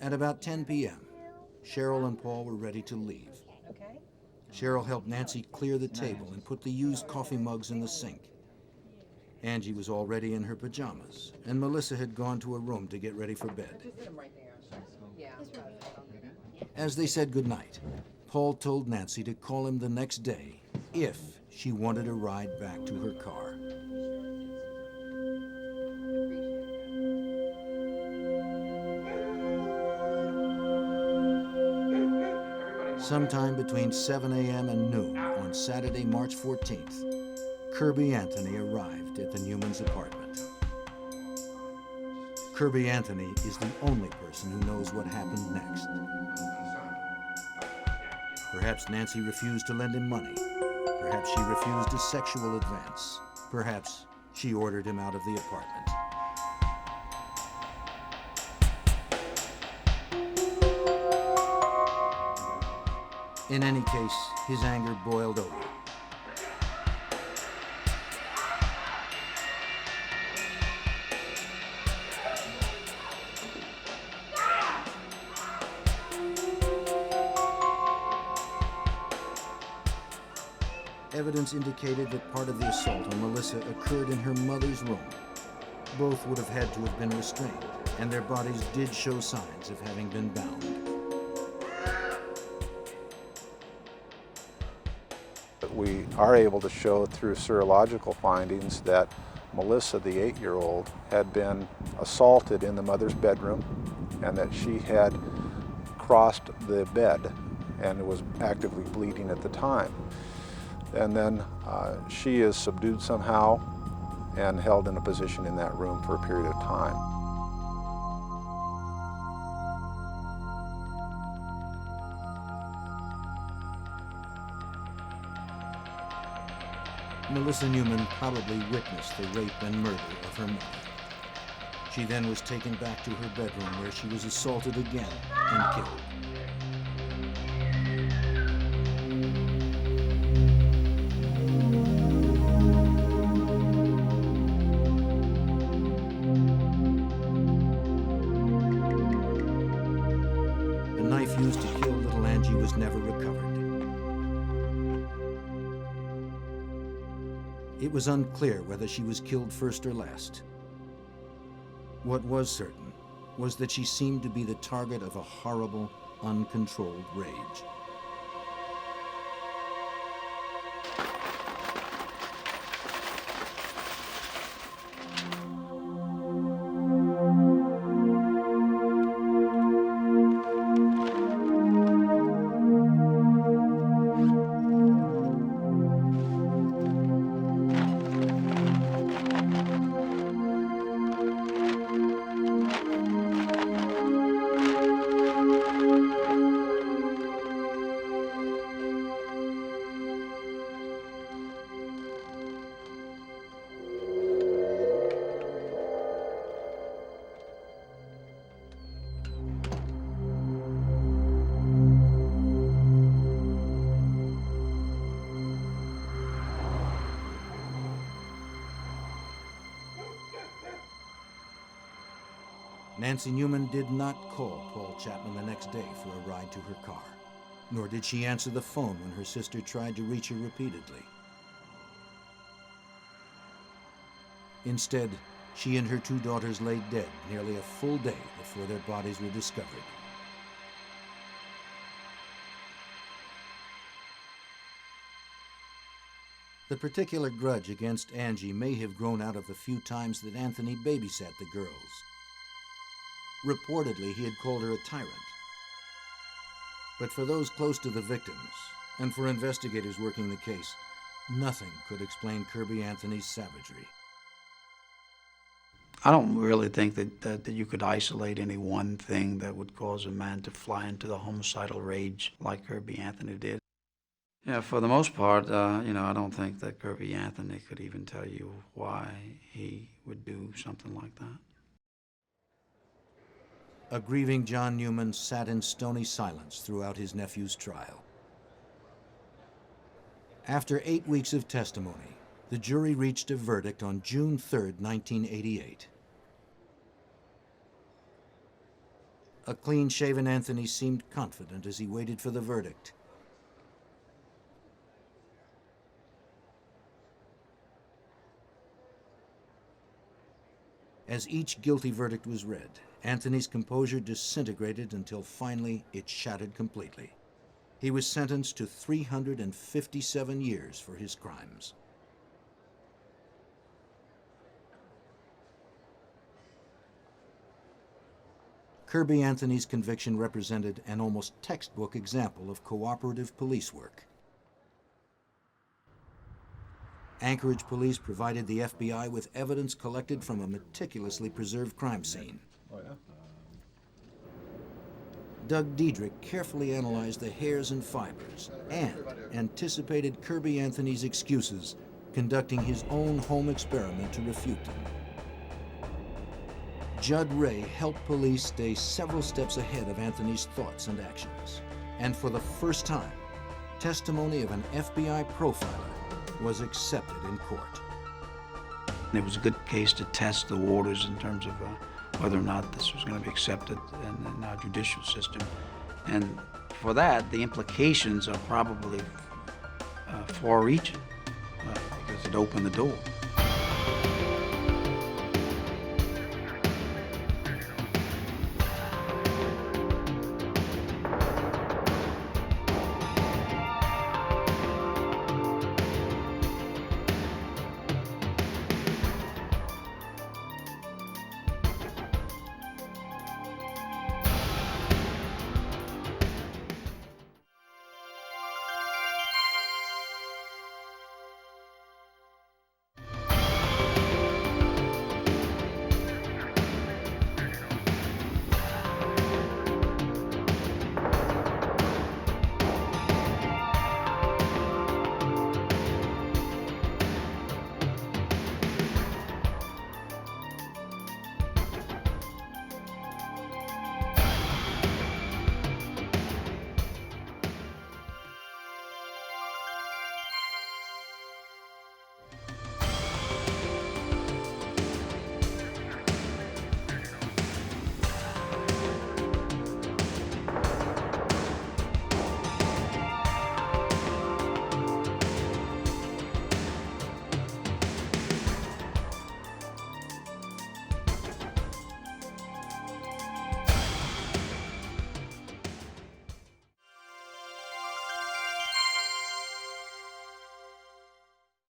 At about 10 p.m., Cheryl and Paul were ready to leave. Cheryl helped Nancy clear the table and put the used coffee mugs in the sink. Angie was already in her pajamas, and Melissa had gone to her room to get ready for bed. As they said goodnight, Paul told Nancy to call him the next day if she wanted a ride back to her car. Sometime between 7 a.m. and noon on Saturday, March 14th, Kirby Anthony arrived at the Newmans' apartment. Kirby Anthony is the only person who knows what happened next. Perhaps Nancy refused to lend him money. Perhaps she refused a sexual advance. Perhaps she ordered him out of the apartment. In any case, his anger boiled over. Evidence indicated that part of the assault on Melissa occurred in her mother's room. Both would have had to have been restrained, and their bodies did show signs of having been bound. We are able to show through serological findings that Melissa, the 8-year-old, had been assaulted in the mother's bedroom and that she had crossed the bed and was actively bleeding at the time. And then she is subdued somehow and held in a position in that room for a period of time. Melissa Newman probably witnessed the rape and murder of her mother. She then was taken back to her bedroom where she was assaulted again and killed. The knife used to kill little Angie was never recovered. It was unclear whether she was killed first or last. What was certain was that she seemed to be the target of a horrible, uncontrolled rage. Nancy Newman did not call Paul Chapman the next day for a ride to her car, nor did she answer the phone when her sister tried to reach her repeatedly. Instead, she and her 2 daughters lay dead nearly a full day before their bodies were discovered. The particular grudge against Angie may have grown out of the few times that Anthony babysat the girls. Reportedly, he had called her a tyrant. But for those close to the victims, and for investigators working the case, nothing could explain Kirby Anthony's savagery. I don't really think that you could isolate any one thing that would cause a man to fly into the homicidal rage like Kirby Anthony did. Yeah, for the most part, I don't think that Kirby Anthony could even tell you why he would do something like that. A grieving John Newman sat in stony silence throughout his nephew's trial. After 8 weeks of testimony, the jury reached a verdict on June 3, 1988. A clean-shaven Anthony seemed confident as he waited for the verdict. As each guilty verdict was read, Anthony's composure disintegrated until finally it shattered completely. He was sentenced to 357 years for his crimes. Kirby Anthony's conviction represented an almost textbook example of cooperative police work. Anchorage police provided the FBI with evidence collected from a meticulously preserved crime scene. Doug Diedrich carefully analyzed the hairs and fibers and anticipated Kirby Anthony's excuses, conducting his own home experiment to refute them. Judd Ray helped police stay several steps ahead of Anthony's thoughts and actions. And for the first time, testimony of an FBI profiler was accepted in court. It was a good case to test the waters in terms of whether or not this was going to be accepted in our judicial system. And for that, the implications are probably far-reaching because it opened the door.